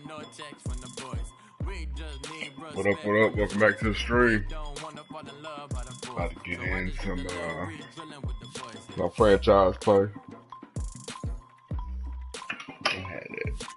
What up, what up? Welcome back to the stream. About to get in some my franchise play. I had it.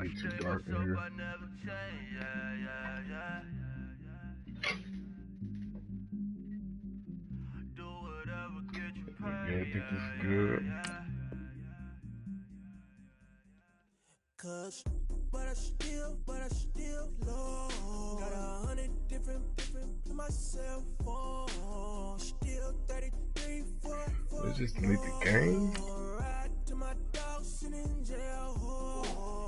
It's too dark in here. Yeah, I think this is good. But I still low. Got 100 different to my cell phone. Still 33 Let's just delete the game. Ride to my dog sitting in jail.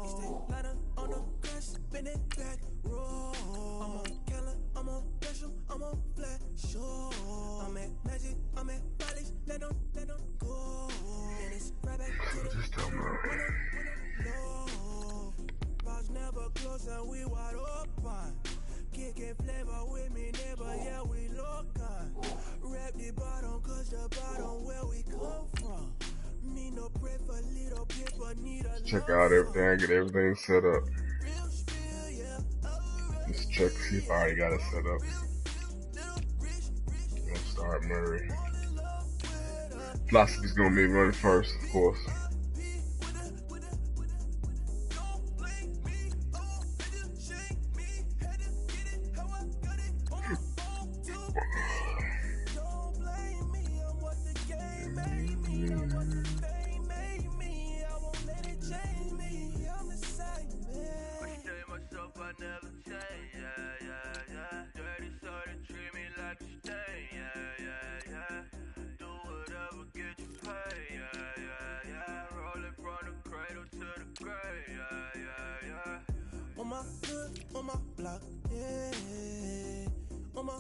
He stay lighter on the grass, spin it back, roll. I'm on Keller, I'm on Gresham, I'm on Flat Shore. I'm at Magic, I'm at Bally's, let them go. And it's right back to the just don't know. Never close and we wide open. Kicking flavor with me, neighbor, yeah, we local. Rap the bottom, cause the bottom where we come from. Me no pray for little people, need a check out everything, get everything set up. Just check, see if I already got it set up. I'm gonna start Murray. Philosophy's gonna be running first, of course. On my block, yeah. On my,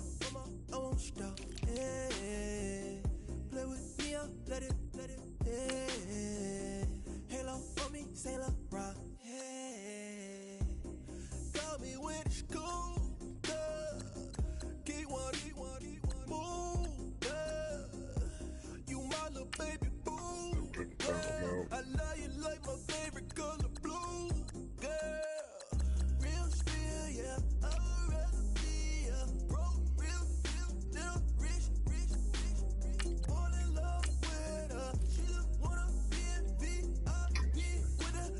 I won't stop, yeah. Play with me, let it, yeah. Halo on me, Sailor Rock, yeah. Got me with the school, Keep one, boom, You my little baby, boom, I love you like my favorite color, blue, girl. Yeah, I'd rather be a broke, real, little rich, fall in love with her. She just wanna be in VIP with her.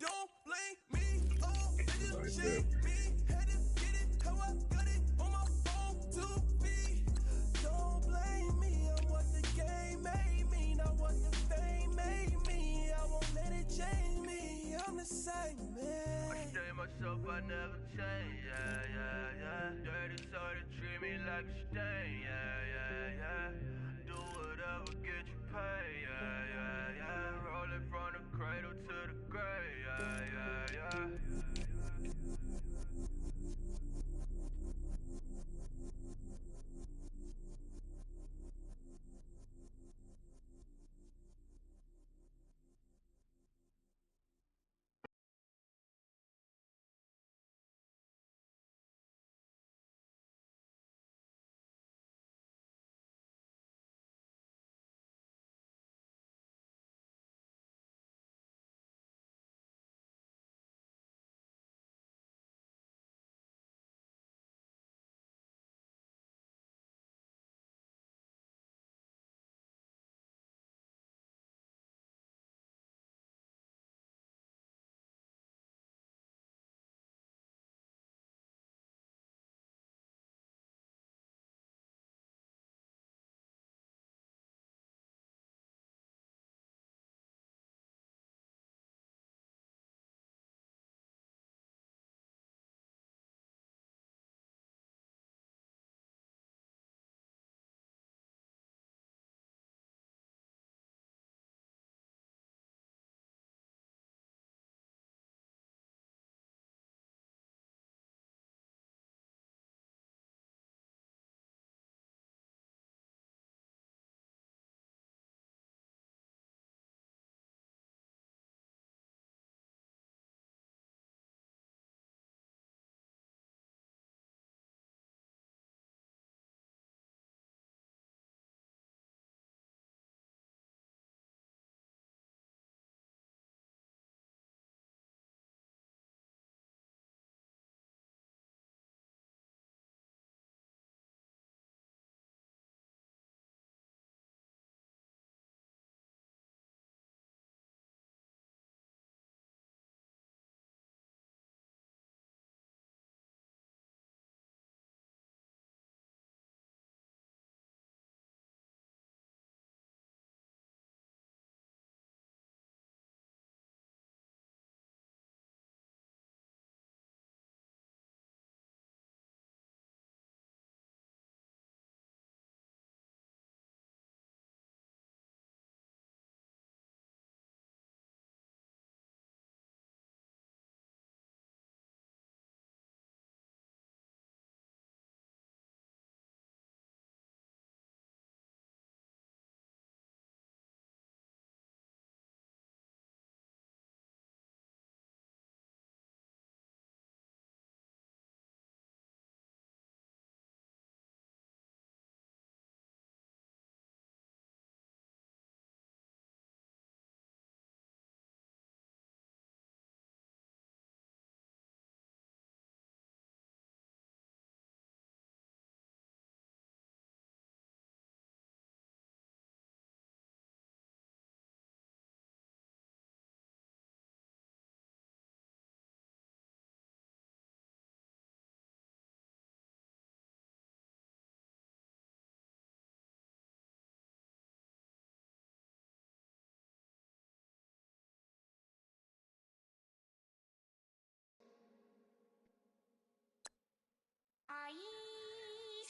Don't blame me, oh, bitches shake me. Had to get it, how I got it on my phone to be. Don't blame me, I'm what the game made me, not what the fame made me. I won't let it change me, I'm the same man. Myself, I never change, yeah. Dirty soda, treat me like a stain, yeah. Do whatever, get you paid, yeah. Rolling from the cradle to the grave,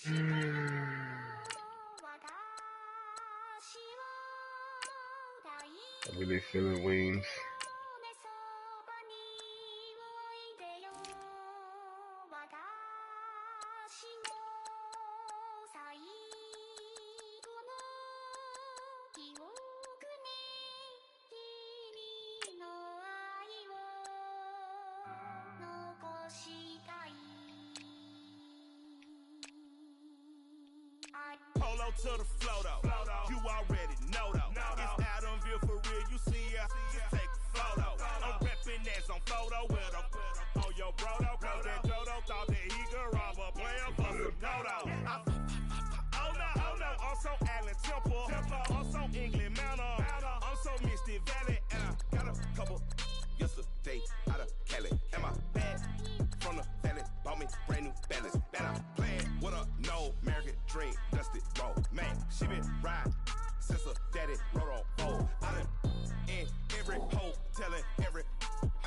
I really feeling wings. Polo to the flow though. You already know though. It's Adamville for real. You see ya, just take a photo. I'm reppin' as on photo with a on your bro though. Cause that Dodo thought that he could rob a player for some dodo. Oh no, I'm so Allen Temple. I'm so England Manor. I'm so Misty Valley. And I got a couple yesterday out of Cali. And my bag from the valley bought me brand new balance. And I'm playing with a no American dream. Dusty roll. Man, she been riding since her daddy rode on fold. I done in every hole telling every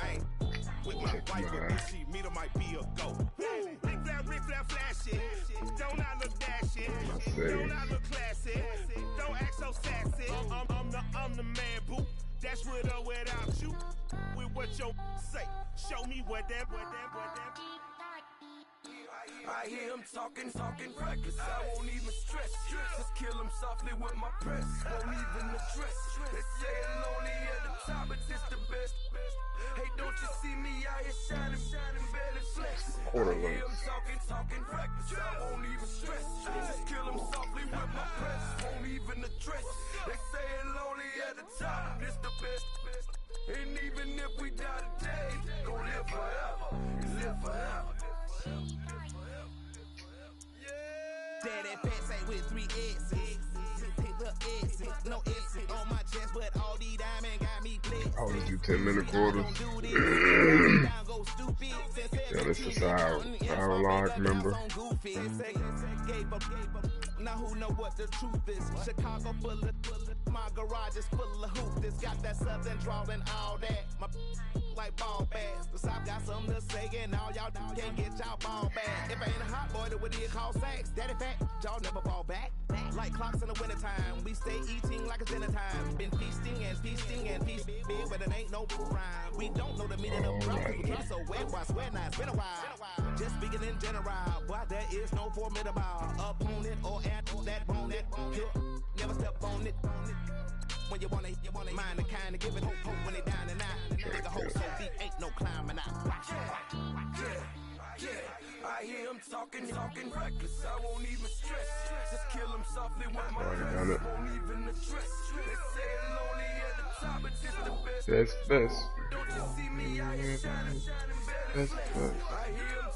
I ain't with my wife, but if she meet her might be a go. Rick flat flashy. Don't I look dashy? Don't I look classy? Don't act so sassy. I'm the man, boo. That's with or without you. With what your say. Show me what that. I hear him talking reckless. I won't even stress. Just kill him softly with my press. Won't even address. They say it lonely at the top, but this the best. Hey, don't you see me out here shining, barely flex. I hear him talking reckless. I won't even stress. Just kill him softly with my press. Won't even address. They say it lonely at the top, this the best. And even if we die today, gon' live forever. Live forever. Daddy pet say with 3 X's. Hit the X's, no X's on my chest, but all these diamonds got me blitzed. I always do 10-minute quarters. Yeah, this is how long I can remember. Now who know what the truth is? Chicago full of my garage is full of hoops. It's got that southern drawl and all that. My like ball bags. The South got something to say, and all y'all can't get y'all ball back. If I ain't a hot boy, then what do you call sex? Daddy fat, y'all never fall back. Like clocks in the wintertime, we stay eating like it's dinner time. Been feasting and feasting big, but it ain't no rhyme. We don't know the meaning of broke. We try so wet, why sweat now? It's been a while. Just speaking in general, boy, there is no formidable opponent or at that bone that never step on it. When you wanna mind the kind of give it hope when they down and out. Dig a hole so deep, ain't no climbing out. Yeah. I hear him talking reckless. I won't even stress. Just kill him softly with my press. Won't even address. They say it lonely at the top, but this the best. Best. Don't you see me out here shining, barely flex. I hear him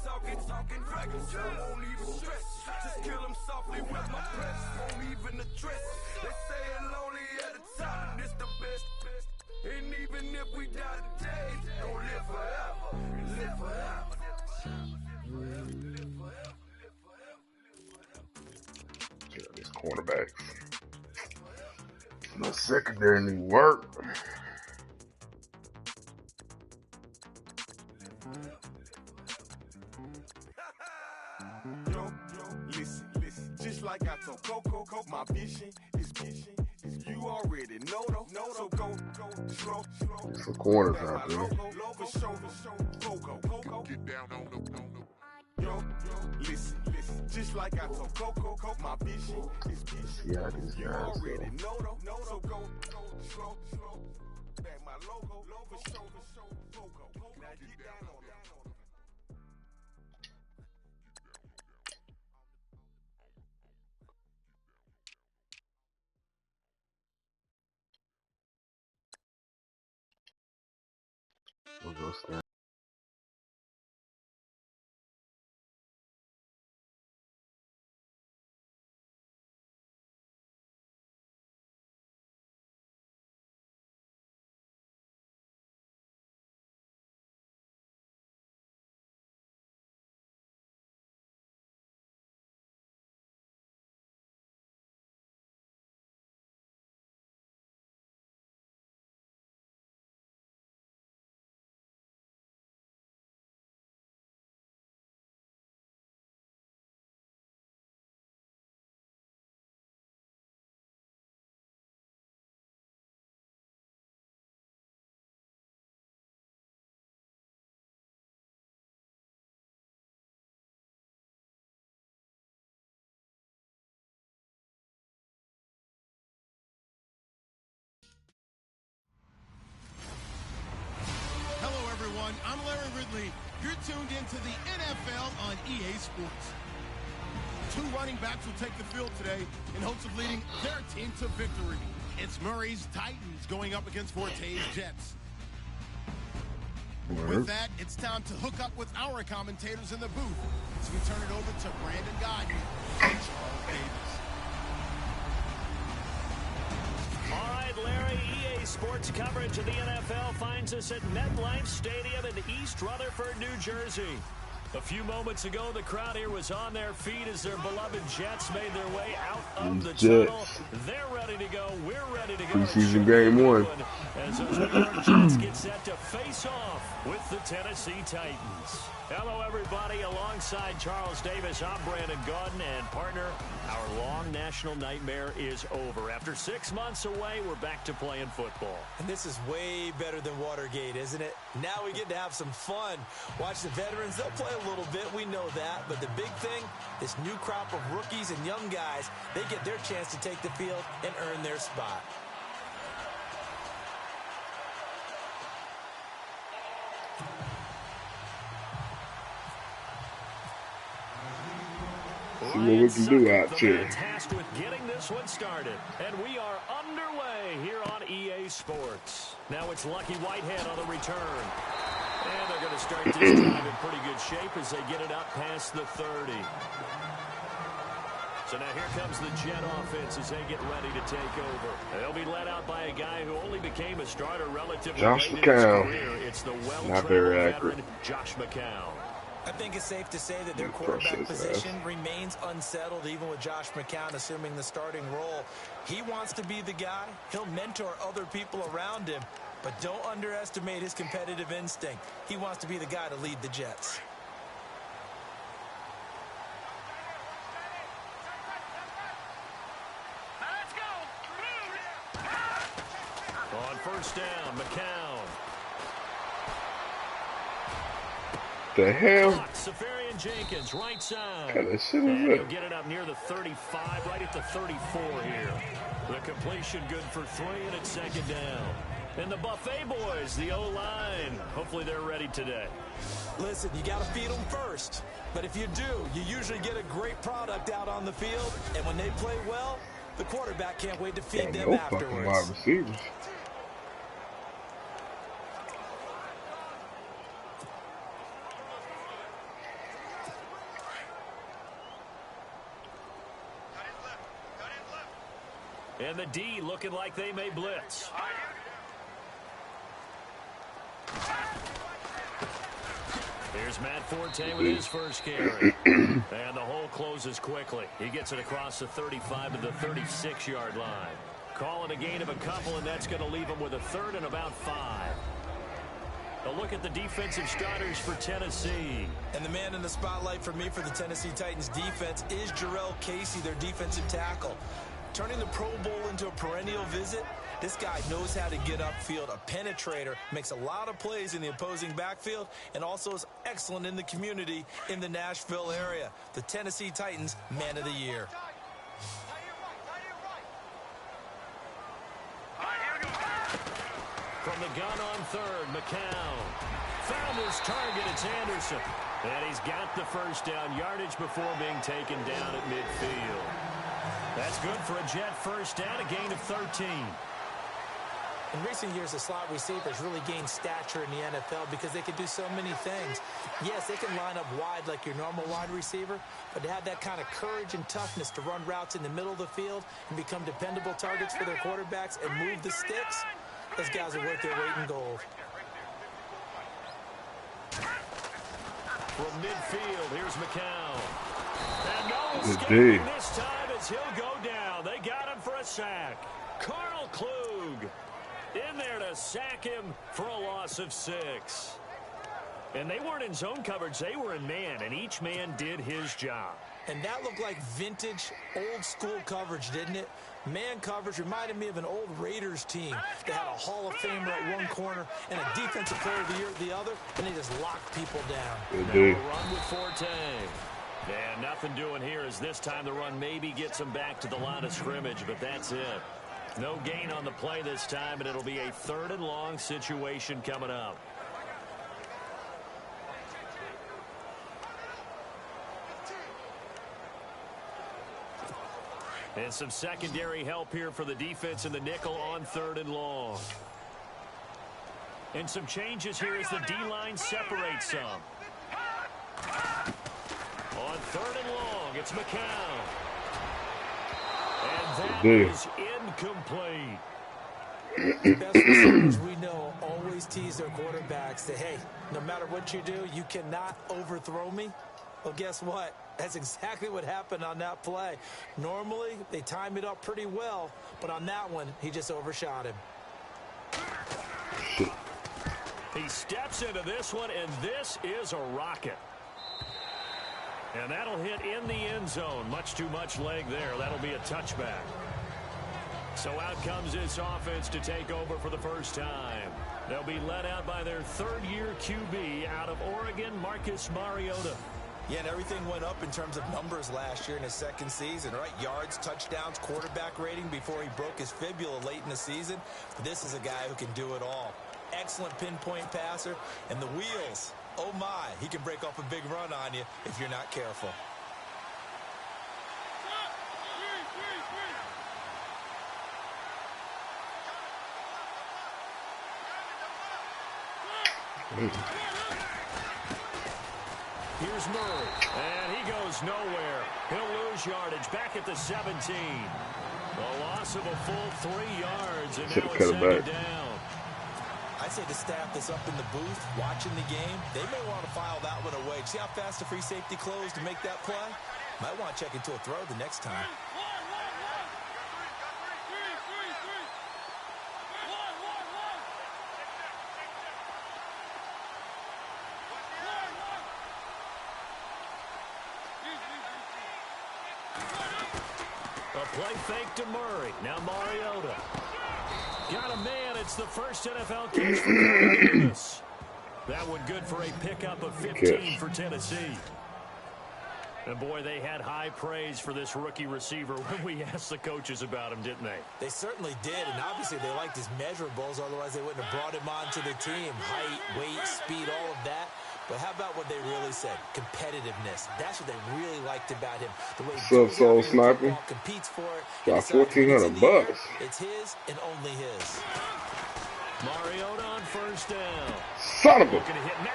talking reckless. I won't even stress. Just kill him softly with my press. Won't even address. They say it lonely at the top, this the best. And even if we die today, don't live forever. Live forever. Yeah, these cornerbacks. My secondary need work. Yo, listen, just like I told Coco, my vision is you already know though. So go, slow. Some corners out there. For show, go. Get down on the. Yo, listen, just like I told Coco, my vision is Yeah, these you guys. already know though. So go, slow. Back my logo, for show, go. Now get down on that. We'll go stand. into the NFL on EA Sports. Two running backs will take the field today in hopes of leading their team to victory. It's Murray's Titans going up against Forte's Jets. With that, it's time to hook up with our commentators in the booth as we turn it over to Brandon Gaudin and Charles Davis. All right, Larry, EA Sports coverage of the NFL finds us at MetLife Stadium in East Rutherford, New Jersey. A few moments ago, the crowd here was on their feet as their beloved Jets made their way out of the tunnel. They're ready to go. We're ready to go. Preseason game 1. As those New York Jets get set to face off with the Tennessee Titans. Hello, everybody. Alongside Charles Davis, I'm Brandon Gaudin, and partner, our long national nightmare is over. After 6 months away, we're back to playing football. And this is way better than Watergate, isn't it? Now we get to have some fun. Watch the veterans. They'll play a little bit. We know that. But the big thing, this new crop of rookies and young guys, they get their chance to take the field and earn their spot. See what we can do out here. Tasked with getting this one started, and we are underway here on EA Sports. Now it's Lucky Whitehead on the return, and they're going to start this drive in pretty good shape as they get it up past the 30. So now here comes the Jet offense as they get ready to take over. They'll be led out by a guy who only became a starter relatively late in his career. It's the well-traveled veteran Josh McCown. I think it's safe to say that their quarterback position remains unsettled, even with Josh McCown assuming the starting role. He wants to be the guy. He'll mentor other people around him, but don't underestimate his competitive instinct. He wants to be the guy to lead the Jets. On first down, McCown. The hell? Safarian Jenkins, right side. Kind of shit is And that? he'll get it up near the 35, right at the 34 here. The completion good for 3, and it's second down. And the Buffet boys, the O-line, hopefully they're ready today. Listen, you got to feed them first. But if you do, you usually get a great product out on the field. And when they play well, the quarterback can't wait to feed them No afterwards. fucking wide receivers. And the D looking like they may blitz. Here's Matt Forte with his first carry. And the hole closes quickly. He gets it across the 35 to the 36-yard line. Calling a gain of a couple, and that's going to leave him with a third and about 5. A look at the defensive starters for Tennessee. And the man in the spotlight for me for the Tennessee Titans defense is Jarrell Casey, their defensive tackle. Turning the Pro Bowl into a perennial visit, this guy knows how to get upfield, a penetrator, makes a lot of plays in the opposing backfield, and also is excellent in the community in the Nashville area. The Tennessee Titans Man of the Year. From the gun on third, McCown. Found his target, it's Anderson. And he's got the first down yardage before being taken down at midfield. That's good for a Jet first down, a gain of 13. In recent years, the slot receivers really gained stature in the NFL because they can do so many things. Yes, they can line up wide like your normal wide receiver, but to have that kind of courage and toughness to run routes in the middle of the field and become dependable targets for their quarterbacks and move the sticks, those guys are worth their weight in gold. From midfield, here's McCown. And no escaping this time as he'll go down. They got him for a sack. Carl Klug in there to sack him for a loss of 6. And they weren't in zone coverage. They were in man, and each man did his job. And that looked like vintage, old-school coverage, didn't it? Man coverage reminded me of an old Raiders team. They had a Hall of Famer at one corner and a Defensive Player of the Year at the other, and they just locked people down. Now a run with Forte. And nothing doing here as this time the run maybe gets him back to the line of scrimmage, but that's it. No gain on the play this time, and it'll be a 3rd and long situation coming up. And some secondary help here for the defense in the nickel on 3rd and long. And some changes here as the D-line separates some. On 3rd and long, it's McCown. And that is incomplete. The best receivers we know always tease their quarterbacks that, hey, no matter what you do, you cannot overthrow me. Well, guess what? That's exactly what happened on that play. Normally, they time it up pretty well, but on that one, he just overshot him. He steps into this one, and this is a rocket. And that'll hit in the end zone. Much too much leg there. That'll be a touchback. So out comes this offense to take over for the first time. They'll be led out by their 3rd-year QB out of Oregon, Marcus Mariota. Yeah, and everything went up in terms of numbers last year in his 2nd season, right? Yards, touchdowns, quarterback rating before he broke his fibula late in the season. This is a guy who can do it all. Excellent pinpoint passer, and the wheels. Oh, my. He can break off a big run on you if you're not careful. Here's Murray, and he goes nowhere. He'll lose yardage back at the 17. A loss of a full 3 yards, and now it's 2nd down. I'd say the staff that's up in the booth watching the game, they may want to file that one away. See how fast the free safety closed to make that play? Might want to check into a throw the next time. A play fake to Murray. Now Mariota. Got a man. It's the first NFL catch for Corey Davis. That one good for a pickup of 15 for Tennessee. And, boy, they had high praise for this rookie receiver when we asked the coaches about him, didn't they? They certainly did, and obviously they liked his measurables. Otherwise, they wouldn't have brought him onto the team. Height, weight, speed, all of that. But how about what they really said? Competitiveness. That's what they really liked about him. The way Soul Sniper competes for it. Got $1,400. It's his and only his. Mariota on first down. Son of a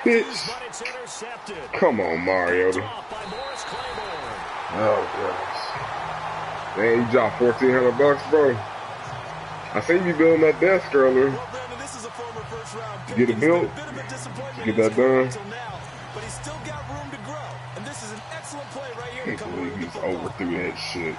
bitch. But it's intercepted. Come on, Mariota. By Morris Claiborne. Oh, gosh. Man, you dropped $1,400, bro. I seen you building that desk earlier. Well, Brandon, this is a former first-round pick. Get it built. Get that done. Now, but he's still got room to grow. And this is an excellent play right here. I can't believe he's overthrew that shit.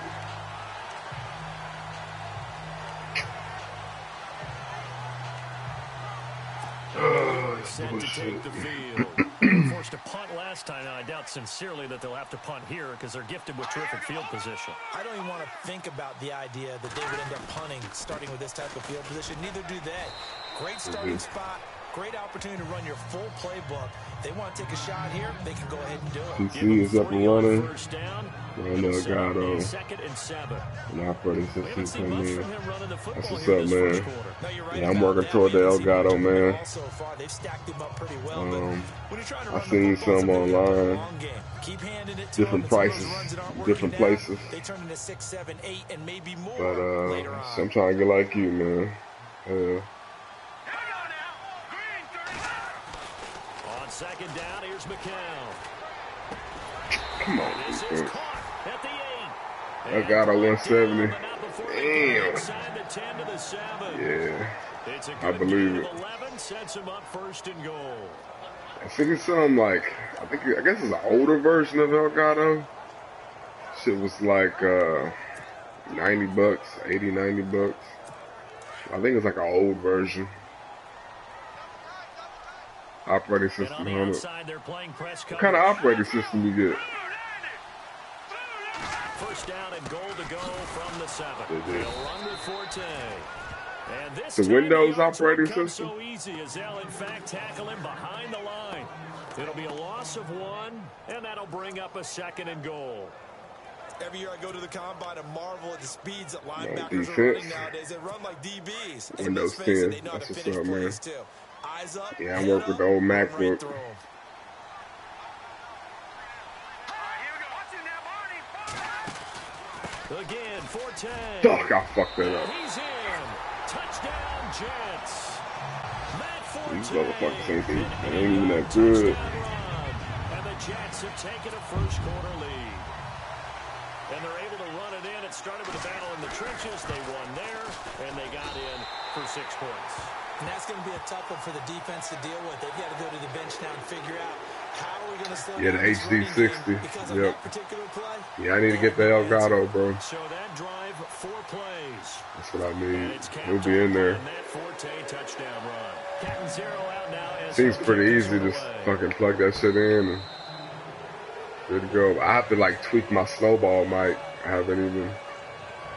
Set to take the field. They were forced to punt last time. Now, I doubt sincerely that they'll have to punt here because they're gifted with terrific field position. I don't even want to think about the idea that they would end up punting starting with this type of field position. Neither do they. Great starting spot. Great opportunity to run your full playbook. They want to take a shot here, they can go ahead and do it. TC is up and running. And Elgato. 2nd and 7. And operating system come in. That's what's up, man. Yeah, I'm working toward the Elgato, man. I seen some online. Different prices, different places. But I'm trying to get like you, man. On 2nd down, here's McCown. Come on, This is defense. caught at the 8. I got a 170. Damn. Yeah, It's a I believe it. 11 sets him up 1st and goal. I think it's something like, I guess it's an older version of Elgato. Shit was like $90, 80, $90. I think it's like an old version. Operating system, what kind of operating system you get? First down and goal to go from the 7. They'll run with Forte. And this The Windows operating system? So easy as they'll in fact tackle him behind the line. It'll be a loss of 1, and that'll bring up a 2nd and goal. Every year I go to the combine and marvel at the speeds that linebackers are running nowadays. They run like DBs. Windows 10. They know how to That's finish what's up, man. plays too. Eyes up. Yeah, I work with the old MacBook. Again, Forte. Fuck, I fucked that up. He's in. Touchdown, Jets. Matt Forte. These motherfuckers ain't even that good. And the Jets have taken a first-quarter lead. And they're able to run it in. It started with a battle in the trenches. They won there, and they got in for 6 points. And that's going to be a tough one for the defense to deal with. They've got to go to the bench now and figure out how are we going to slow down the this running game HD60. because of Yep. that particular play. Yeah, I need to get the Elgato, bro. So that drive, 4 plays. That's what I And need. it's He'll be in there. Matt Forte touchdown run. Captain Zero out now as Seems pretty Forte easy to gets away. fucking plug that shit in and good to go. I have to like tweak my snowball mic. I haven't even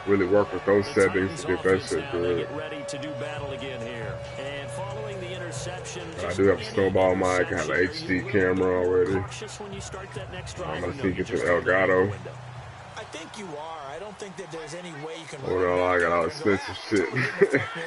really worked with those The settings Titans to get that offense shit now, they good. get ready to do battle again here. And following the interception, I do have a snowball mic. I have an HD camera already. cautious when you start that next drive. I'm gonna or no, see you get just the go right out the Elgato. window? I think you are. I don't think that there's any way you can. Hold on, I got all expensive shit.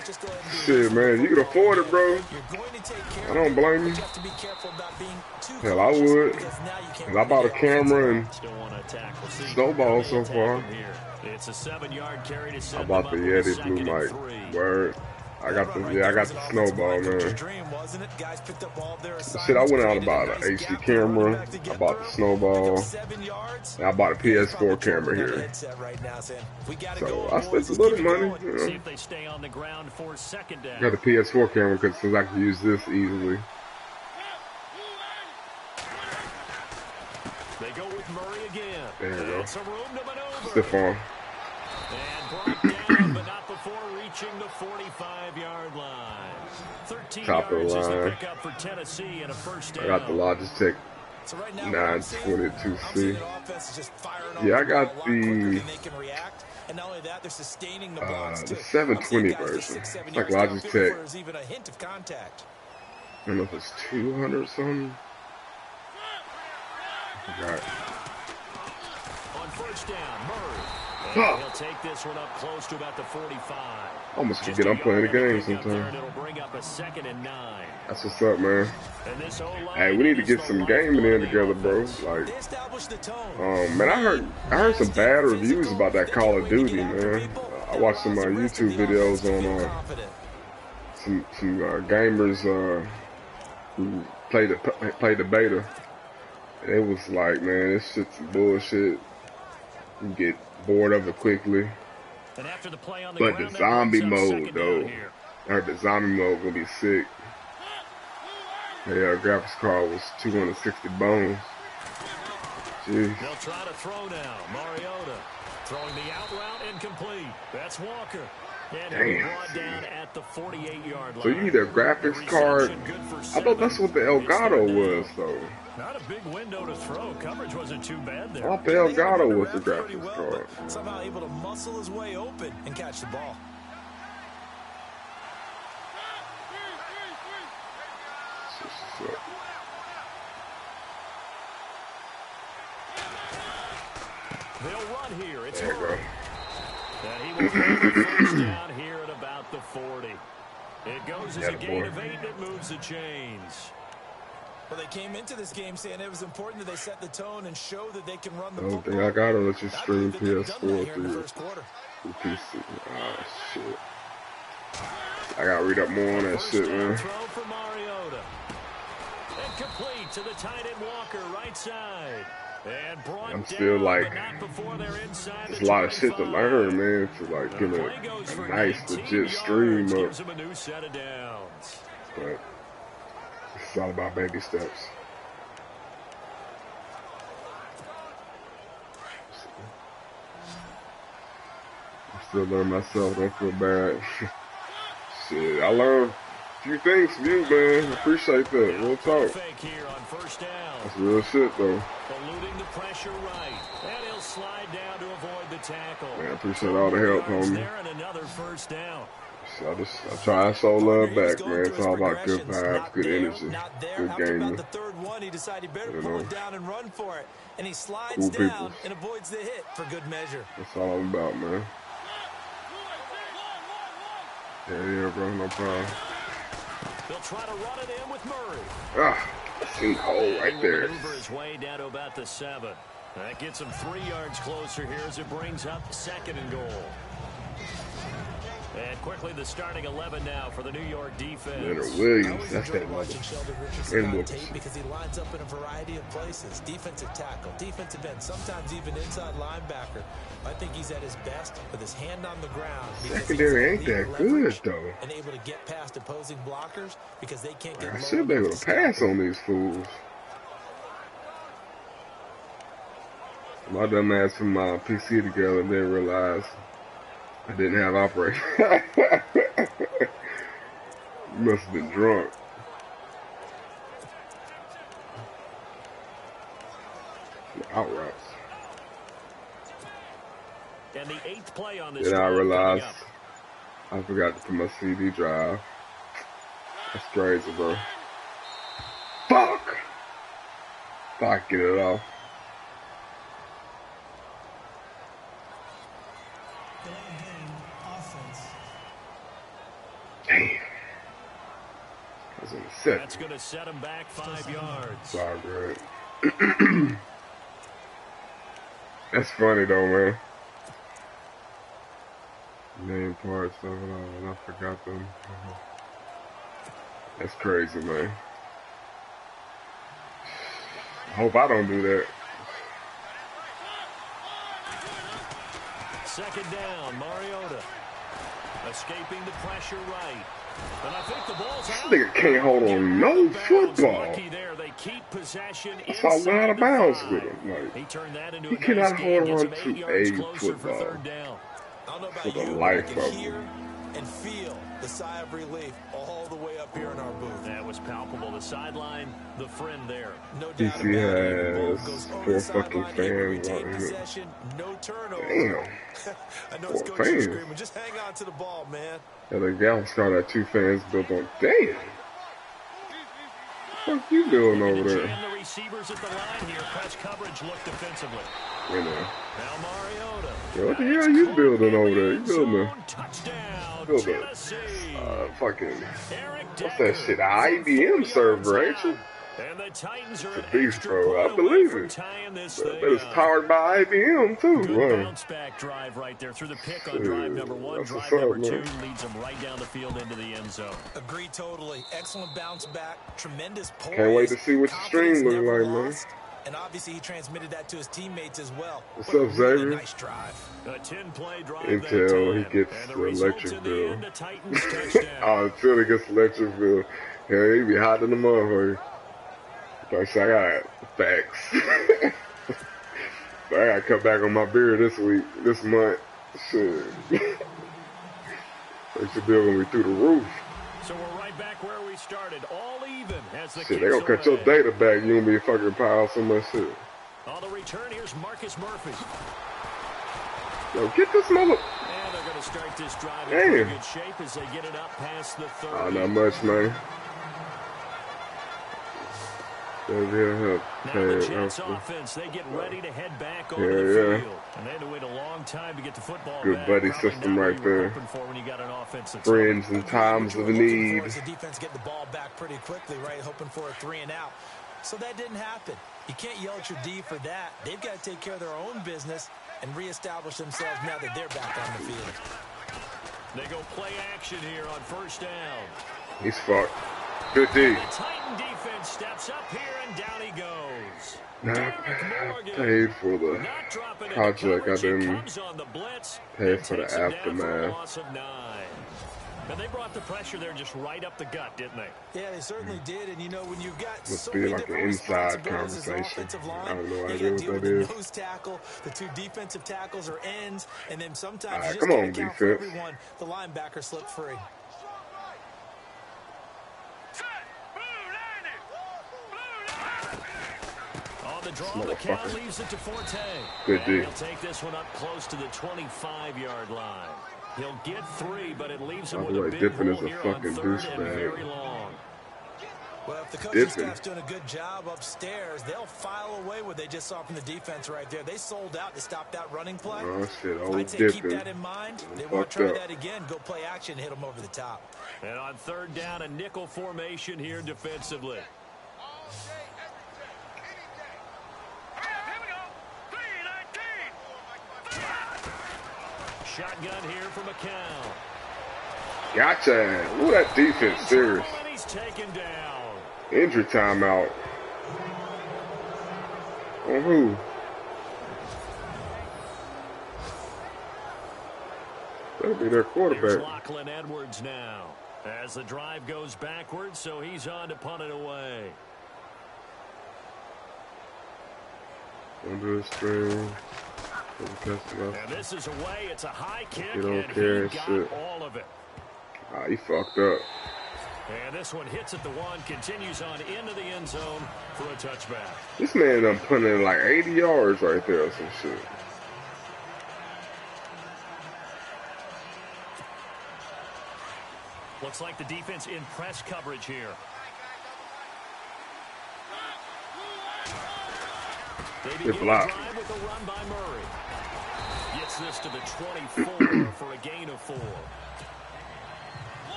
Just go ahead and do Shit, this. man, you can afford it, bro. You're going to take care I don't blame you. You have to be careful about being too Hell, I cautious would. because now you can't 'Cause I bought a camera and Still want to attack. We'll see. snowball so Attack far. him here. It's a 7-yard carry to I set bought the them up with a Yeti Blue 2nd and mic. 3. Word. I got the snowball, man. Dream, wasn't it? Guys picked up all their Shit, I went out and bought an HD camera. I bought the snowball. 7 yards. And I bought a PS4 camera here. So I spent a little money, you See know. if they stay on the ground for 2nd down. Got the PS4 camera because since I can use this easily. They go with Murray again. There you go. It's a room to maneuver. Stiff arm. And brought down, but not before reaching the 45-yard line. 13 Top of the yards is the line. pickup for Tennessee and a first down. I got the Logitech So right now, 922C. Yeah, I got the 720 version. It's like Logitech. Even a hint of contact. I don't know if it's 200 something. I forgot. On first down, Murray. Huh. And he'll take this one up close to about the 45. Almost Just forget a I'm playing the yard game of pickup there, and sometimes. it'll bring up a 2nd and 9. That's what's up, man. And this O-line Hey, we need to is get the some gaming lifeblood in of the together, bro. offense. Like, They established the tone. man, I heard some bad reviews about that Call of Duty, man. I watched some YouTube videos on some gamers who played the beta. And it was like, man, this shit's some bullshit. You get bored of it quickly. And after the play on the But ground, the that brings zombie up mode, 2nd though, down here. I heard the zombie mode gonna be sick. The graphics card was 260 bones. Jeez. They'll try to throw now. Mariota throwing the out route incomplete. That's Walker. And he'll be Damn. brought down at the 48-yard line. So you need a graphics card. I thought that's what the Elgato was, though. Not a big window to throw. Coverage wasn't too bad I there. thought the Elgato was the Pretty graphics well, card. but somehow able to muscle his way open and catch the ball. So, They'll run here. It's there you go. Murray. And he will get the first down here at about the 40. It goes as a gain of 8, and it moves the chains. Well, they came into this game saying it was important that they set the tone and show that they can run the The only football. thing I gotta let you I stream believe that they've done that PS4 here in the through first quarter. PC. Ah, shit. I gotta read up more on that First shit, down man. throw for Mariota. And complete to the tight end Walker, right side. And brought I'm still down, like, but not before they're inside there's the a lot of shit to 25. learn, man, to like The get play goes a for nice, 19 legit stream yards, up. gives him a new set of downs. But it's all about baby steps. I'm still learning myself. Don't feel bad. Shit, I learned a few things from you, man. I appreciate that. Real talk. Fake here on first down. That's real shit, though. Eluding the pressure right. And he'll slide down to avoid the tackle. Man, I appreciate all the help, Yards homie. there and another first down. So I try to show love back, man. It's all about good vibes, good energy, good After gaming. about the third one, he decided he better You pull know. it down and run for it. And he slides Cool down people. and avoids the hit for good measure. That's all I'm about, man. Yeah, bro, no problem. They'll try to run it in with Murray. Ah, I seen the hole right He will there. maneuver his way down to about the 7. That gets him 3 yards closer here as it brings up 2nd and goal. And quickly the starting 11 now for the New York defense. Leonard I Williams, always that's enjoy that watching mother. Sheldon Richardson And on Wilkerson. tape because he lines up in a variety of places. Defensive tackle, defensive end, sometimes even inside linebacker. I think he's at his best with his hand on the ground. because Secondary he's ain't elite that good, leverage though. And able to get past opposing blockers because they can't get I low should be enough able to to pass stop him. on these fools. My dumb ass from my PC together and didn't realize I didn't have operation. Must have been drunk. Out routes. And the 8th play on this Then I drive coming realized up. I forgot to put my CD drive. That's crazy, bro. Fuck! Fuck, get it off. Damn. That's in the set. That's going to set him back 5 yards. Sorry, Greg. That's funny though, man. Name parts of it all, and I forgot them. That's crazy, man. I hope I don't do that. 2nd down, Mariota. Escaping the pressure right. And I think the ball's This out. nigga can't hold on no football. Lucky there. They keep possession That's how inside out of the bounds 5. with him. Like, He turned that into he a nice cannot gain. hold Gets on him 8 to yards a closer for football I 3rd down. don't know for about the you, but I life can of him. hear and feel the sigh of relief all the way up here in our booth. That was palpable. The sideline, the friend there. No doubt DC about it. Ball has goes over 4 the fucking sideline, able to fans retain on here. possession, no turnover. Damn. I know 4 his coach is fans. screaming, just hang on to the ball, man. Yeah, the gal scored at 2 fans built on. Damn. What the fuck you doing Looking over to there? jam the receivers at the line here. Press coverage look defensively. You know. Now Mariota. Yo, what the hell you building over there? You building a Touchdown, build a Tennessee. fucking Eric what's Decker that shit? An from 4 IBM server, yards ain't you? out. And the Titans are It's an a beast, extra bro. I point away believe from it. tying this I thing bet it's up. powered by IBM too. Good Wow. bounce back drive right there through the pick on Shit, drive number 1. that's Drive what's up, number man. 2 leads them right down the field into the end zone. Agree totally. Excellent bounce back. Tremendous poise. Can't wait to see what your Confidence stream look never like, man. lost. And obviously he transmitted that to his teammates as well. What's What a up, really Xavier? nice drive. A 10-play drive Until that he time. gets And the the results electric in the bill. end, a Titans touchdown. Oh, until he gets the electric bill. Hell, he be hot in the motherfucker. Like, so I got facts. So I gotta cut back on my beer this month. Shit. Electric bill gonna be through the roof. So we're right back where we started, all even as the Shit, they gonna kicks cut your away. data back. You gonna be fucking pile so much shit. On the return, here's Marcus Murphy. Yo, get this mother. And they're going to start this drive in Damn. pretty good shape as they get it up past the 30. Oh, not much, man. Now the Jets offense, they get ready to head back over the Yeah, yeah. field. And they had to wait a long time to get the football Good back. buddy Probably system not what right you were there. hoping for when you got an offense that's Friends in times What of you were looking need. for is the defense get the ball back pretty quickly, right? Hoping for a 3 and out. So that didn't happen. You can't yell at your D for that. They've got to take care of their own business and reestablish themselves now that they're back on the field. They go play action here on first down. He's fucked. Good D. The Titan defense steps up here, and down he goes. Nah, Derek I Morgan. paid for the Not dropping into project. I coverage. He didn't comes on the blitz pay and for the takes him down for a aftermath. loss of 9. And they brought the pressure there just right up the gut, didn't they? Yeah, they certainly did. And, you know, when you've got Must so be many like an different inside responsibilities as an conversation. offensive line, I have no you idea got to what deal with that the is. nose tackle, the 2 defensive tackles or ends, and then sometimes All right, you just come can't on, account for defense. everyone. The linebacker slipped free. On the draw, the count leaves it to Forte. Good And D. he'll take this one up close to the 25-yard line. He'll get 3, but it leaves him By with the a way, big Dippin' hole is a here on fucking 3rd and douchebag. very long. Well, if the coaching Dipping. staff's doing a good job upstairs, they'll file away what they just saw from the defense right there. They sold out to stop that running play. Oh shit, old I'd say keep Dippin'. that in mind. They Fucked want to try up. that again. Go play action, hit them over the top. And on 3rd down, a nickel formation here defensively. shotgun here for McCown. Gotcha. Ooh, that defense serious. And he's taken down. Injury timeout. On who? That'll be their Here's quarterback. Lachlan Edwards now. As the drive goes backwards, so he's on to punt it away. Under the string. And this is away. It's a high kick, You don't and care he got shit. all of it. Ah, he fucked up. And this one hits at the one, continues on into the end zone for a touchback. This man done put in like 80 yards right there or some shit. Looks like the defense in press coverage here. They begin the drive with a run by Murray. Gets this to the 24 for a gain of 4.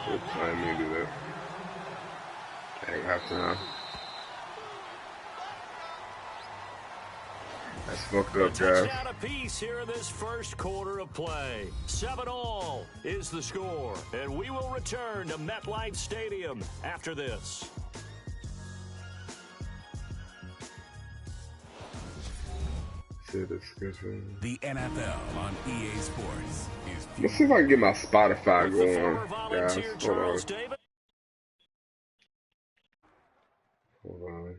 Good time me to do that. Ain't have time. That's fucked up, guys. Touchdown apiece here in this first quarter of play. 7-all is the score, and we will return to MetLife Stadium after this. The NFL on EA Sports is. Let's see if I can get my Spotify With the going, former guys. volunteer Hold on. Charles Davis. Hold on.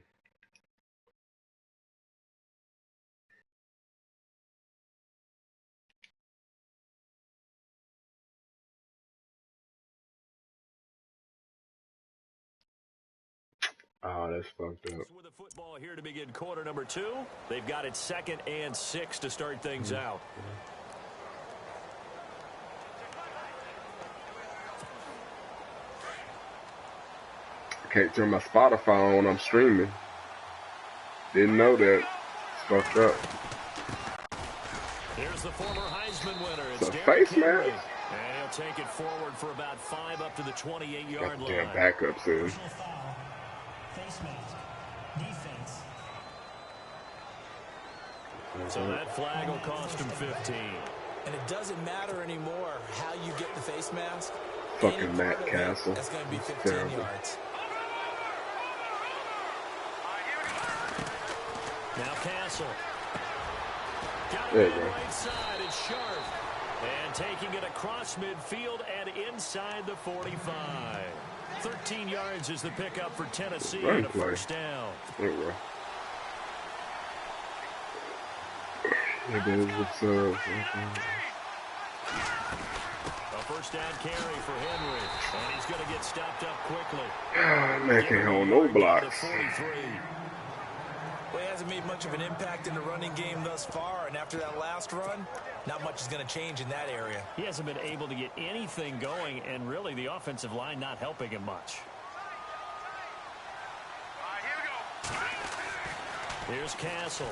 Oh, that's fucked up. With the football here to begin quarter number 2. They've got it 2nd and 6 to start things out. I can't turn my Spotify on. I'm streaming. Didn't know that. It's fucked up. Here's the former Heisman winner. It's a Derrick face Henry. mask. And he'll take it forward for about 5 up to the 28-yard Got the damn line. backup soon. Personal foul, face mask, defense. So that flag will cost him 15. And it doesn't matter anymore how you get the face mask. Fucking Any Matt part of it, Castle. That's going to be 15 Terrible. yards. Now Castle. Got There it you on the go. right side. It's Sharp. And taking it across midfield and inside the 45. 13 yards is the pickup for Tennessee Run and a play. first down. There we go. Hey, baby, what's up? A first down carry for Henry. And he's going to get stopped up quickly. Ah, man can't hold no blocks. 43. Well, he hasn't made much of an impact in the running game thus far, and after that last run, not much is going to change in that area. He hasn't been able to get anything going, and really the offensive line not helping him much. Here's Castle.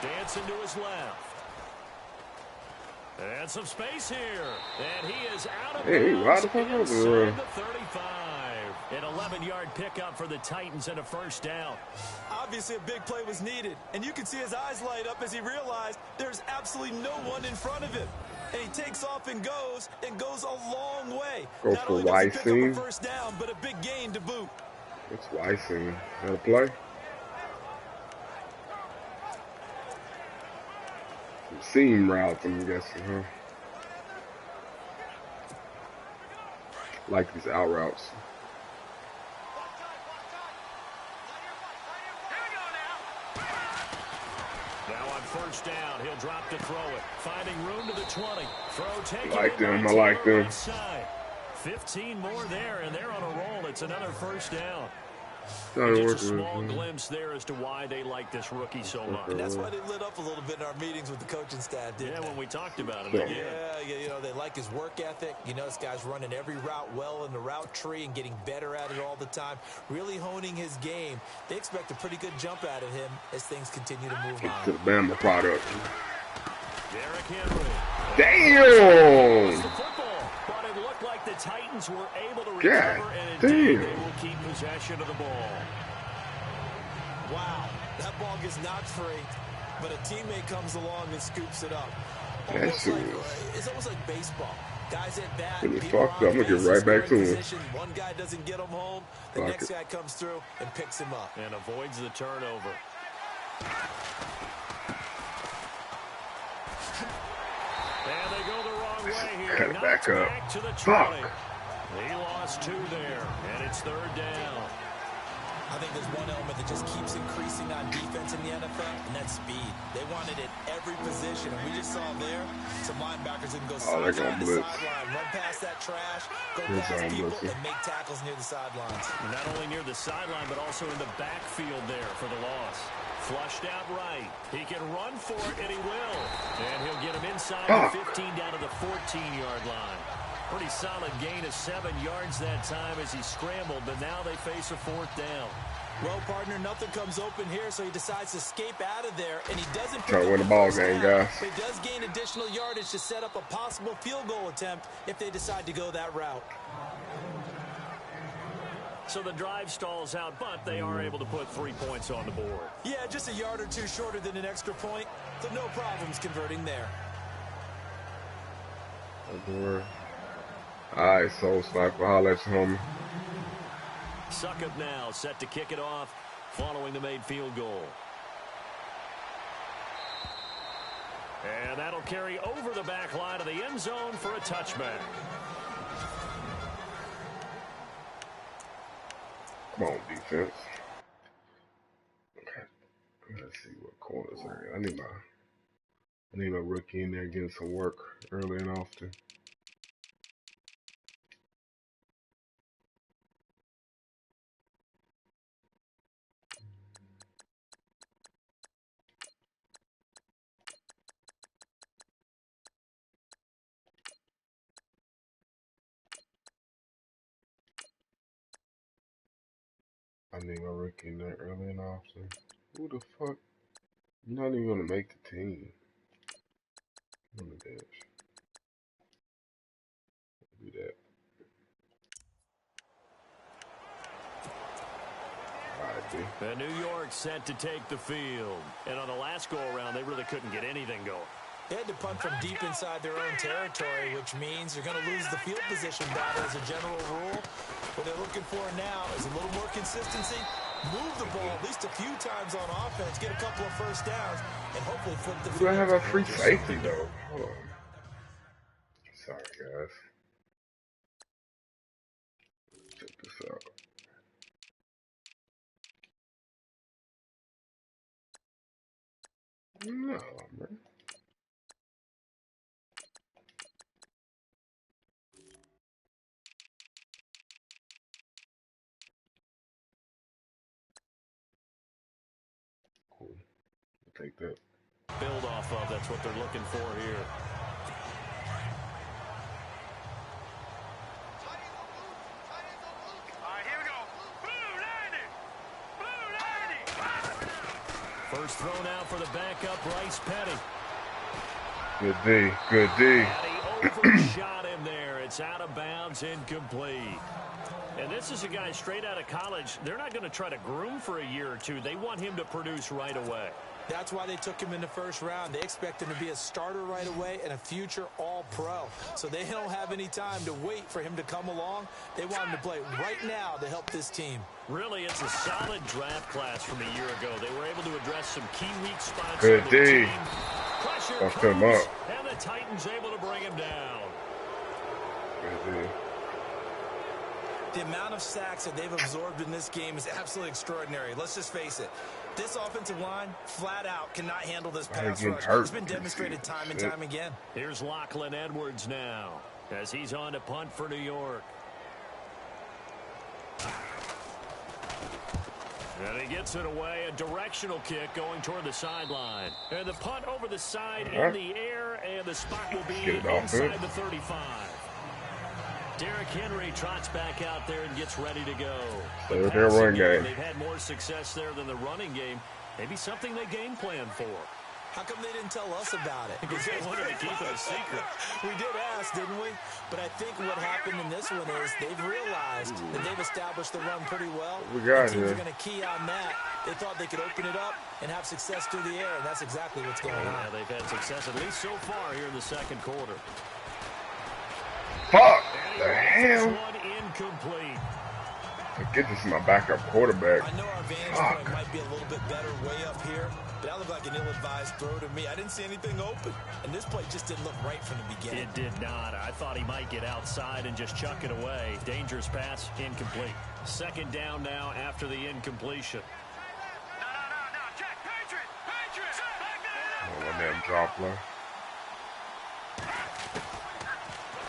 Dancing to his left. And some space here. And he is out of Hey, why bounds the fuck over inside there? the 35. An 11-yard pickup for the Titans and a first down. Obviously, a big play was needed, and you can see his eyes light up as he realized there's absolutely no one in front of him. And he takes off and goes a long way. Go Not for only does he pick up a Weissing. first down, but a big gain to boot. What's Weissing? Got to play? Some seam routes, I'm guessing, huh? Like these out routes. Now on first down, he'll drop to throw it. Finding room to the 20. Throw taken. Like them, I like them. 15 more there, and they're on a roll. It's another first down. Started Just a working small with me. glimpse there as to why they like this rookie so much. And that's why they lit up a little bit in our meetings with the coaching staff, didn't Yeah, they? when we talked about it. Yeah. Again. Yeah, you know, they like his work ethic. You know, this guy's running every route well in the route tree and getting better at it all the time, really honing his game. They expect a pretty good jump out of him as things continue to move To on. the Bama product. Derrick Henry. Damn! The football, but it looked like the Titans were able to God recover, and indeed damn. they will keep possession of the ball. Wow, that ball gets knocked free, but a teammate comes along and scoops it up. That shit It's almost like baseball. Guys at bat, was people fucked on up. I'm gonna get base, right back to scoring him. position. One guy doesn't get him home, the Fuck next it. guy comes through and picks him up. And avoids the turnover. And they go the wrong way here. Cut it back up. Back to the Fuck. 20. He lost 2 there, and it's 3rd down. I think there's one element that just keeps increasing on defense in the NFL, and that's speed. They want it at every position, and we just saw there some linebackers that can go they're sideline gonna to blitz. sideline, run past that trash, go They're past gonna people, blitz. and make tackles near the sidelines. Not only near the sideline, but also in the backfield there for the loss. Flushed out right. He can run for it, and he will. And he'll get him inside the 15 down to the 14-yard line. Pretty solid gain of 7 yards that time as he scrambled, but now they face a 4th down. Well, partner, nothing comes open here, so he decides to escape out of there, and he doesn't Try to win the ball game, guys. But he does gain additional yardage to set up a possible field goal attempt if they decide to go that route. So the drive stalls out, but they are able to put 3 points on the board. Yeah, just a yard or two shorter than an extra point, so no problems converting there. Alright, Soul Sniper, holla at you, homie. Succop now set to kick it off following the made field goal. And that'll carry over the back line of the end zone for a touchback. Come on, defense. Okay. Let's see what corners are. I need my rookie in there getting some work early and often. I need my rookie in there early and often. Who the fuck? You're not even gonna make the team. On the bench. Do that. Alright, B. And New York set to take the field. And on the last go-around, they really couldn't get anything going. They had to punt from deep inside their own territory, which means they're going to lose the field position battle as a general rule. What they're looking for now is a little more consistency, move the ball at least a few times on offense, get a couple of first downs, and hopefully flip the Do I field. have a free safety though? Hold on. Sorry guys. Check this out. No, man. Cool. I'll take that. Build off of, that's what they're looking for here. First thrown out for the backup, Bryce Petty. Good D. Good D. And he overshot him there. It's out of bounds, incomplete. And this is a guy straight out of college. They're not going to try to groom for a year or two. They want him to produce right away. That's why they took him in the first round. They expect him to be a starter right away and a future all-pro. So they don't have any time to wait for him to come along. They want him to play right now to help this team. Really, it's a solid draft class from a year ago. They were able to address some key weak spots. Good on the D. team. Pressure Fucked him comes, up. and the Titans able to bring him down. Good D. The amount of sacks that they've absorbed in this game is absolutely extraordinary. Let's just face it. This offensive line, flat out, cannot handle this pass rush. It's been demonstrated time and time again. Here's Lachlan Edwards now as he's on to punt for New York. And he gets it away, a directional kick going toward the sideline. And the punt over the side in the air, and the spot will be inside the 35. Derrick Henry trots back out there and gets ready to go. Their run game. They've had more success there than the running game. Maybe something they game plan for. How come they didn't tell us about it? Because they wanted to keep it a secret. We did ask, didn't we? But I think what happened in this one is they've realized that they've established the run pretty well. We got the teams here. are going to key on that. They thought they could open it up and have success through the air, and that's exactly what's going Yeah, on. they've had success at least so far here in the second quarter. Fuck And he the makes hell. this one incomplete. Forget this is my backup quarterback. I know our vantage Fuck. point might be a little bit better way up here, but that looked like an ill-advised throw to me. I didn't see anything open, and this play just didn't look right from the beginning. It did not. I thought he might get outside and just chuck it away. Dangerous pass, incomplete. Second down now after the incompletion. Oh, one damn drop play.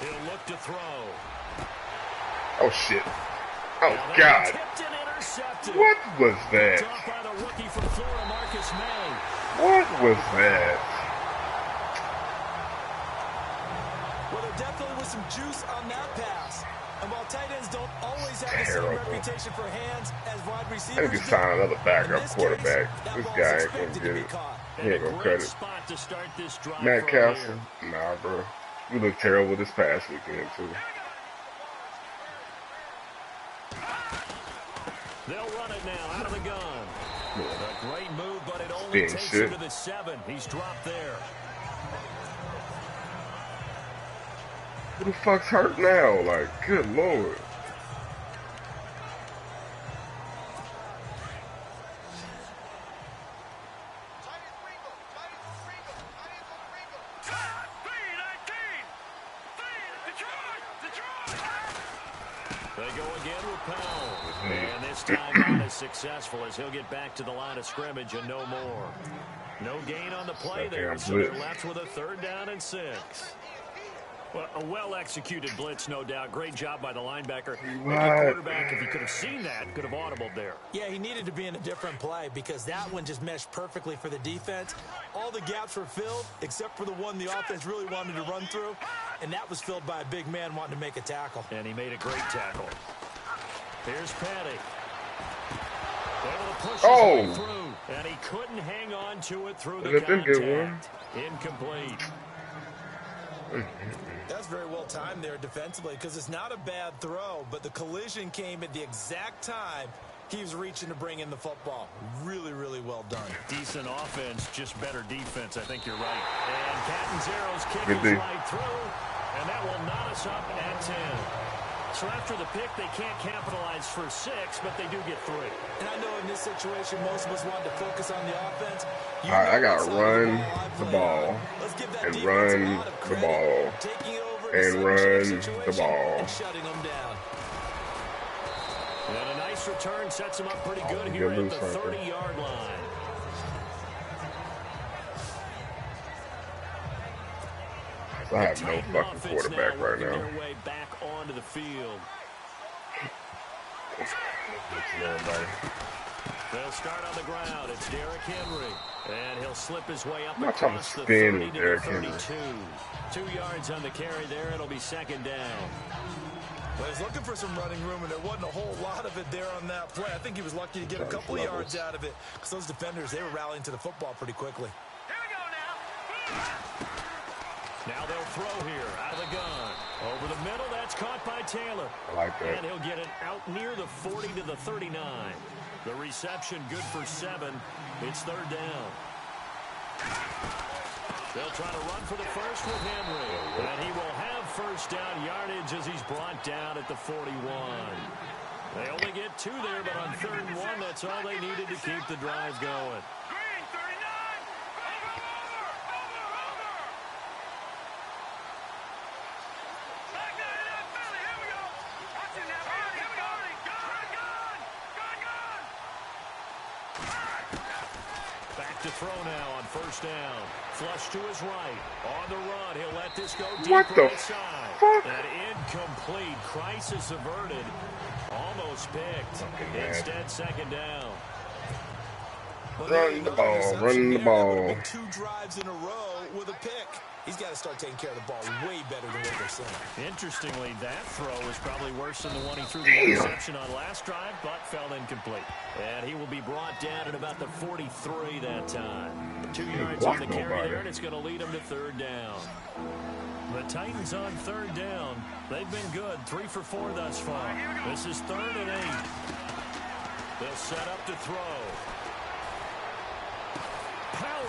He'll look to throw. Oh shit. Oh Now they god. tipped and intercepted. What was that? Dropped by the rookie from Florida, Marcus May. What was that? Well, there definitely was some juice on that pass. And while tight ends don't always have the Terrible. same reputation for hands as wide I receivers need to do, sign another in backup this quarterback. case, that This ball's guy ain't expected gonna to get be it. caught. He ain't And a gonna great cut it. spot to start this drive Matt from Castle? here. Nah, bro. You look terrible this past weekend, too. They'll run it now out of the gun. A great move, but it only Being takes shit. him to the 7. He's dropped there. Who the fuck's hurt now? Like, good lord. They go again with Powell. And this time not as successful as he'll get back to the line of scrimmage and no more. No gain on the play there, so they're left with a 3rd down and 6. Well, a well-executed blitz, no doubt. Great job by the linebacker. And the quarterback, if he could have seen that, could have audibled there. Yeah, he needed to be in a different play because that one just meshed perfectly for the defense. All the gaps were filled except for the one the offense really wanted to run through, and that was filled by a big man wanting to make a tackle. And he made a great tackle. Here's Petty. Able to push his way through, and he couldn't hang on to it through the Let them get one. contact. Incomplete. That's very well timed there defensively because it's not a bad throw, but the collision came at the exact time he was reaching to bring in the football. Really, really well done. Decent offense, just better defense. I think you're right. And Catanzero's kick Good is D. right through, and that will knot us up at 10. So after the pick, they can't capitalize for 6, but they do get 3. And I know in this situation, most of us wanted to focus on the offense. All right, I got to run the ball Let's give that and defense run a lot of the credit, ball taking it over in and a sudden run change the situation ball. and shutting them down. And a nice return sets him up pretty good Oh, here good at the loose right there. 30-yard line. I have no Titan fucking offense quarterback now right working now. their way back onto the field. They'll start on the ground. It's Derrick Henry. And he'll slip his way up I'm not trying to across the spin 30 with to Derrick the Henry. 32. 2 yards on the carry there. It'll be 2nd down. Well, he was looking for some running room, and there wasn't a whole lot of it there on that play. I think he was lucky to get a couple of yards out of it because those defenders, they were rallying to the football pretty quickly. Now they'll throw here out of the gun. Over the middle, that's caught by Taylor. I like that. And he'll get it out near the 40 to the 39. The reception good for 7. It's 3rd down. They'll try to run for the first with Henry. And he will have 1st down yardage as he's brought down at the 41. They only get 2 there, but on 3rd and 1, that's all they needed to keep the drive going. Back to throw now on 1st down. Flush to his right. On the run, he'll let this go deep What the right side. fuck? An incomplete. Crisis averted. Almost picked. Instead, 2nd down. Run the ball, run the ball. 2 drives in a row with a pick. He's got to start taking care of the ball way better than what they're saying. Interestingly, that throw is probably worse than the one he threw the interception on last drive, but fell incomplete. And he will be brought down at about the 43 that time. 2 yards block on the carry nobody. there, and it's going to lead them to third down. The Titans on third down. They've been good, 3 for 4 thus far. This is 3rd and 8. They'll set up to throw.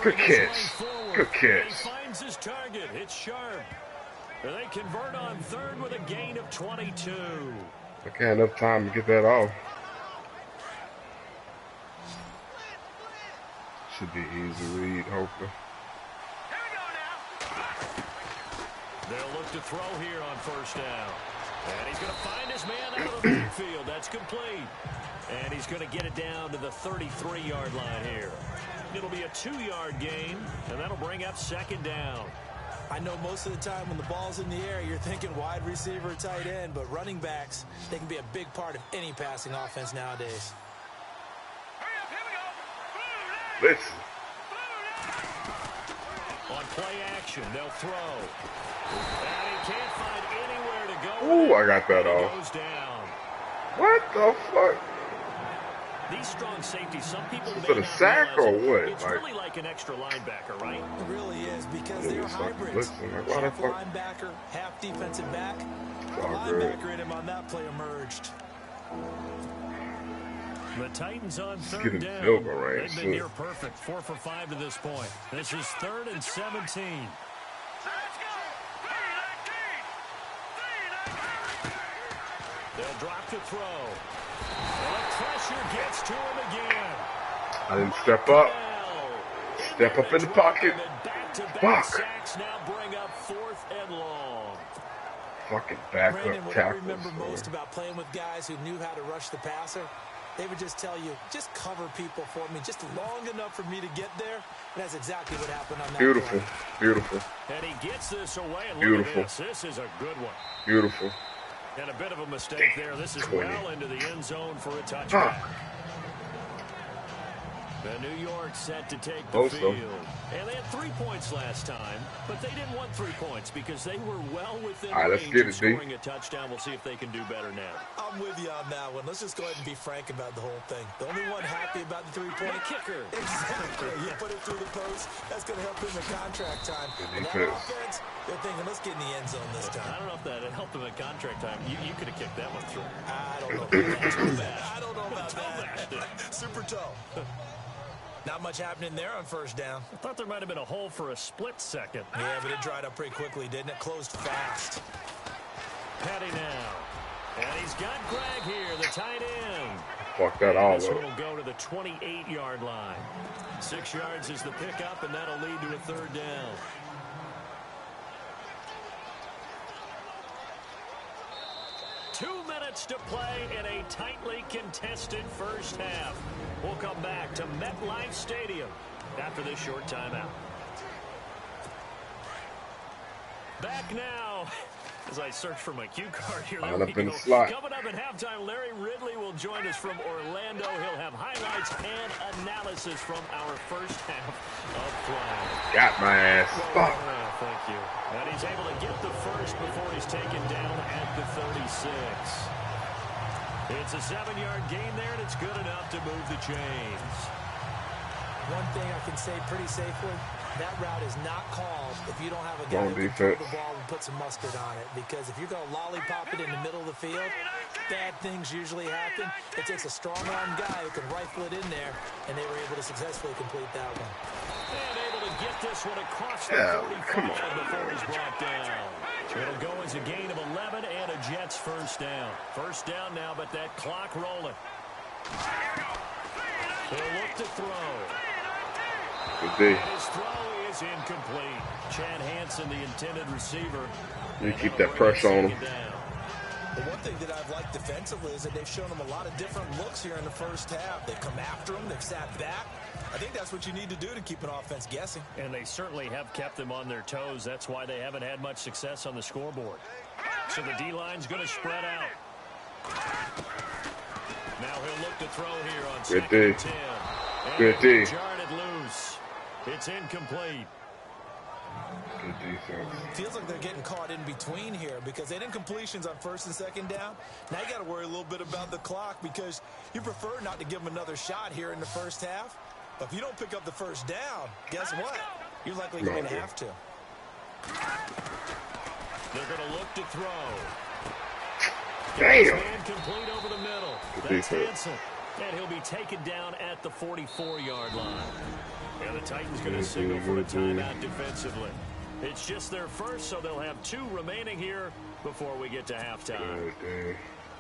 Good catch. Good catch. He finds his target. It's Sharp. And they convert on 3rd with a gain of 22. I can't have enough time to get that off. Should be easy read, hopefully. They'll look to throw here on 1st down. And he's going to find his man out of the backfield. That's complete. And he's going to get it down to the 33-yard line here. It'll be a 2-yard gain, and that'll bring up 2nd down. I know most of the time when the ball's in the air, you're thinking wide receiver, tight end, but running backs, they can be a big part of any passing offense nowadays. Listen. On play action, they'll throw. And he can't find anywhere to go. Ooh, I got that off. Goes down. What the fuck? These strong safeties, some people Is may it a not sack realize or it. what? It's really like an extra linebacker, right? It really is, because Yeah, they're it's like hybrids. blitzing. Like, why the Half fuck? linebacker, half defensive back. all Linebacker in him on that play emerged. The Titans on Just 3rd getting down. field goal range, They've been too. near perfect, 4 for 5 to this point. This is 3rd and 17. They'll drop to throw. And the pressure gets to him again. I didn't step up. Step up in the pocket. Back-to-back Fuck. sacks now bring up 4th and long. Fucking Brandon, backup what I tackles. remember most man. about playing with guys who knew how to rush the passer, they would just tell you, just cover people for me, just long enough for me to get there. And that's exactly what happened on that Beautiful. play. Beautiful. And he gets this away. And Beautiful. look at this. This is a good one. Beautiful. And a bit of a mistake there. This is 20. well into the end zone for a touchback. Fuck. The New York set to take the Also. field. And they had 3 points last time, but they didn't want 3 points because they were well within All right, let's range get of it, D. scoring a touchdown. We'll see if they can do better now. I'm with you on that one. Let's just go ahead and be frank about the whole thing. The only one happy about the three-point kicker. Exactly. You put it through the post. That's going to help him in contract time. Good And that defense. offense, they're thinking, let's get in the end zone this I time. don't know if that helped them at contract time. You could have kicked that one through. I don't know about that. I don't know about that. Super toe. Not much happening there on 1st down. I thought there might have been a hole for a split second. Yeah, but it dried up pretty quickly, didn't it? Closed fast. Petty now. And he's got Greg here, the tight end. Fuck that all This one up. will go to the 28-yard line. 6 yards is the pickup, and that'll lead to a 3rd down. Two minutes to play in a tightly contested first half. We'll come back to MetLife Stadium after this short timeout. Back now. As I search for my cue card here, there Line we up in go. the slot. Coming up at halftime, Larry Ridley will join us from Orlando. He'll have highlights and analysis from our first half of play. Got my ass. Fuck. Oh, thank you. And he's able to get the first before he's taken down at the 36. It's a 7-yard gain there, and it's good enough to move the chains. One thing I can say pretty safely, that route is not called if you don't have a guy Wrong who can throw defense. the ball and put some mustard on it. Because if you're going to lollipop it in the middle of the field, bad things usually happen. It takes a strong-arm guy who can rifle it in there, and they were able to successfully complete that one. And able to get this one across the Yeah, 45 come on. before he's brought down. It'll go as a gain of 11 and a Jets first down. First down now, but that clock rolling. He'll look to throw. Good D. And his throw is incomplete. Chad Hansen, the intended receiver. You And keep that'll that bring pressure on second him. down. The one thing that I've liked defensively is that they've shown them a lot of different looks here in the first half. They've come after them. They've sat back. I think that's what you need to do to keep an offense guessing. And they certainly have kept them on their toes. That's why they haven't had much success on the scoreboard. So the D-line's going to spread out. Now he'll look to throw here on Good second and D. 10. And Good D. jarred it loose. It's incomplete. Good defense. Feels like they're getting caught in between here because they didn't completions on 1st and 2nd down. Now you got to worry a little bit about the clock because you prefer not to give them another shot here in the first half. But if you don't pick up the first down, guess what? You're likely going to have to. They're going to look to throw. Damn. Complete over the middle. Good That's defense. Hansen. And he'll be taken down at the 44-yard line. And the Titans going to signal for a timeout defensively. It's just their first, so they'll have 2 remaining here before we get to halftime.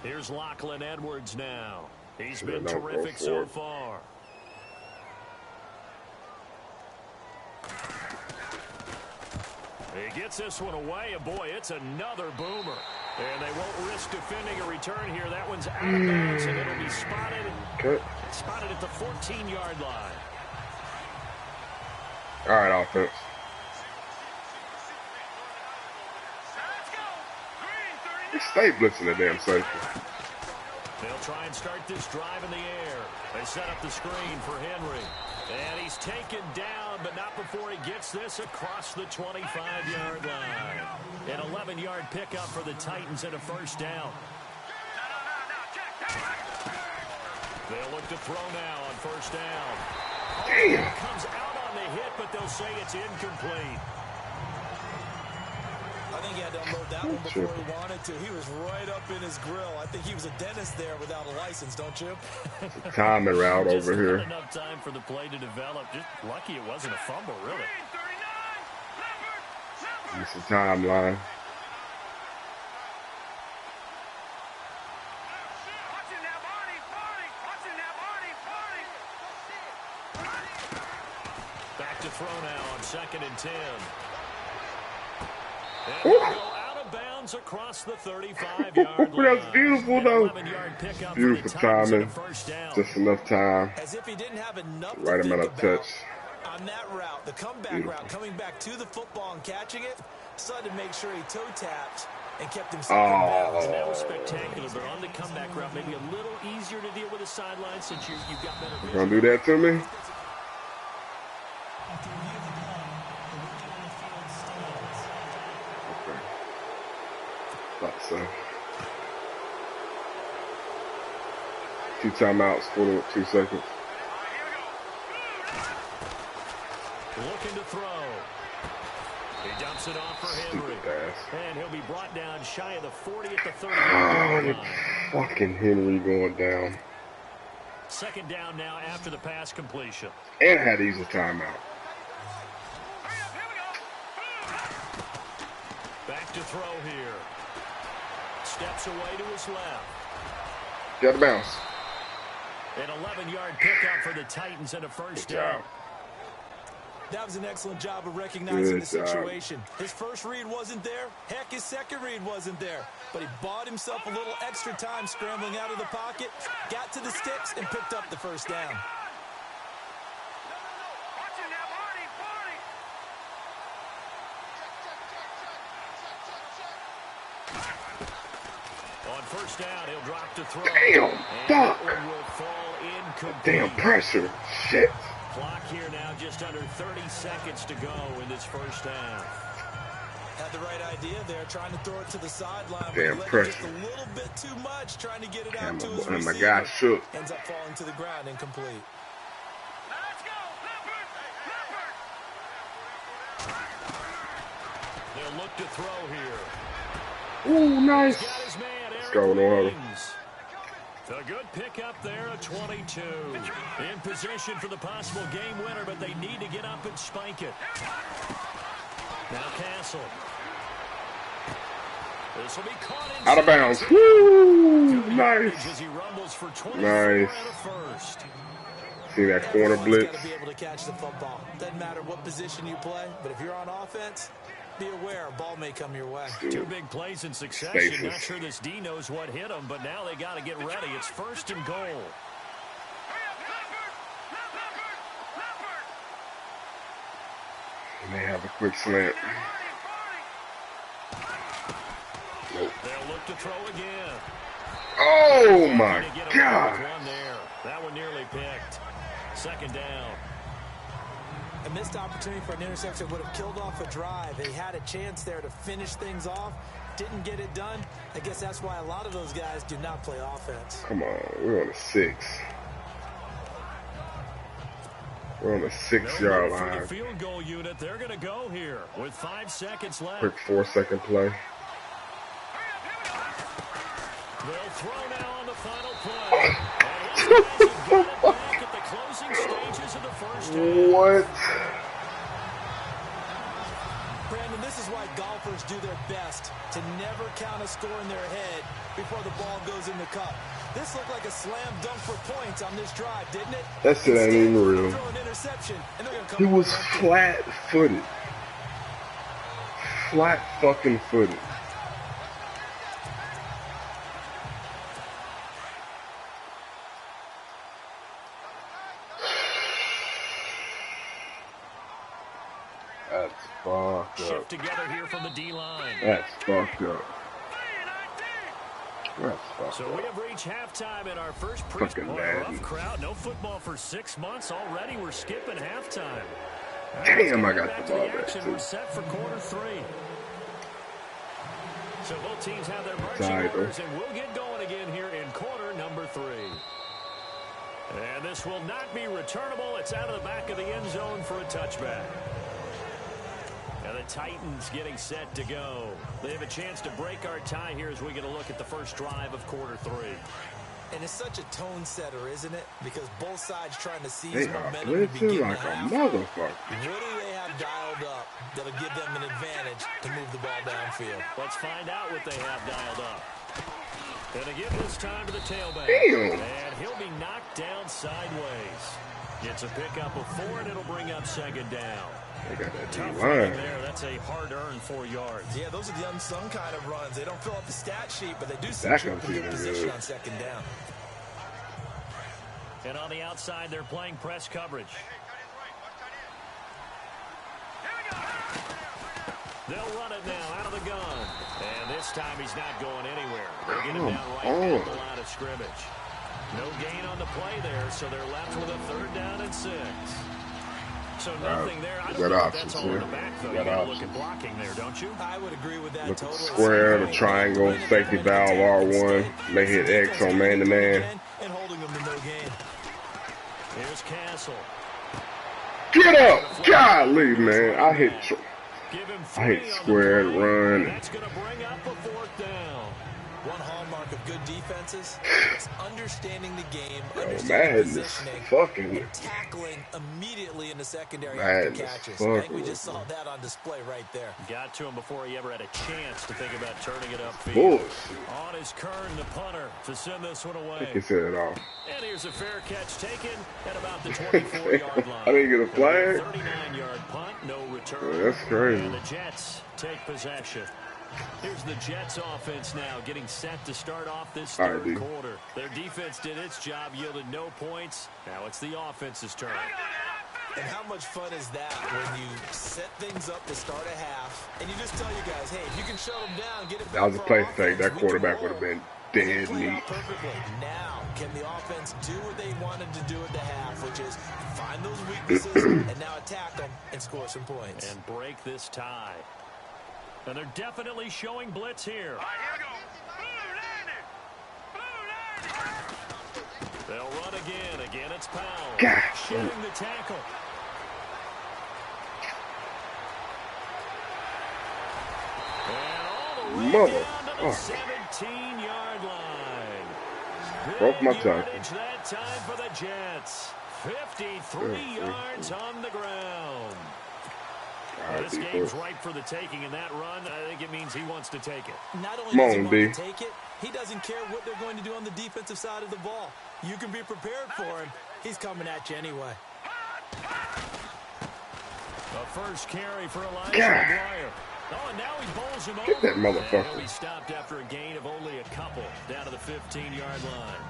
Here's Lachlan Edwards now. He's been terrific so far. He gets this one away, and boy, it's another boomer. And they won't risk defending a return here. That one's out of bounds, and it'll be spotted at the 14-yard line. All right, offense. They stay blitzing the damn safety. They'll try and start this drive in the air. They set up the screen for Henry. And he's taken down, but not before he gets this across the 25-yard line. An 11-yard pickup for the Titans and a first down. They'll look to throw now on first down. Damn. Comes out on the hit, but they'll say it's incomplete. I think he had to unload that one before he wanted to. He was right up in his grill. I think he was a dentist there without a license, don't you? Timing route Just over here. not enough time for the play to develop. Just lucky it wasn't a fumble, really. It's a timeline. Back to throw now on 2nd and 10. And they'll go out of bounds across the 35-yard line. That's beautiful, though. 11-yard pickup Beautiful for the Titans and a timing. first down. Just enough time. As if he didn't have enough Right to amount think of about. touch. On that route, the comeback Beautiful. route, coming back to the football and catching it, decided to make sure he toe tapped and kept himself in bounds. And that was spectacular, but on the comeback route, maybe a little easier to deal with the sideline since you've got better vision. Gonna do that to me? After review of the play, the rookie on the field stands. Okay. Thought so. 2 timeouts, 42 seconds. Looking to throw. He dumps it off for Henry. Stupid ass. And he'll be brought down shy of the 40 at the 30. Oh, the fucking Henry going down. 2nd down now after the pass completion. And had to use a timeout. Back to throw here. Steps away to his left. Got to bounce. An 11-yard pickup for the Titans and a first Good down. job. That was an excellent job of recognizing Good the job. situation. His first read wasn't there. Heck, his second read wasn't there. But he bought himself a little extra time scrambling out of the pocket, got to the sticks, and picked up the first down. On first down, he'll drop to throw. Damn, And fuck. that one will fall incomplete. Damn pressure. Shit. Clock here now, just under 30 seconds to go in this first half. Had the right idea there, trying to throw it to the sideline. but Damn he let it pressure. just a little bit too much, trying to get it out And to his my receiver. guy shook. Ends up falling to the ground, incomplete. They'll look to throw here. Ooh, nice. Got his man, Let's Eric go, Noah. Williams. A good pickup there, a 22. In position for the possible game winner, but they need to get up and spike it. Now Castle. This will be caught in Out of bounds. Woo! Nice. as he rumbles for 24 Nice. and a first. See that corner Everyone's blitz? got to be able to catch the football. Doesn't matter what position you play, but if you're on offense, be aware a ball may come your way. Two big plays in succession. Stasis. Not sure this D knows what hit him, but now they got to get ready. It's 1st and goal. And they have a quick slant. Nope. They'll look to throw again. Oh my To get away with God. one there. That one nearly picked. 2nd down. A missed opportunity for an interception would have killed off a drive. He had a chance there to finish things off. Didn't get it done. I guess that's why a lot of those guys do not play offense. Come on, we're on a 6. We're on the 6-yard For the line. field goal unit, they're going to go here with 5 seconds left. Quick 4-second play. They'll throw now on the final play. And these guys have got it back at the closing stages of the first half. What? Brandon, this is why golfers do their best to never count a score in their head before the ball goes in the cup. This looked like a slam dunk for points on this drive, didn't it? That shit ain't even real. Throw an interception, and they're gonna come He was away empty. flat-footed. Flat fucking footed. That's fucked Shift up. together here from the D-line. That's fucked up. That's fucked So up. we have reached halftime in our first Fucking preseason. Madden. Rough crowd, no football for 6 months already. We're skipping halftime. Damn, I Let's get got back the to ball the back action. too. We're set for quarter 3. So both teams have their It's marching all right, though. orders, and we'll get going again here in quarter number 3. And this will not be returnable. It's out of the back of the end zone for a touchback. And the Titans getting set to go. They have a chance to break our tie here as we get a look at the first drive of quarter 3. And it's such a tone setter, isn't it? Because both sides trying to seize They are momentum to begin blitzing the like a half. motherfucker. What do they have dialed up that'll give them an advantage to move the ball downfield? Let's find out what they have dialed up. And again this time to the tailback. Damn. And he'll be knocked down sideways. It's a pickup of 4, and it'll bring up second down. They got that Tough D-line. running there. That's a hard-earned 4 yards. Yeah, those are the unsung kind of runs. They don't fill up the stat sheet, but they do That secure comes the even position good. on second down. And on the outside, they're playing press coverage. They'll run it now out of the gun. And this time he's not going anywhere. They'll get him down right at the line of scrimmage. No gain on the play there, so they're left with a 3rd down and 6. So nothing there. I you don't got know if options that's all in the here. back, though. You You got got to look options. at blocking there, don't you? I would agree with that Look at totally. the square, the triangle, safety valve, R1. They hit X on man-to-man. And holding them to no gain. Here's Castle. Get up! Golly, man. I hit Give him I hate 3 on the square play. run. That's going to bring up a 4th down. One hallmark of good defenses is understanding the game, Yo, understanding Madden is positioning, fucking and tackling immediately in the secondary Madden after is catches. I think we fucking just saw that on display right there. Got to him before he ever had a chance to think about turning it upfield. bullshit. On his Kern, the punter, to send this one I think he away. said it off. And here's a fair catch taken at about the 24-yard line. I didn't get a flag. 39-yard punt, no return. Oh, that's crazy. And the Jets take possession. Here's the Jets offense now getting set to start off this All right, third D. quarter. Their defense did its job, yielded no points. Now it's the offense's turn. And how much fun is that when you set things up to start a half, and you just tell your guys, hey, if you can shut them down, get it back That was a for play offense, fake. That we can quarterback roll. would have been And they dead played meat. out perfectly. Now, can the offense do what they wanted to do at the half, which is find those weaknesses and now attack them and score some points? And break this tie. And they're definitely showing blitz here. They'll run again. Again, it's Powell. God. Shedding the tackle. And all the way down to the Motherfucker. 17-yard line. Broke my Big tackle. yardage that time for the Jets. 53 yards on the ground. All right, This D, game's push. ripe for the taking, and that run, I think it means he wants to take it. Not only Come does he on, want D. to take it, he doesn't care what they're going to do on the defensive side of the ball. You can be prepared for him. He's coming at you anyway. A first carry for Elijah God. McGuire. Oh, and now he bowls him Get over. that motherfucker. And he'll be stopped after a gain of only a couple down to the 15-yard line.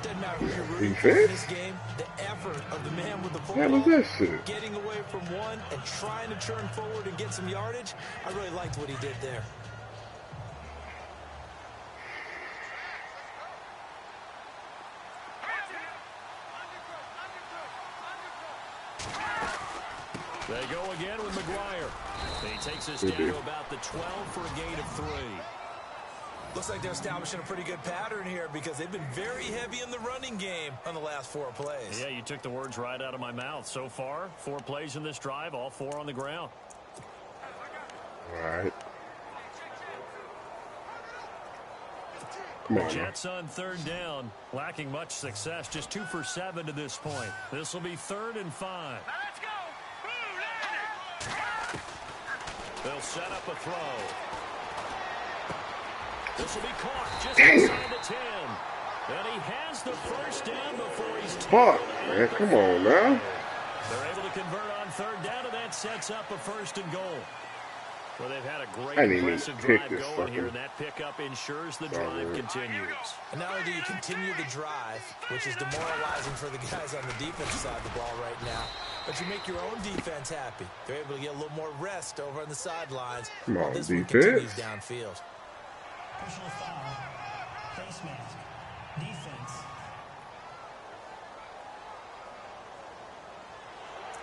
Doesn't matter who you're rooting He for in fit? this game, the effort of the man with the What was football, that shit? getting away from one and trying to turn forward and get some yardage, I really liked what he did there. They go again with McGuire. He takes us Good down deal. to about the 12 for a gain of 3. Looks like they're establishing a pretty good pattern here because they've been very heavy in the running game on the last 4 plays. Yeah, you took the words right out of my mouth. So far, 4 plays in this drive, all 4 on the ground. All right. Come on. Jets on 3rd down, lacking much success, just 2 for 7 to this point. This will be 3rd and 5. They'll set up a throw. This will be caught just inside the 10. And he has the first down before he's Fuck, man. Come on now. They're able to convert on 3rd down, and that sets up a 1st and goal. Well, they've had a great I didn't even impressive pick drive this going here, fucker. and that pickup ensures the drive continues. And not only do you continue the drive, which is demoralizing for the guys on the defensive side of the ball right now, but you make your own defense happy. They're able to get a little more rest over on the sidelines Come while on, this one defense. continues downfield. Personal foul. Face mask. Defense.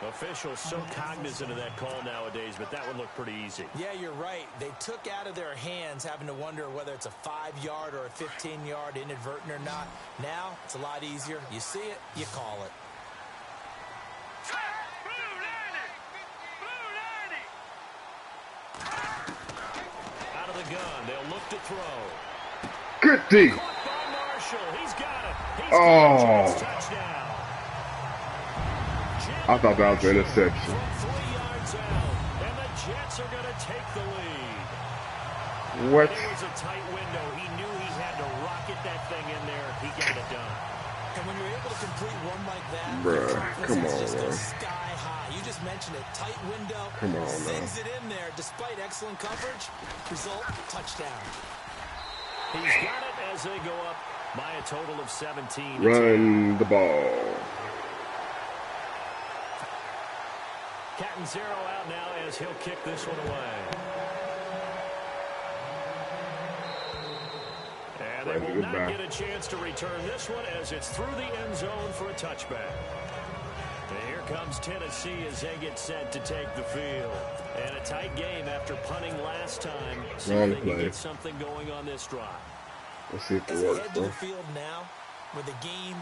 Officials so cognizant of that call nowadays, but that would look pretty easy. Yeah, you're right. They took out of their hands having to wonder whether it's a 5-yard or a 15-yard inadvertent or not. Now, it's a lot easier. You see it, you call it. Out of the gun, they'll look to throw. Good D. Caught by Marshall. He's got it. He's Oh. got a touchdown. I thought that was an interception. From 3 yards out, and the Jets are going to take the lead. What? It was a tight window. He knew he had to rocket that thing in there. He got it done. And when you're able to complete one like that, Bruh, come on, just goes man. sky high. You just mentioned it. Tight window. Come on, Sends it in there despite excellent coverage. Result, touchdown. He's got it as they go up by a total of 17. Run the ball. Catanzaro out now as he'll kick this one away. And they will not get a chance to return this one as it's through the end zone for a touchback. And here comes Tennessee as they get set to take the field. And a tight game after punting last time. See if they can get something going on this drive. Let's see if As it they works, head to bro. the field now, with the game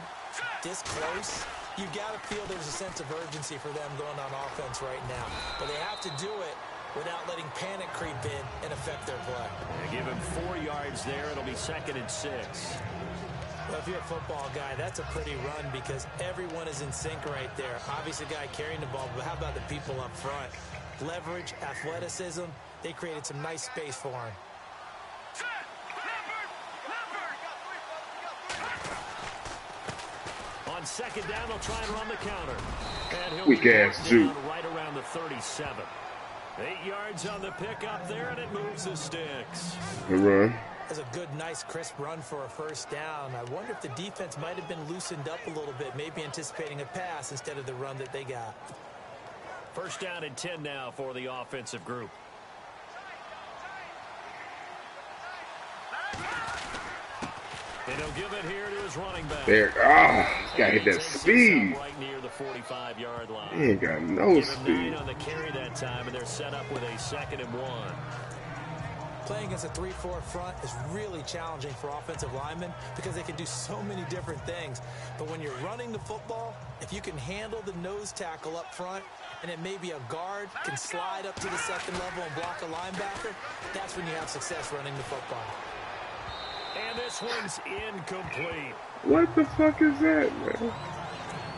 this close, you've got to feel there's a sense of urgency for them going on offense right now. But they have to do it without letting panic creep in and affect their play. They give him 4 yards there. It'll be 2nd and 6. Well, if you're a football guy, that's a pretty run because everyone is in sync right there. Obviously, the guy carrying the ball, but how about the people up front? Leverage, athleticism, they created some nice space for him. On 2nd down, they'll try and run the counter. And he'll Weak be ass brought Juke. down right around the 37. 8 yards on the pickup there, and it moves the sticks. Good run. That's a good, nice, crisp run for a 1st down. I wonder if the defense might have been loosened up a little bit, maybe anticipating a pass instead of the run that they got. 1st down and 10 now for the offensive group. And he'll give it here to his running back. There. Ah, gotta hit that Takes this speed. up right near the 45-yard line. He ain't got no Give him 9 speed. on the carry that time, and they're set up with a 2nd and 1. Playing against a 3-4 front is really challenging for offensive linemen because they can do so many different things. But when you're running the football, if you can handle the nose tackle up front, and then maybe a guard can slide up to the 2nd level and block a linebacker, that's when you have success running the football. And this one's incomplete. What the fuck is that, man?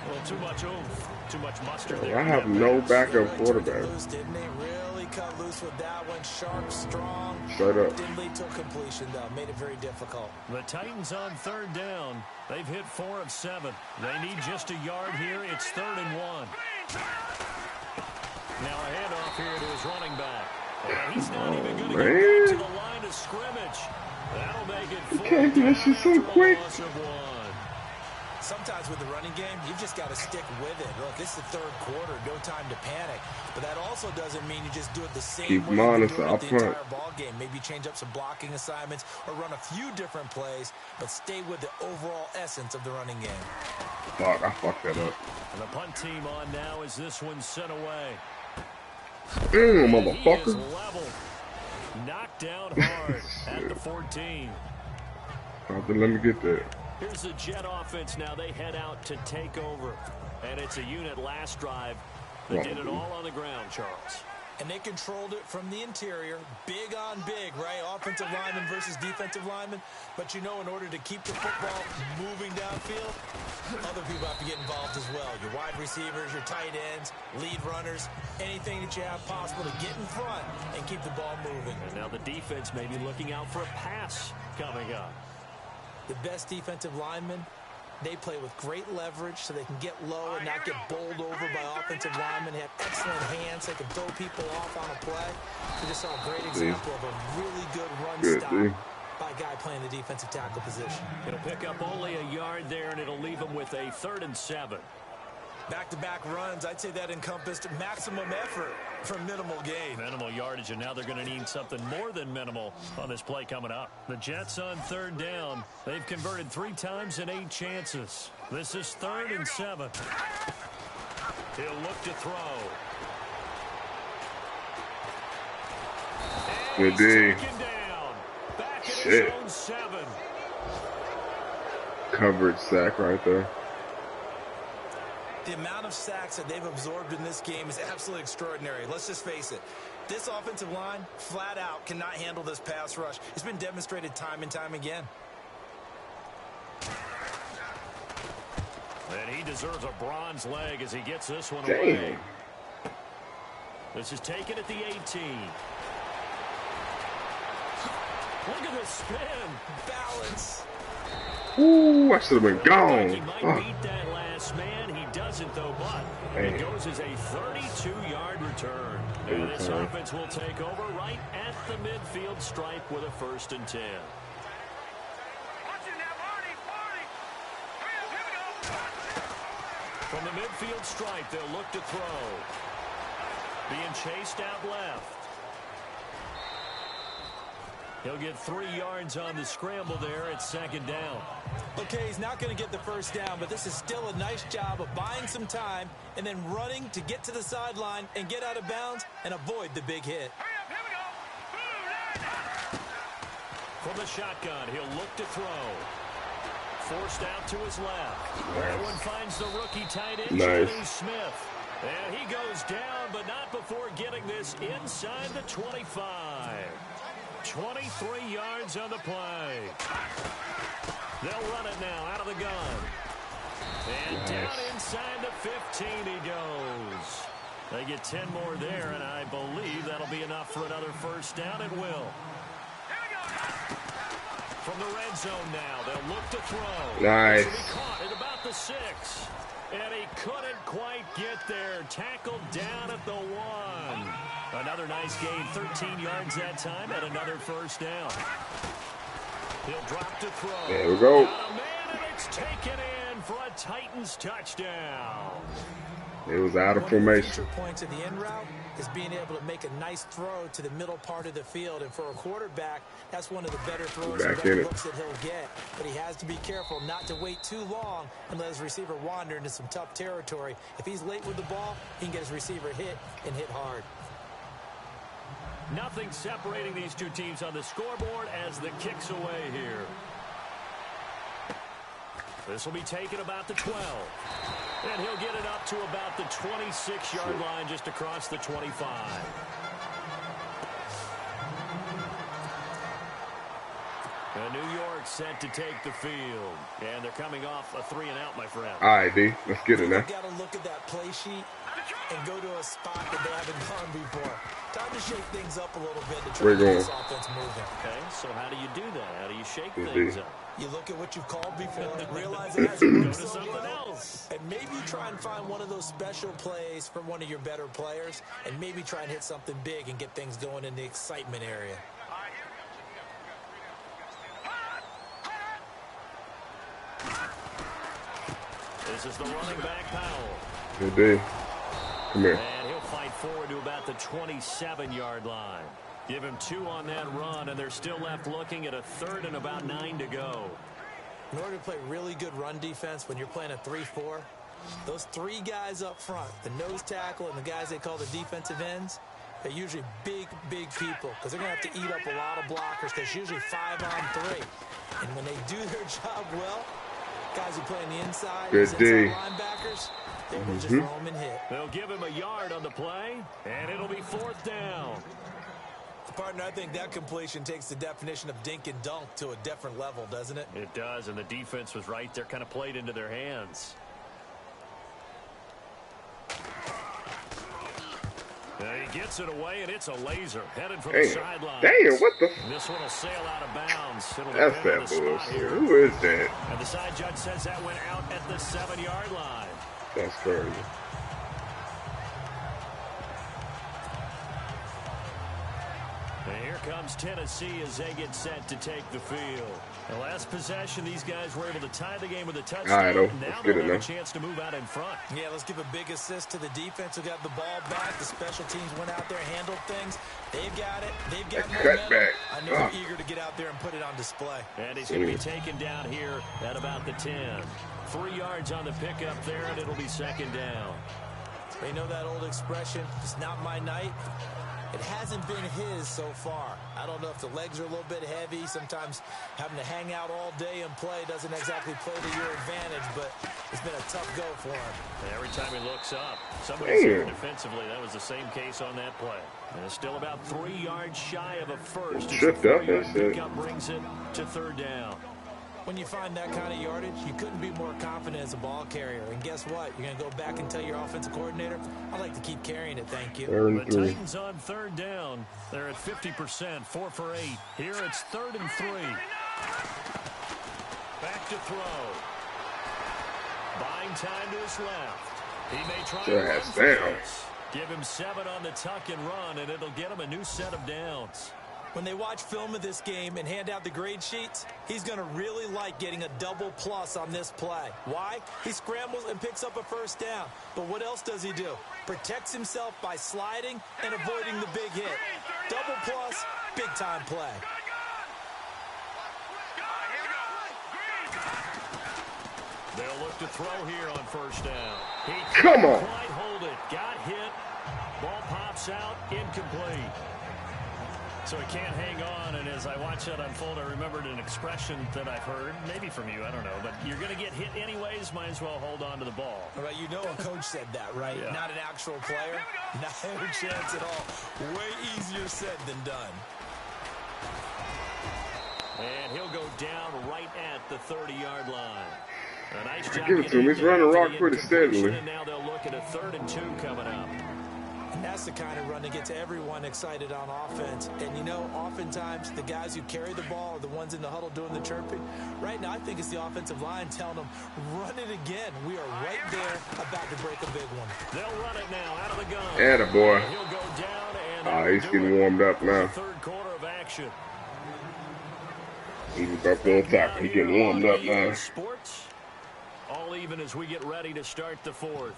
Well, too much oomph, too much mustard I there. have no backup quarterback. Loose, didn't they? Really cut loose with that one. Sharp, strong. Straight up. Didn't lead to a completion, though. Made it very difficult. The Titans on 3rd down. They've hit 4 of 7. They need just a yard here. It's 3rd and 1. Now a handoff here to his running back. And he's not even going to get man. back to the line of scrimmage. That'll make it 4 can't do this shit so after a quick. loss of 1. Sometimes with the running game, you've just got to stick with it. Look, this is the 3rd quarter, no time to panic. But that also doesn't mean you just do it the same Keep way them you've honest been doing up it the front. entire ball game. Maybe change up some blocking assignments or run a few different plays, but stay with the overall essence of the running game. Fuck, I fucked that up. And the punt team on now as this one's sent away. Damn, He is motherfucker. level. Knocked down hard at the 14. Let me get that. Here's the Jet offense now. They head out to take over. And it's a unit last drive that did it all on the ground, Charles. And they controlled it from the interior. Big on big, right? Offensive lineman versus defensive lineman. But you know, in order to keep the football moving downfield, other people have to get involved as well. Your wide receivers, your tight ends, lead runners, anything that you have possible to get in front and keep the ball moving. And now the defense may be looking out for a pass coming up. The best defensive linemen, they play with great leverage so they can get low and not get bowled over by offensive linemen. They have excellent hands. They can throw people off on a play. We just saw a great example of a really good run stop by a guy playing the defensive tackle position. It'll pick up only a yard there, and it'll leave them with a 3rd and 7. Back-to-back runs, I'd say that encompassed maximum effort for minimal gain. Minimal yardage, and now they're going to need something more than minimal on this play coming up. The Jets on 3rd down. They've converted 3 times in 8 chances. This is 3rd and 7. He'll look to throw. Good D. Down. Back at Shit. his own 7. Coverage sack right there. The amount of sacks that they've absorbed in this game is absolutely extraordinary. Let's just face it. This offensive line, flat out, cannot handle this pass rush. It's been demonstrated time and time again. And he deserves a bronze leg as he gets this one Damn. away. This is taken at the 18. Look at the spin. Balance. Ooh, I should have been He gone. might Fuck. beat that last man. He doesn't, though, but it goes as a 32-yard return. And this offense will take over right at the midfield stripe with a 1st and 10. From the midfield stripe, they'll look to throw. Being chased out left. He'll get 3 yards on the scramble there at 2nd down. Okay, he's not going to get the 1st down, but this is still a nice job of buying some time and then running to get to the sideline and get out of bounds and avoid the big hit. From the shotgun, he'll look to throw. Forced out to his left. That one finds the rookie tight end, Jonnu Smith. And he goes down, but not before getting this inside the 25. 23 yards on the play. They'll run it now out of the gun. And down inside the 15 he goes. They get 10 more there, and I believe that'll be enough for another 1st down. It will. From the red zone now, they'll look to throw. Nice. He caught at about the 6. And he couldn't quite get there. Tackled down at the 1. Another nice gain, 13 yards that time, and another 1st down. He'll drop to throw. There we go. Got a man, and it's taken in for a Titans touchdown. It was out of One of the formation. feature points of the in route is being able to make a nice throw to the middle part of the field. And for a quarterback, that's one of the better throws and Back better in it. looks that he'll get. But he has to be careful not to wait too long and let his receiver wander into some tough territory. If he's late with the ball, he can get his receiver hit and hit hard. Nothing separating these two teams on the scoreboard as the kick's away here. This will be taken about the 12. And he'll get it up to about the 26-yard line just across the 25. And New York set to take the field. And they're coming off a 3-and-out, my friend. All right, D. Let's get it now. You've got to look at that play sheet and go to a spot that they haven't gone before. Time to shake things up a little bit to try We're to get going. this offense moving. Okay, so how do you do that? How do you shake Good things D. up? You look at what you've called before, realize it hasn't Go worked to so something well, else. and maybe try and find one of those special plays from one of your better players, and maybe try and hit something big and get things going in the excitement area. This is the running back, Powell. Good D. Come here. And he'll fight forward to about the 27-yard line. Give him 2 on that run, and they're still left looking at a 3rd and about 9 to go. In order to play really good run defense when you're playing a 3-4, those 3 guys up front, the nose tackle and the guys they call the defensive ends, They're usually big people because they're going to have to eat up a lot of blockers because usually 5-on-3. And when they do their job well, guys who play on the inside, Good inside D. linebackers, they will just roam and hit. They'll give him a yard on the play, and it'll be 4th down. Partner, I think that completion takes the definition of dink and dunk to a different level, doesn't it? It does, and the defense was right there, kind of played into their hands. He gets it away, and it's a laser headed from the sideline. Damn, what the? This one will sail out of bounds. That's that bullshit. Who is that? And the side judge says that went out at the 7-yard line. That's crazy. And here comes Tennessee as they get set to take the field. The last possession, these guys were able to tie the game with a touchdown. Now they'll have a chance to move out in front. Yeah, let's give a big assist to the defense who got the ball back. The special teams went out there, handled things. They've got it. They've got momentum. I know they're eager to get out there and put it on display. And he's going to be taken down here at about the 10. 3 yards on the pickup there, and it'll be 2nd down. They know that old expression, it's not my night. It hasn't been his so far. I don't know if the legs are a little bit heavy. Sometimes having to hang out all day and play doesn't exactly play to your advantage, but it's been a tough go for him. And every time he looks up, somebody's here defensively. That was the same case on that play. And it's still about 3 yards shy of a first. Tripped up and shit. Pickup brings it to 3rd down. When you find that kind of yardage, you couldn't be more confident as a ball carrier. And guess what? You're going to go back and tell your offensive coordinator, I'd like to keep carrying it, thank you. The Titans on 3rd down. They're at 50%, 4 for 8. Here it's 3rd and 3. Back to throw. Buying time to his left. He may try to run for this. Give him 7 on the tuck and run, and it'll get him a new set of downs. When they watch film of this game and hand out the grade sheets, he's going to really like getting a double plus on this play. Why? He scrambles and picks up a 1st down. But what else does he do? Protects himself by sliding and avoiding the big hit. Double plus, big time play. They'll look to throw here on 1st down. He Come on. Quite hold it. Got hit. Ball pops out. Incomplete. So he can't hang on, and as I watch that unfold, I remembered an expression that I've heard, maybe from you, I don't know, but you're going to get hit anyways, might as well hold on to the ball. Right, you know a coach said that, right? Yeah. Not an actual player. Not a chance at all. Way easier said than done. And he'll go down right at the 30-yard line. A nice job. Give it to him. He's running rock pretty steadily. And now they'll look at a 3rd and 2 coming up. And that's the kind of run that gets everyone excited on offense. And, you know, oftentimes the guys who carry the ball are the ones in the huddle doing the chirping. Right now, I think it's the offensive line telling them, run it again. We are right there about to break a big one. They'll run it now out of the gun. Attaboy. He'll go down and He's getting warmed up now. 3rd quarter of action. He's up on top. He's getting warmed up now. Sports, all even as we get ready to start the 4th.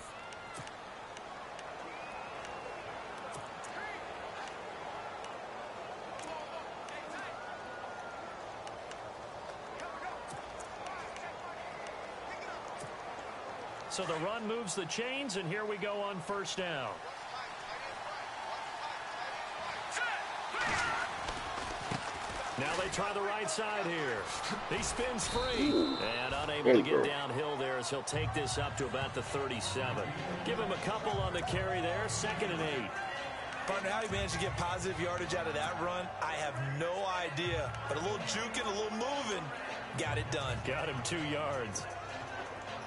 So the run moves the chains, and here we go on 1st down. Now they try the right side here. He spins free and unable to get downhill there as he'll take this up to about the 37. Give him a couple on the carry there, 2nd and 8. Partner, how he managed to get positive yardage out of that run, I have no idea. But a little juking, a little moving, got it done. Got him 2 yards.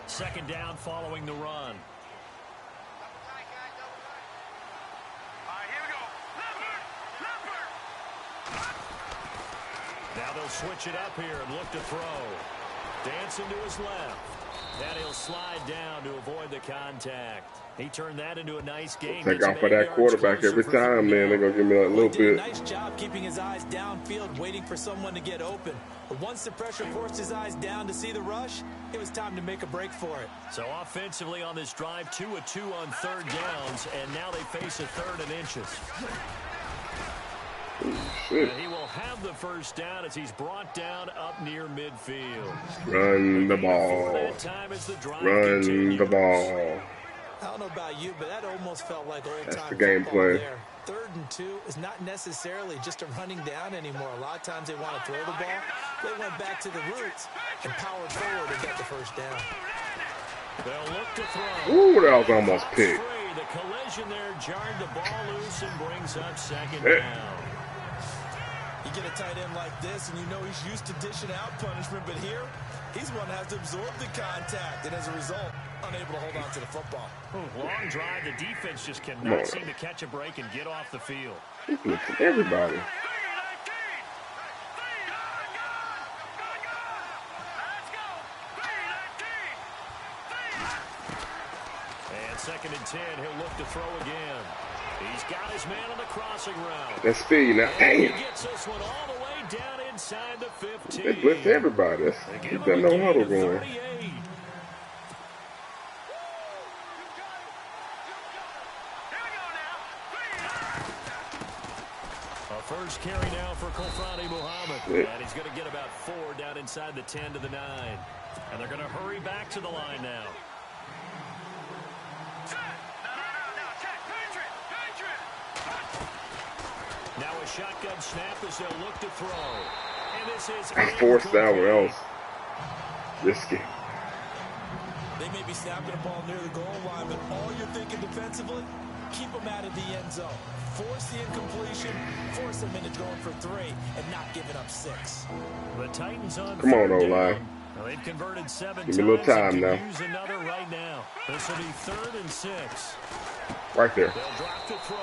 2nd down following the run. Now they'll switch it up here and look to throw. Dancing to his left. And he'll slide down to avoid the contact. He turned that into a nice game. Take off for that quarterback every time, man. They're going to give me a little bit. Nice job keeping his eyes downfield, waiting for someone to get open. But once the pressure forced his eyes down to see the rush, it was time to make a break for it. So offensively on this drive, 2 of 2 on 3rd downs, and now they face a 3rd and inches. Shit. And he will have the 1st down as he's brought down up near midfield. Run the ball. Run the ball. I don't know about you, but that almost felt like old-time That's the game football plan. there. 3rd and two is not necessarily just a running down anymore. A lot of times they want to throw the ball. They went back to the roots and powered forward and got the first down. They'll look to throw. Ooh, that was almost picked. The collision there jarred the ball loose and brings up second Hey. down. You get a tight end like this, and you know he's used to dishing out punishment, but here, he's one that has to absorb the contact, and as a result, unable to hold on to the football. Long drive. The defense just Come on. cannot seem to catch a break and get off the field. He's missing everybody. And 2nd and 10, he'll look to throw again. He's got his man on the crossing route. That's speed now. And he Damn. gets this one all the way down inside the 15. They blitzed everybody. Let's They keep give that him a no gain huddle of going. 38. A first carry now for Kofrani Muhammad. Shit. And he's going to get about 4 down inside the 10 to the 9. And they're going to hurry back to the line now. Now a shotgun snap as they'll look to throw. And this is Fourth down where incomplete. else. Risky. They may be snapping the ball near the goal line, but all you're thinking defensively, keep them out of the end zone. Force the incompletion, force them into going for 3, and not giving up 6. The Titans on Come on, third O-line. down. Well, they've converted 7 Give me a little times and time could now. use another right now. This will be 3rd and 6. Right there. They'll drop to throw.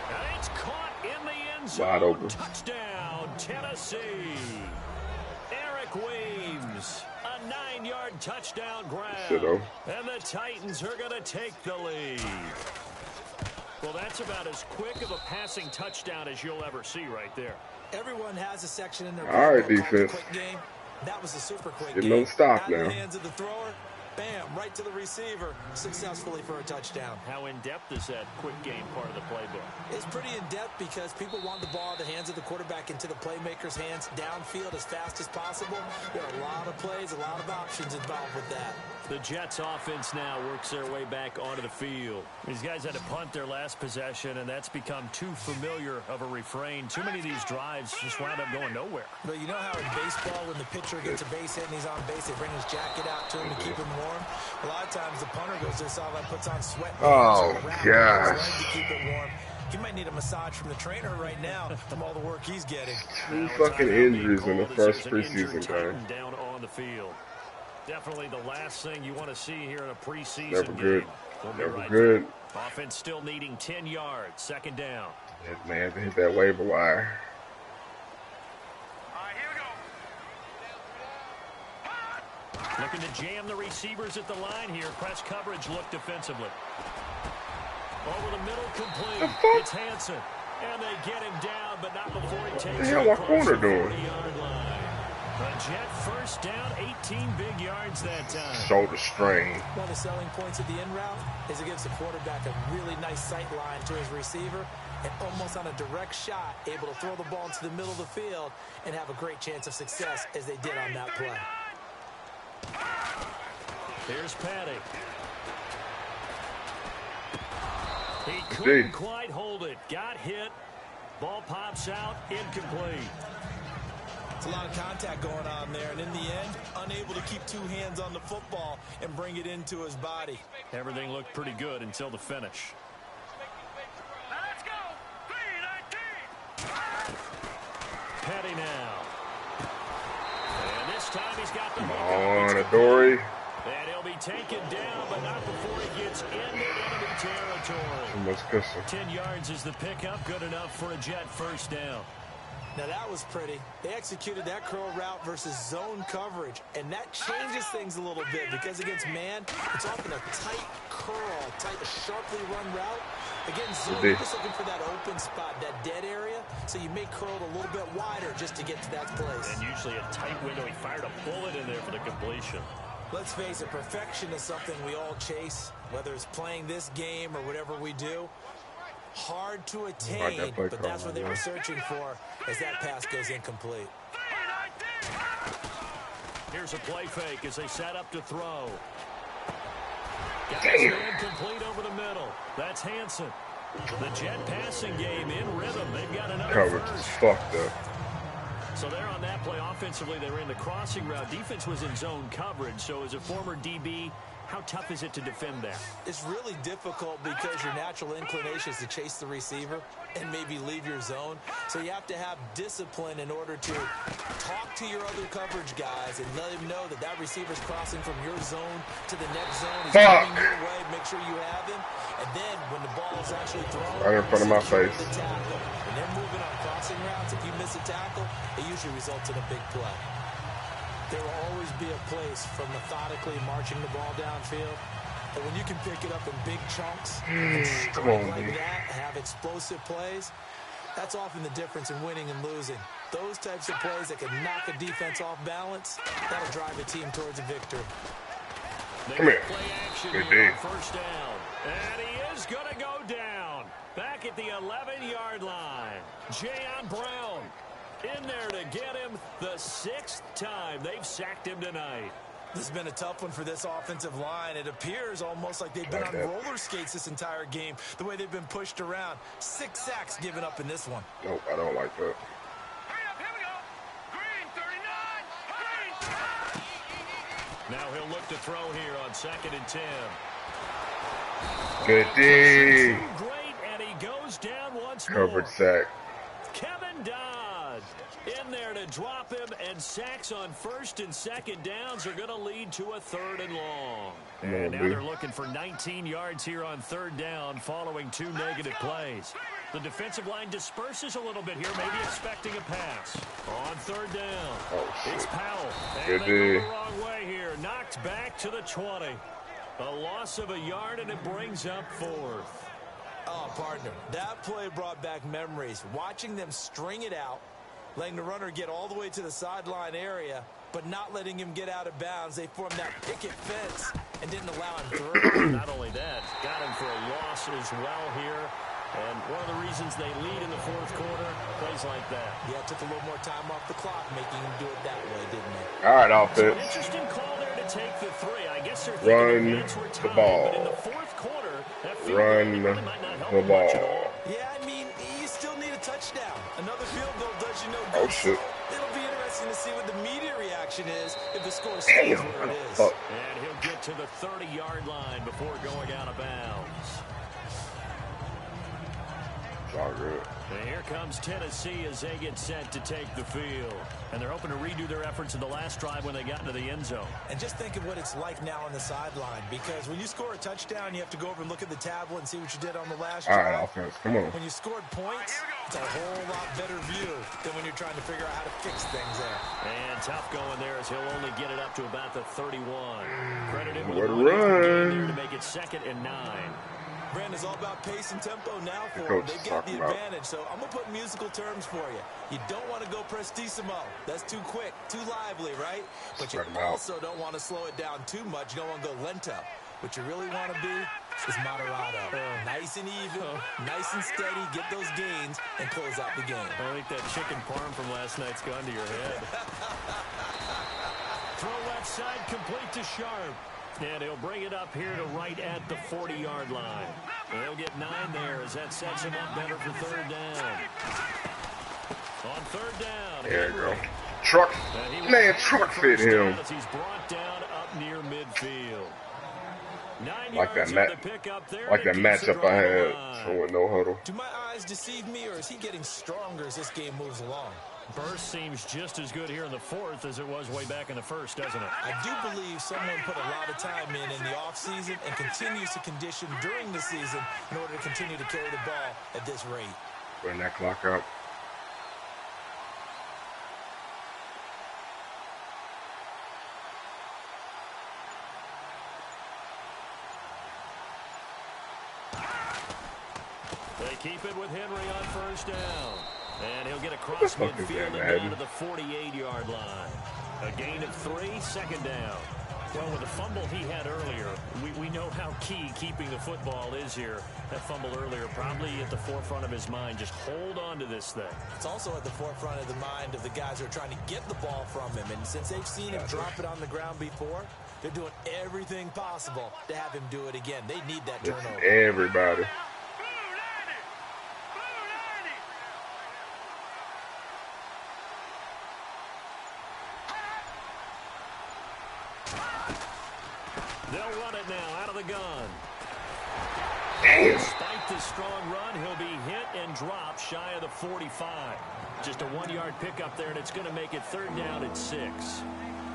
And it's caught in the end zone. Wide open. Touchdown, Tennessee. Eric Weems, a 9-yard touchdown Shit, oh. grab. And the Titans are going to take the lead. Well, that's about as quick of a passing touchdown as you'll ever see right there. Everyone has a section in their All right, playbook called the defense. quick game. That was a super quick Getting game. no stop Out of the now. hands of the thrower, bam, right to the receiver, successfully for a touchdown. How in-depth is that quick game part of the playbook? It's pretty in-depth because people want the ball in the hands of the quarterback into the playmaker's hands downfield as fast as possible. There are a lot of plays, a lot of options involved with that. The Jets offense now works their way back onto the field. These guys had to punt their last possession, and that's become too familiar of a refrain. Too many of these drives just wound up going nowhere. But you know how in baseball, when the pitcher gets a base hit and he's on base, they bring his jacket out to him to keep him warm? A lot of times the punter goes to the sideline, puts on sweatpants Oh, or a wrap gosh. around his leg to keep it warm. He might need a massage from the trainer right now from all the work he's getting. Two Now a fucking timeout being injuries in the called as first there's an injured preseason game. Titan down on the field. Definitely the last thing you want to see here in a preseason Never good. game. We'll be Never right good. back. Offense still needing 10 yards. 2nd down. Yes, man, to hit that waiver wire. Looking to jam the receivers at the line here. Press coverage look defensively. Over the middle, complete. The fuck? It's Hansen. And they get him down, but not before he takes the hell it my across corner the doing? 40-yard line. A Jet first down, 18 big yards that time. Shoulder strain. One of the selling points of the in route is it gives the quarterback a really nice sight line to his receiver and almost on a direct shot, able to throw the ball into the middle of the field and have a great chance of success as they did on that play. Here's Patty. He couldn't Indeed. quite hold it. Got hit. Ball pops out. Incomplete. It's a lot of contact going on there, and in the end, unable to keep 2 hands on the football and bring it into his body. Everything looked pretty good until the finish. Petty now. And this time he's got the Come hook on, up. Adoree. And he'll be taken down, but not before he gets into enemy territory. Too much pistol. 10 yards is the pickup. Good enough for a Jet first down. Now that was pretty. They executed that curl route versus zone coverage, and that changes things a little bit because against man, it's often a tight curl, tight, sharply run route. Against zone, you're just looking for that open spot, that dead area, so you may curl it a little bit wider just to get to that place. And usually a tight window. He fired a bullet in there for the completion. Let's face it, perfection is something we all chase, whether it's playing this game or whatever we do. Hard to attain, but that's what they were searching for as that pass goes incomplete. Here's a play fake as they set up to throw. Got his man complete over the middle. That's Hansen. The Jet passing game in rhythm. They've got another Coverage is first. fucked up. So they're on that play. Offensively, they were in the crossing route. Defense was in zone coverage. So as a former DB, how tough is it to defend that? It's really difficult because your natural inclination is to chase the receiver and maybe leave your zone. So you have to have discipline in order to talk to your other coverage guys and let them know that that receiver's crossing from your zone to the next zone. He's coming your way. Make sure you have him. And then when the ball is actually thrown, Right in front of my secure face. the tackle. When they're moving on crossing routes, if you miss a tackle, it usually results in a big play. There will always be a place for methodically marching the ball downfield. But when you can pick it up in big chunks and strike like that, have explosive plays, that's often the difference in winning and losing. Those types of plays that can knock a defense off balance, that'll drive a team towards a victory. Come here. Play action Good here D. on first down. And he is going to go down. Back at the 11-yard line. Jayon Brown in there to get him the 6th time they've sacked him tonight. This has been a tough one for this offensive line. It appears almost like they've been on roller skates this entire game, the way they've been pushed around. 6 sacks given up in this one. Nope, I don't like that. Now he'll look to throw here on 2nd and 10. Good D. Great, and he goes down once Coverage more. sack. Kevin Dodd in there to drop him, and sacks on 1st and 2nd downs are going to lead to a 3rd and long. And now they're looking for 19 yards here on 3rd down following 2 negative plays. The defensive line disperses a little bit here, maybe expecting a pass. On 3rd down, Oh, shit. it's Powell. Good And they go D. the wrong way here. Knocked back to the 20. A loss of a yard, and it brings up 4th. Oh, partner, that play brought back memories. Watching them string it out, letting the runner get all the way to the sideline area, but not letting him get out of bounds. They formed that picket fence and didn't allow him through. Not only that, got him for a loss as well here. And one of the reasons they lead in the 4th quarter, plays like that. Yeah, it took a little more time off the clock, making him do it that way, didn't it? All right, So offense. an interesting call there to take the 3. I guess they're Run thinking the hands were the tied, ball. but in the 4th quarter, that field Run goal really might not help the them much at ball. all. Yeah, I mean, you still need a touchdown. Another field goal does you no Oh, good. shit. It'll be interesting to see what the media reaction is if the score stays Damn, where it is. fuck. And he'll get to the 30-yard line before going out of bounds. It's all good. And here comes Tennessee as they get set to take the field. And they're hoping to redo their efforts in the last drive when they got into the end zone. And just think of what it's like now on the sideline, because when you score a touchdown, you have to go over and look at the tablet and see what you did on the last All drive. right, offense. Come on. When you scored points, it's a whole lot better view than when you're trying to figure out how to fix things there. And tough going there as he'll only get it up to about the 31. Credit him What with a one extra gain run. there to make it 2nd and 9. Brand is all about pace and tempo now for The them. coach They've is got the talking about. advantage, so I'm going to put musical terms for you. You don't want to go prestissimo. That's too quick, too lively, right? But you Spread 'em out. also don't want to slow it down too much. You don't want to go lento. What you really want to be is moderato. Nice and even, nice and steady, get those gains, and close out the game. I think that chicken parm from last night's gone to your head. Throw left side, complete to Sharp. And he'll bring it up here to right at the 40-yard line. And he'll get 9 there as that sets him up better for 3rd down. On 3rd down. There you go. Truck. And he Man, will truck have the fit first down him. as he's brought down up near midfield. 9 Like that yards mat- on the pickup there, Like and that it keeps the matchup I drive had alive. from with no huddle. Do my eyes deceive me, or is he getting stronger as this game moves along? Burst seems just as good here in the 4th as it was way back in the 1st, doesn't it? I do believe someone put a lot of time in the offseason and continues to condition during the season in order to continue to carry the ball at this rate. Run that clock out. They keep it with Henry on 1st down. And he'll get across What the fuck is midfield that, and down Madden? to the 48-yard line. A gain of 3, 2nd down. Well, with the fumble he had earlier, we know how key keeping the football is here. That fumble earlier probably at the forefront of his mind. Just hold on to this thing. It's also at the forefront of the mind of the guys who are trying to get the ball from him. And since they've seen him drop it on the ground before, they're doing everything possible to have him do it again. They need that Listen, turnover. everybody. They'll run it now out of the gun. Damn. Despite the strong run, he'll be hit and dropped shy of the 45. Just a 1-yard pickup there, and it's going to make it 3rd down at 6.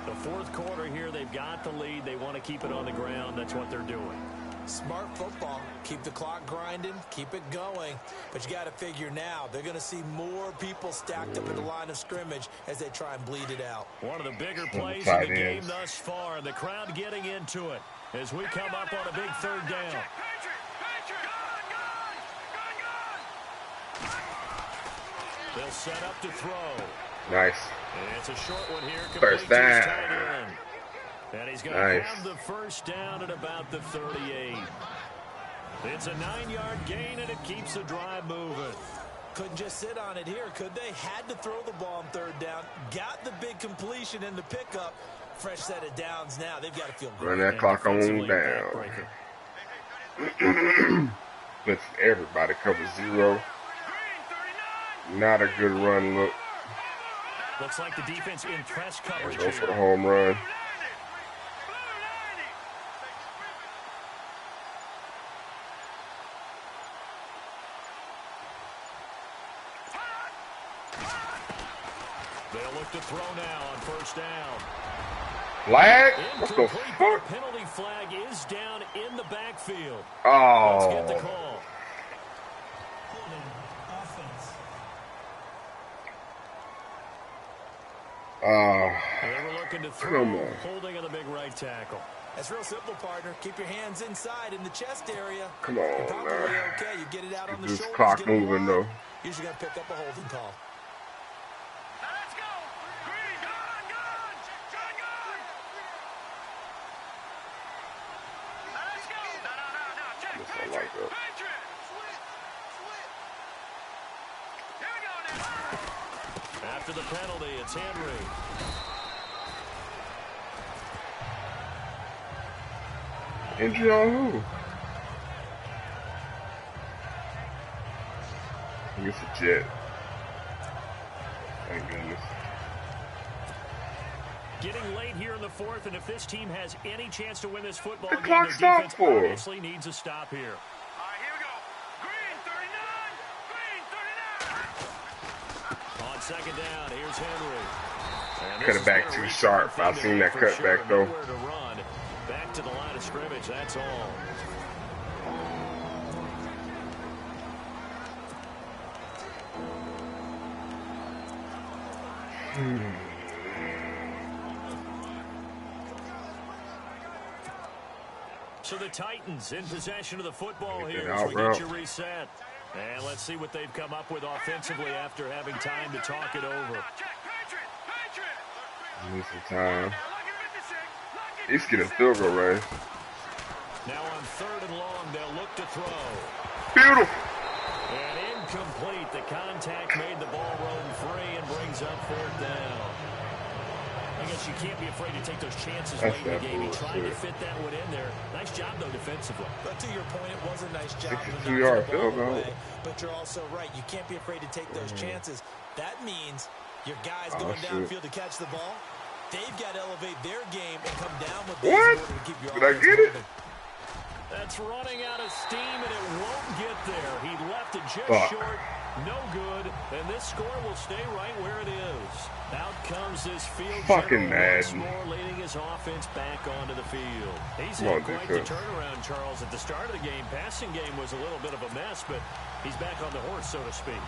The fourth quarter here, they've got the lead. They want to keep it on the ground. That's what they're doing. Smart football. Keep the clock grinding, keep it going. But you got to figure now, they're going to see more people stacked up at the line of scrimmage as they try and bleed it out. One of the bigger plays in the game thus far. The crowd getting into it as we come up on a big 3rd down. They'll set up to throw. Nice. And it's a short one here. First down. And he's going to have the first down at about the 38. It's a 9-yard gain, and it keeps the drive moving. Couldn't just sit on it here, could they? Had to throw the ball on 3rd down. Got the big completion in the pickup. Fresh set of downs now. They've got to feel great. Run that clock on down. Let's everybody cover 0. Not a good run look. Looks like the defense in press coverage. Go for the home run. They'll look to throw now on 1st down. Flag? What the fuck? Penalty flag is down in the backfield. Oh. Let's get the call. Holding offense. They were looking to throw, come on. holding on the big right tackle. That's real simple, partner. Keep your hands inside in the chest area. Come on, You're probably man. okay. You get it out on the This shoulders. clock get it moving, wide. though. Usually going to pick up a holding call. I like that. After the penalty, it's Henry. Injury on who? I think it's a Jet. Thank goodness. Getting late here in the 4th, and if this team has any chance to win this football The game, clock their stopped defense for. obviously needs a stop here. On 2nd down, here's Henry. Cut it back too sharp. I seen that cut back though. Nowhere to run. Back to the line of scrimmage, that's all. So the Titans in possession of the football here as we get you reset. And let's see what they've come up with offensively after having time to talk it over. Need some time. He's getting field goal range. Now on 3rd and long, they'll look to throw. Beautiful. And incomplete. The contact made the ball roam free and brings up 4th down. I guess you can't be afraid to take those chances late in the game. He tried to fit that one in there. Nice job, though, defensively. But to your point, it was a nice job. 62-yard field goal. But you're also right. You can't be afraid to take those chances. That means your guys going downfield to catch the ball. They've got to elevate their game and come down with this in order to keep your Did I offense get it? moving. That's running out of steam, and it won't get there. He left it just short. No good. And this score will stay right where it is. Out comes this field Fucking general once Madden. more, leading his offense back onto the field. He's Come on, had quite the defense. turnaround, Charles. At the start of the game, passing game was a little bit of a mess, but he's back on the horse, so to speak.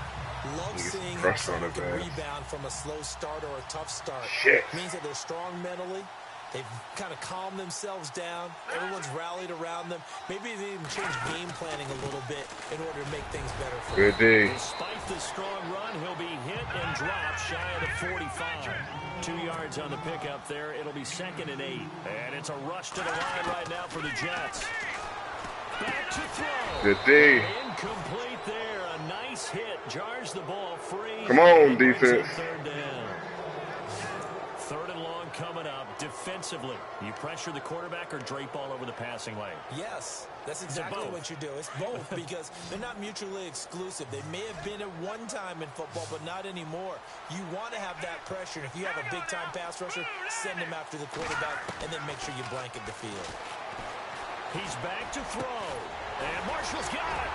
Love seeing how crushed on someone his can ass. rebound from a slow start or a tough start. Shit. Means that they're strong mentally. They've kind of calmed themselves down. Everyone's rallied around them. Maybe they even change game planning a little bit in order to make things better for them. Good D. Despite the strong run, he'll be hit and dropped shy of the 45. 2 yards on the pickup there. It'll be 2nd and 8. And it's a rush to the line right now for the Jets. Back to throw. Good D. Incomplete there. A nice hit. Jars the ball free. Come on, And brings defense. up 3rd down. 3rd and long coming up. Defensively, you pressure the quarterback or drape all over the passing lane? Yes, that's exactly both? what you do. It's both because they're not mutually exclusive. They may have been at one time in football, but not anymore. You want to have that pressure. And if you have a big-time pass rusher, send him after the quarterback and then make sure you blanket the field. He's back to throw. And Marshall's got it.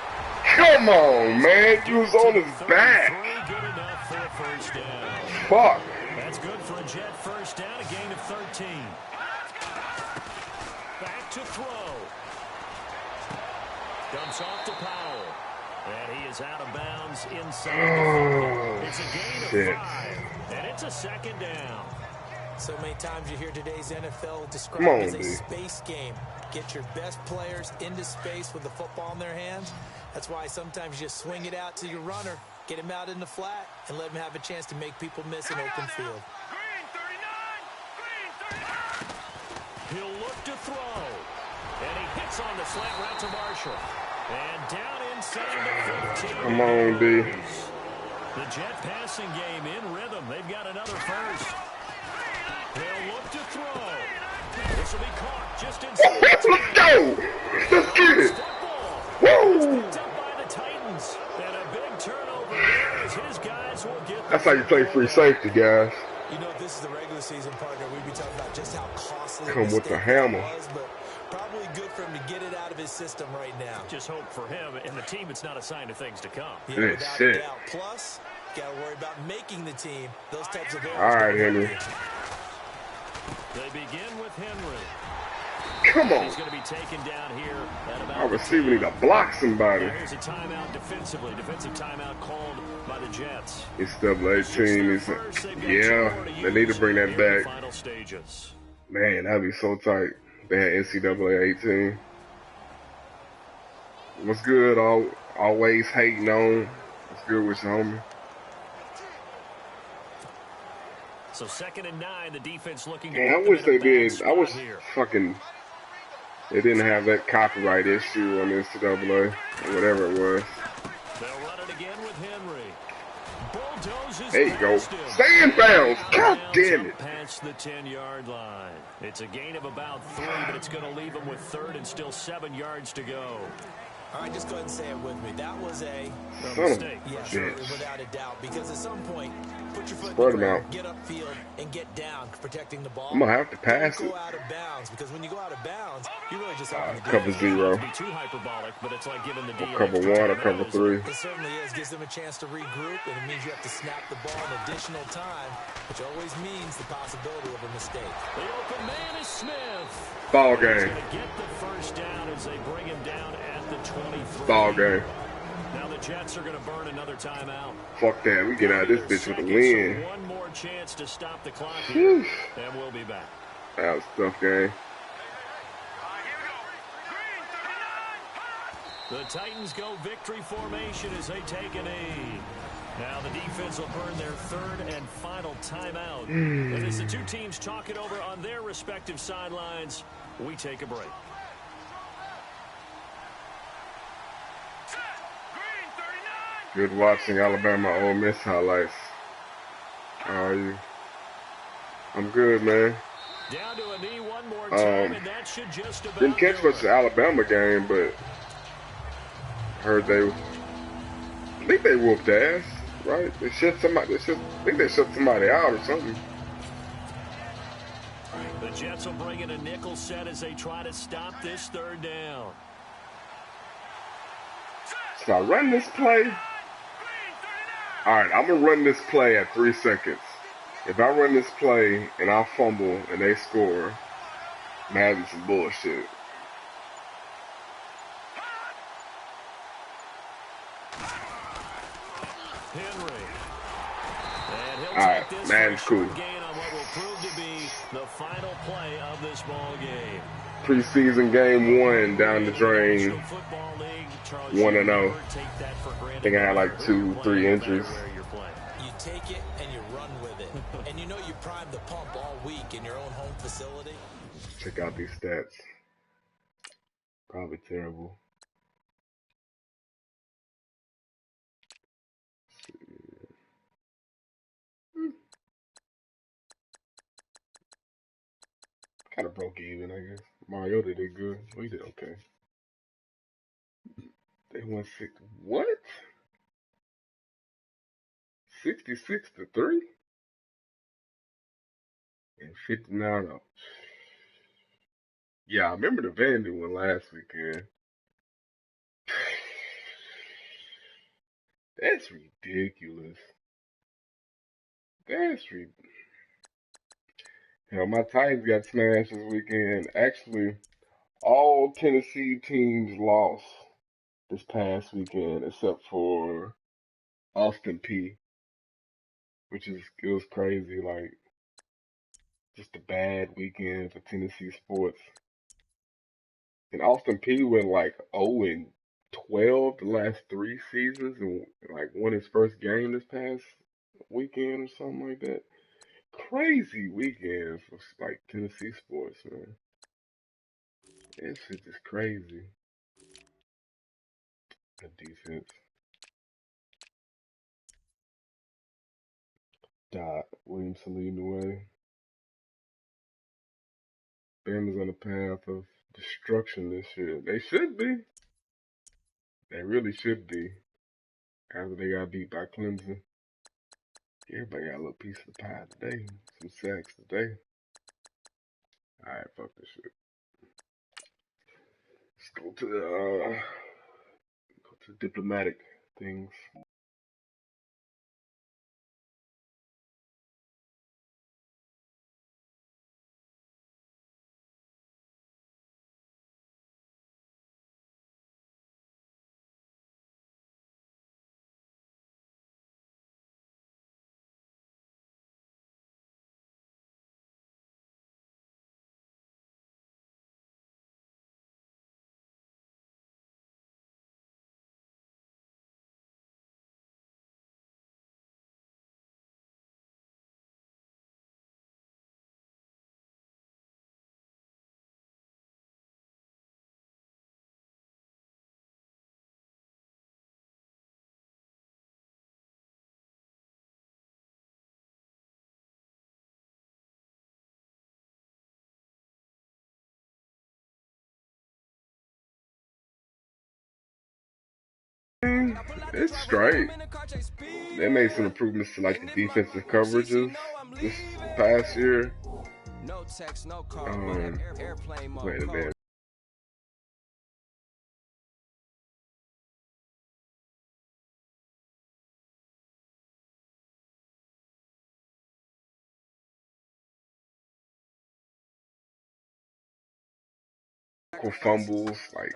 Come on, man. You was on his back. Good enough for a first down. Fuck. That's good for a Jet first down, a gain of 13. Back to throw. Dumps off to Powell. And he is out of bounds inside the 50. It's a gain of 5. And it's a second down. So many times you hear today's NFL Come described on, as a dude. space game. Get your best players into space with the football in their hands. That's why sometimes you just swing it out to your runner, get him out in the flat, and let him have a chance to make people miss an open field. He'll look to throw. And he hits on the slant right to Marshall. And down inside the 15. Come on, D. The Jet passing game in rhythm. They've got another first. They'll look to throw. This will be caught just inside. Let's go. Let's get it. Woo. Picked up by the Titans. And a big turnover there as his guys will get That's how you play free safety, guys. You know, if this is the regular season partner, we'd be talking about just how costly Come this with the mistake hammer. was, but probably good for him to get it out of his system right now. Just hope for him and the team it's not a sign of things to come. Yeah, Good without shit. a doubt. Plus, got to worry about making the team. Those types of errors. All right, don't Henry. happen. They begin with Henry. Come on. He's going to be taken down here at about Our receiver need to block somebody. Here's a timeout defensively. Defensive timeout called by the Jets. It's AA18. Yeah, they need to bring that Here in the back. final stages. Man, that'd be so tight. They had NCAA 18. What's good? Always hating on. What's good with your homie? So 2nd and 9, the defense looking. Man, I wish they did. I wish fucking they didn't have that copyright issue on NCAA or whatever it was. They'll run it again with Henry. Bulldozes There you go. past him. Stay in bounds. God damn it. Past the 10-yard line. It's a gain of about 3, but it's going to leave them with 3rd and still 7 yards to go. All right, just go ahead and say it with me. That was a Son of a mistake. yeah, bitch. without a doubt. Because at some point, put your foot Spread in the 'em ground, out. get upfield, and get down, protecting the ball. I'm gonna have to pass Don't it. go out of bounds, because when you go out of bounds, you're really just helping the Cover defense. zero. To be too hyperbolic, but it's like giving the D. Or cover 1 or cover 3. It certainly is. Gives them a chance to regroup, and it means you have to snap the ball an additional time, which always means the possibility of a mistake. The open man is Smith. Ball He's game. going to get the first down as they bring him down at the 23. Ball game. Now the Jets are going to burn another timeout. Fuck that. We get out of this bitch with a win. So one more chance to stop the clock here, Whew. and we'll be back. That was a tough game. The Titans go victory formation as they take a knee. Now the defense will burn their 3rd and final timeout. And as the two teams talk it over on their respective sidelines, we take a break. Good watching Alabama Ole Miss highlights. How are you? I'm good, man. Down to a knee one more time, and that should just about Didn't catch do much of it. the Alabama game, but heard I think they whooped ass, right? They shut somebody. I think they shut somebody out or something. The Jets will bring in a nickel set as they try to stop this 3rd down. Should I run this play? All right, I'm gonna run this play at 3 seconds. If I run this play and I fumble and they score, I'm having some bullshit. Henry. And he'll All right, take this man, for a short cool. gain on what will prove to be the final play of this ball game. Preseason game 1 down the drain. National Football League, Charles, 1-0. you never take that for granted. I think I had like 2, 3 injuries. Where you're playing. You take it and you run with it. And you know you prime the pump all week in your own home facility. Check out these stats. Probably terrible. Kind of broke even, I guess. Mariota did good. We did okay. They won 6. What? 66-3? And 59 up. Yeah, I remember the Vandy one last weekend. That's ridiculous. That's ridiculous. Hell, my Titans got smashed this weekend. Actually, all Tennessee teams lost this past weekend except for Austin P, which is it was crazy. Like just a bad weekend for Tennessee sports. And Austin P went like 0 and 12 the last 3 seasons, and like won his first game this past weekend or something like that. Crazy weekend for like Tennessee sports, man. That shit just crazy. The defense. Dot Williamson leading the way. Bama's on the path of destruction this year. They should be. They really should be. After they got beat by Clemson. Everybody got a little piece of the pie today. Some sacks today. Alright, fuck this shit. Let's go to the diplomatic things. It's straight. They made some improvements to like the defensive coverages this past year. Wait a minute. Fumbles, like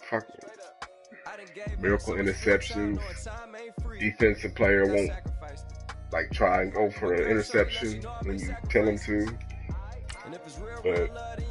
fuck, miracle interceptions. Defensive player won't like try and go for an interception when you tell them to. But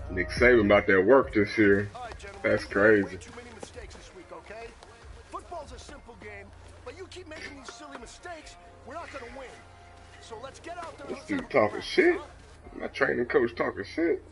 Nick Saban about that work this year. That's crazy. Too many mistakes this week, okay? Football's a simple game, but you keep making these silly mistakes, we're not gonna win. So let's get out there. This dude talking shit. My training coach talking shit.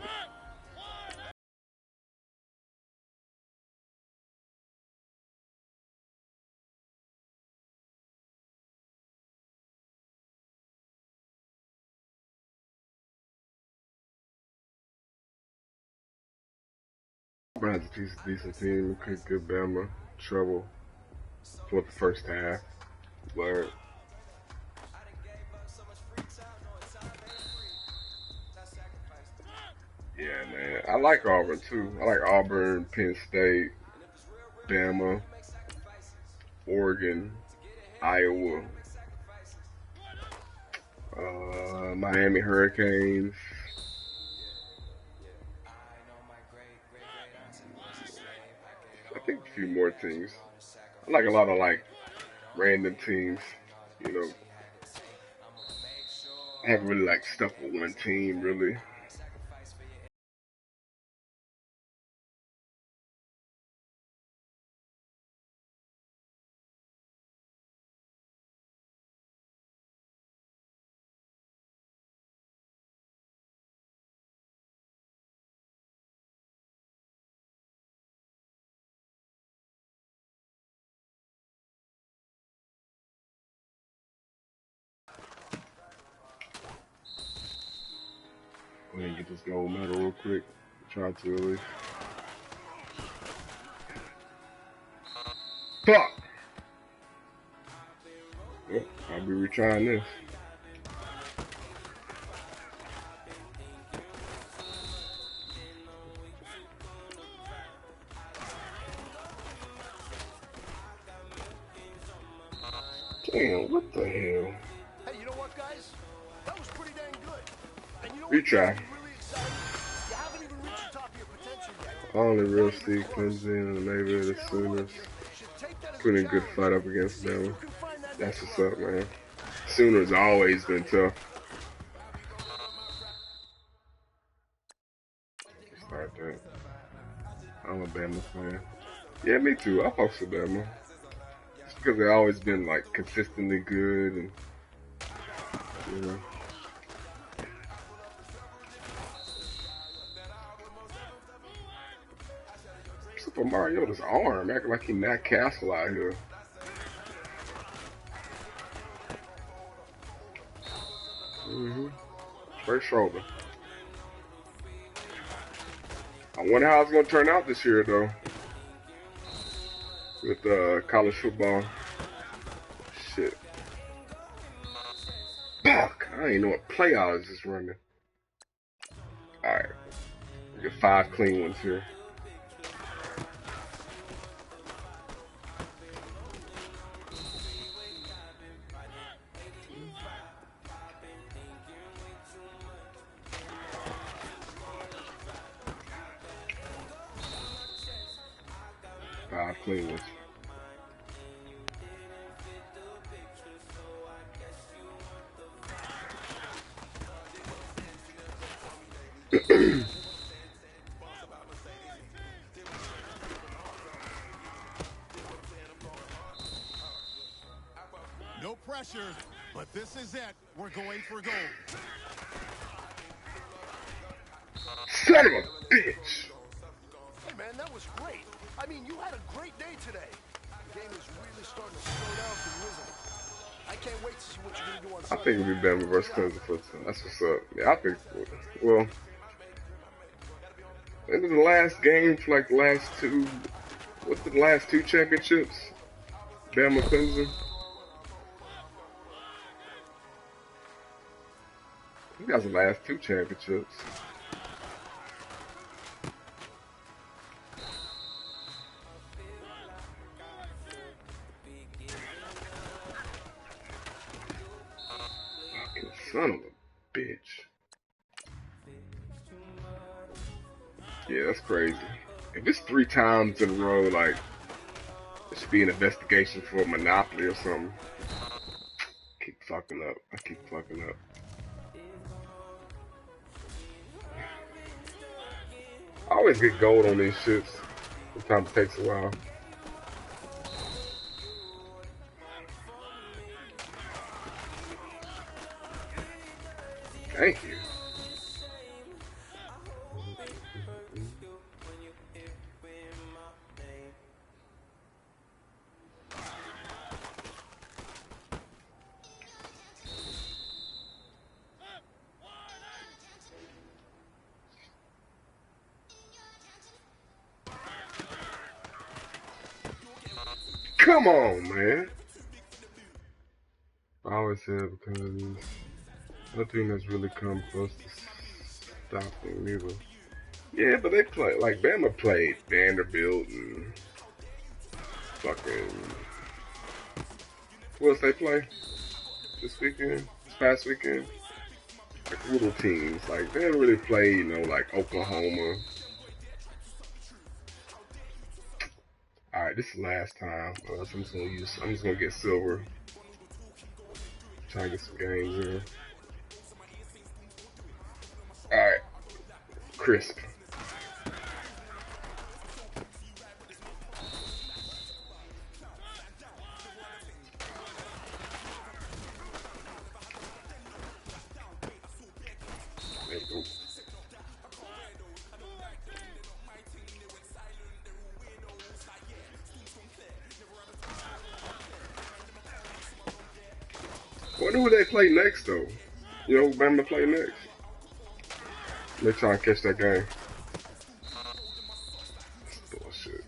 Brand's a decent team. Could give Bama trouble. for the first half. But yeah, man, I like Auburn too. I like Auburn, Penn State, Bama, Oregon, Iowa, Miami Hurricanes. I think a few more teams. I like a lot of like random teams. You know, I haven't really like stuck with one team really. Go ahead and get this gold medal real quick. Try to at least. Fuck! Yep, I'll be retrying this. Damn, what the hell? Hey, you know what, guys? That was pretty dang good. And you know what? Retry. Really exciting. You haven't even reached the top of your potential yet. Only real Steve Clemson and maybe the Sooners. Put in a good fight up against them. That's what's up, man. Sooners always been tough. Start that. I'm a Bama fan. Yeah, me too. I fuck with Bama. It's because they always been like consistently good and you know. Super Mariota's arm acting like he Matt Castle out here. Straight shoulder. I wonder how it's gonna turn out this year though. With college football. Shit. Fuck! I ain't know what play I was just running. Alright. Get 5 clean ones here. Clean ones. No pressure, but this is it. We're going for gold. Son of a bitch! Hey, man, that was great. I mean, you had a great day today. The game is really starting to slow down for you, isn't it? I can't wait to see what you're going to do on I Sunday. think it'll be Bama versus Clemson football. That's what's up. Yeah, I think, well, into the last game for like the last two, what's the last 2 championships? Bama Clemson? I think that's the last 2 championships. Son of a bitch. Yeah, that's crazy. If it's 3 times in a row, like, it should be an investigation for a monopoly or something. I keep fucking up. I always get gold on these shits. Sometimes it takes a while. Thank you. Come on, man. I always said because nothing that's really come close to stopping either. Yeah, but they play like Bama played Vanderbilt and fucking. Who else they play this weekend? This past weekend? Like little teams. Like they didn't really play, you know, like Oklahoma. Alright, this is the last time. I'm just gonna get silver. Try to get some games in. Alright. Crisp. There you go. Wonder who they play next though. You know who Bama play next? They try to catch that game. That's bullshit.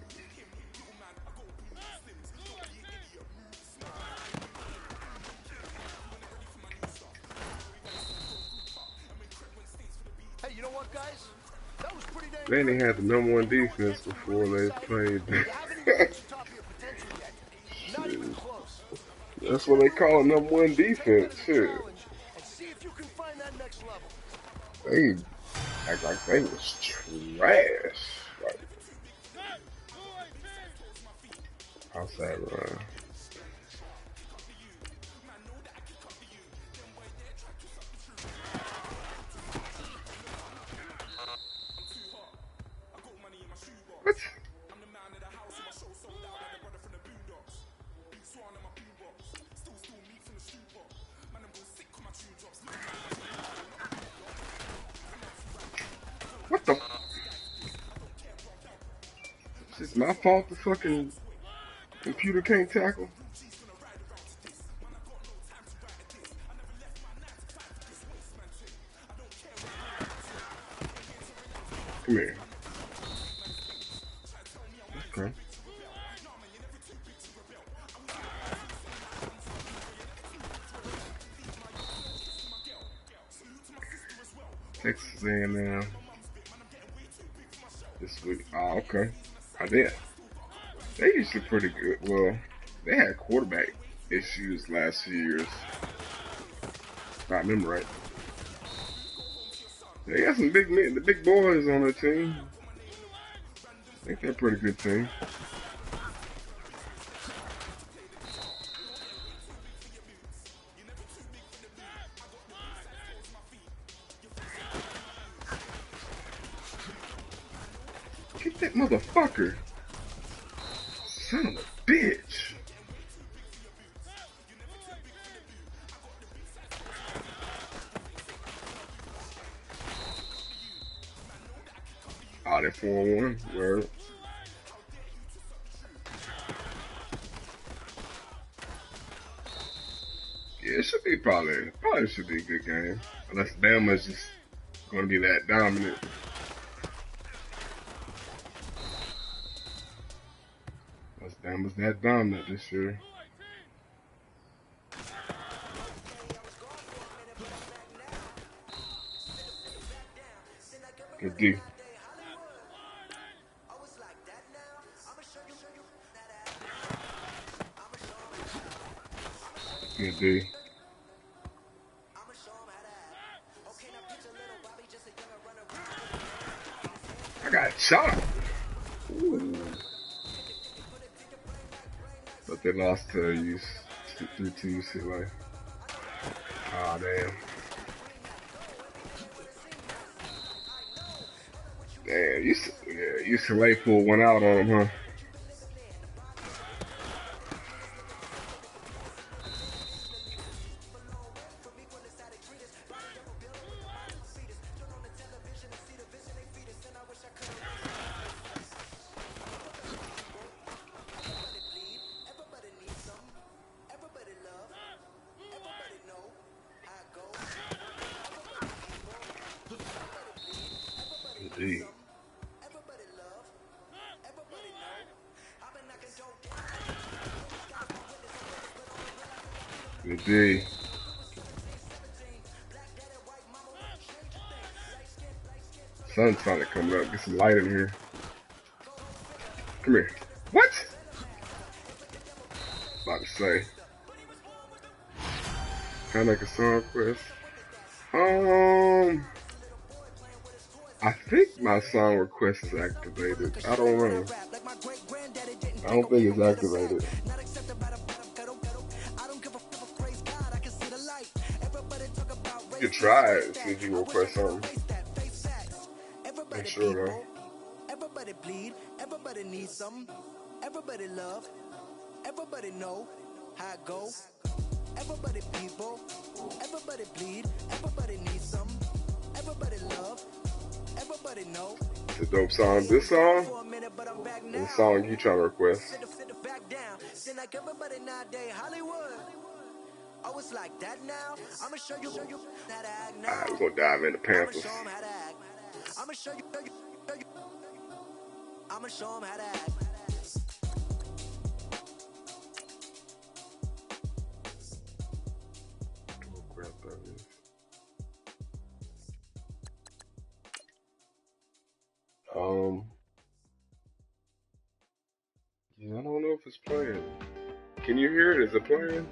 Hey, you know what, guys? That was pretty dang They good. ain't had the #1 defense before they played. You haven't even reached the top of your potential yet. Not even close. That's what they call a #1 defense. Shit. Challenge and see if you can find that next level. They act like they was trash. Like, outside run. What? What the? It's my fault the fucking computer can't tackle. Come here. Okay. Texas A&M this week. Oh, okay. I did. They usually pretty good. Well, they had quarterback issues last few years. If I remember right. They got some big men, the big boys on their team. I think they're a pretty good team. Get that motherfucker. Son of a bitch. Oh, they're 4-1. Word. Yeah, it should be probably should be a good game. Unless Bama's just going to be that dominant. Unless Bama's that dominant this year. Good D. Good D. I got shot. Ooh. But they lost to UCLA. Ah, damn. Damn, UCLA pulled one out on them, huh? Indeed. Good D. Sun's finally coming up. Get some light in here. Come here. What? About to say. Can I make a song request? I think my song request is activated. I don't know. I don't think it's activated. You can try it, see if you request something. Make sure though. Everybody bleed, everybody needs something. Everybody love, everybody know how it go. Everybody people, everybody bleed, everybody needs something. Everybody love, everybody know. It's a dope song. This song, and the song you trying to request. Like everybody nowadays, Hollywood. Oh, it's like that now. I'ma show you how to act now. Alright, we're gonna dive into Panthers. I'ma show you. I'ma show them how to act. Yeah, I don't know if it's playing. Can you hear it? Is it playing?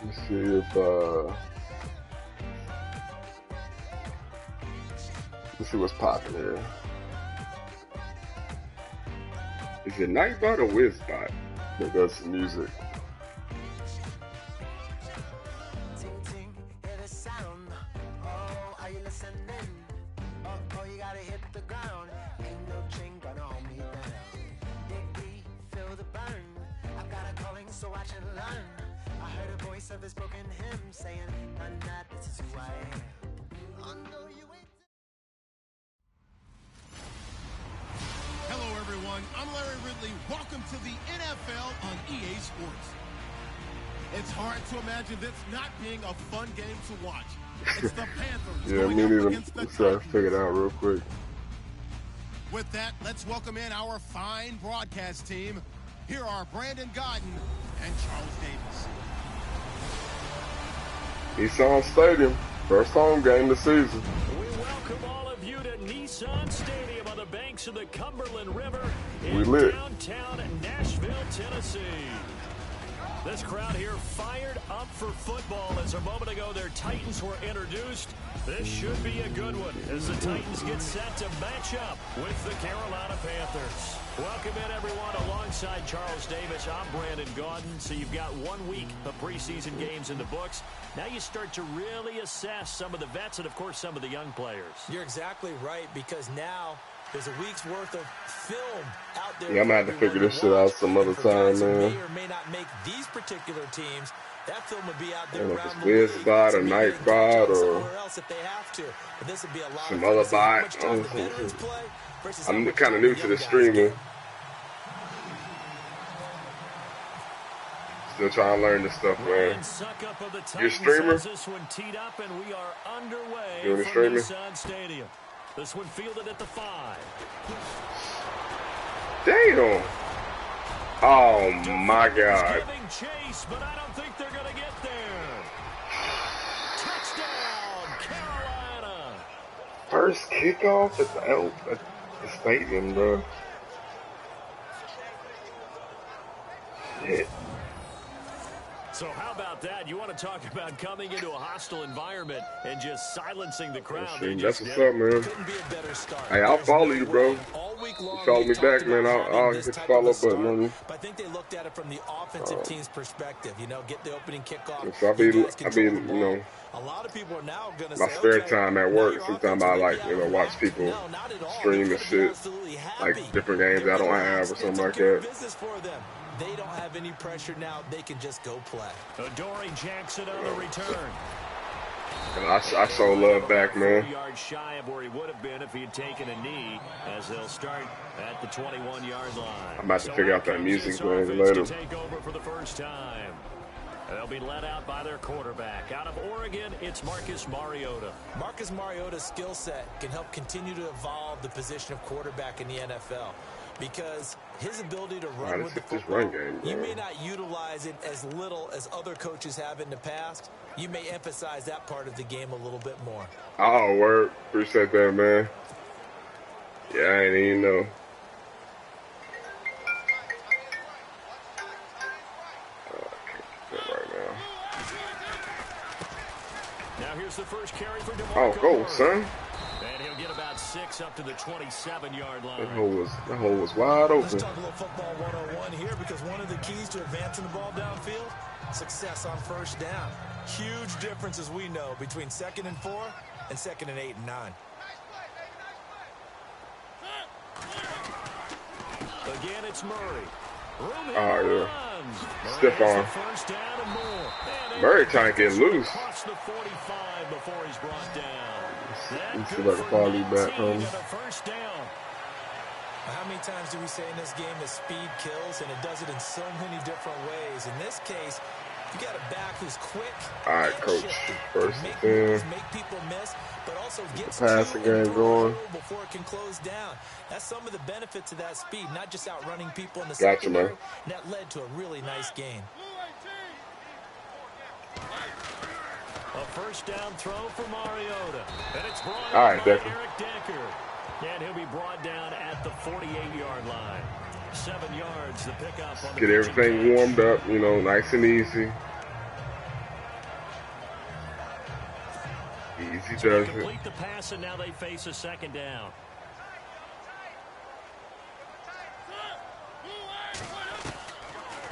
Let's see if let's see what's popping here. Is it Nightbot or Wizbot that does some music? Of his broken hymn saying, "I'm not, this is who I am." Hello, everyone. I'm Larry Ridley. Welcome to the NFL on EA Sports. It's hard to imagine this not being a fun game to watch. It's the Panthers Yeah, going me up neither. against the Let's try to Titans. figure it out real quick. With that, let's welcome in our fine broadcast team. Here are Brandon Godden and Charles Davis. Nissan Stadium, first home game of the season. We welcome all of you to Nissan Stadium on the banks of the Cumberland River in We lit. downtown Nashville, Tennessee. This crowd here fired up for football as a moment ago their Titans were introduced. This should be a good one as the Titans get set to match up with the Carolina Panthers. Welcome in, everyone. Alongside Charles Davis, I'm Brandon Gaudin. So you've got 1 week of preseason games in the books. Now you start to really assess some of the vets and, of course, some of the young players. You're exactly right, because now there's a week's worth of film out there. Yeah, I'm gonna have to figure this shit out some other time, man. May or may not make these particular teams. That film would be out there I don't know around if the it's league. Wizbot or So maybe they can Nightbot go or somewhere else if they have to. But this would be a lot some of fun other to see how bot. much time the veterans play versus how I'm much kind of time new the to the young guys streaming. get. Still trying to learn this stuff, man. Ryan Suckup of the You a Titans streamer? has this one teed up, and we are underway You a from streamer? Nissan Stadium. This one fielded at the 5. Damn. Oh my God. Giving chase, but I don't think they're going to get there. Touchdown, Carolina. First kickoff at the stadium, bro. Shit. So how about that? You want to talk about coming into a hostile environment and just silencing the crowd. They That's just what's did up, man. Couldn't be a better start. Hey, I'll There's follow no you, bro. way. All week long, Follow we me talked back, man. about I'll having hit this the type follow of a button on you. start, But I think they looked at it from the offensive team's perspective. You know, get the opening kickoff. So You guys I control be, the you ball. know, A lot of people are now going to my say, spare okay, time at now work, your sometimes offense I may like, be you know, out of watch whack. people No, not at all. stream They and gotta be shit, absolutely like happy. different games They I don't relaxed. have or They something took like care of that. business for them. They don't have any pressure now. They can just go play. Adoree Jackson on the return. And I show love back, 4 man. yards shy of where he would have been if he had taken a knee, as they'll start at the 21-yard line. I'm about to figure out that music So thing offense later. to take over for the first time. They'll be led out by their quarterback. Out of Oregon, it's Marcus Mariota. Marcus Mariota's skill set can help continue to evolve the position of quarterback in the NFL because his ability to run with the football, you may not utilize it as little as other coaches have in the past. You may emphasize that part of the game a little bit more. Oh, word. Appreciate that, man. Yeah, I ain't even know. Now here's the first carry for DeMarco. Oh, go, son. And he'll get about 6 up to the 27-yard line. That hole was wide open. Let's talk a little football 101 here because one of the keys to advancing the ball downfield, success on first down. Huge difference, as we know, between 2nd and 4 and 2nd and 8 and 9. Again, it's Murray. Room Oh, yeah. Stiff arm. First down and more. Murray trying to get loose. Across the 45 before he's brought down. Let's see if I can follow you back home. First down. How many times do we say in this game that speed kills, and it does it in so many different ways? In this case, you got a back who's quick. All right, coach. First and 10. Make people miss, but also gets Passing game going before it can close down. That's some of the benefits of that speed, not just outrunning people in the Gotcha, secondary. man. That led to a really nice gain. A first down throw for Mariota. And it's brought All right, by Decker. Eric Decker. And he'll be brought down at the 48-yard line. 7 yards, the pickup on the Get everything warmed up, you know, nice and easy. Easy does it. Complete the pass, and now they face a second down.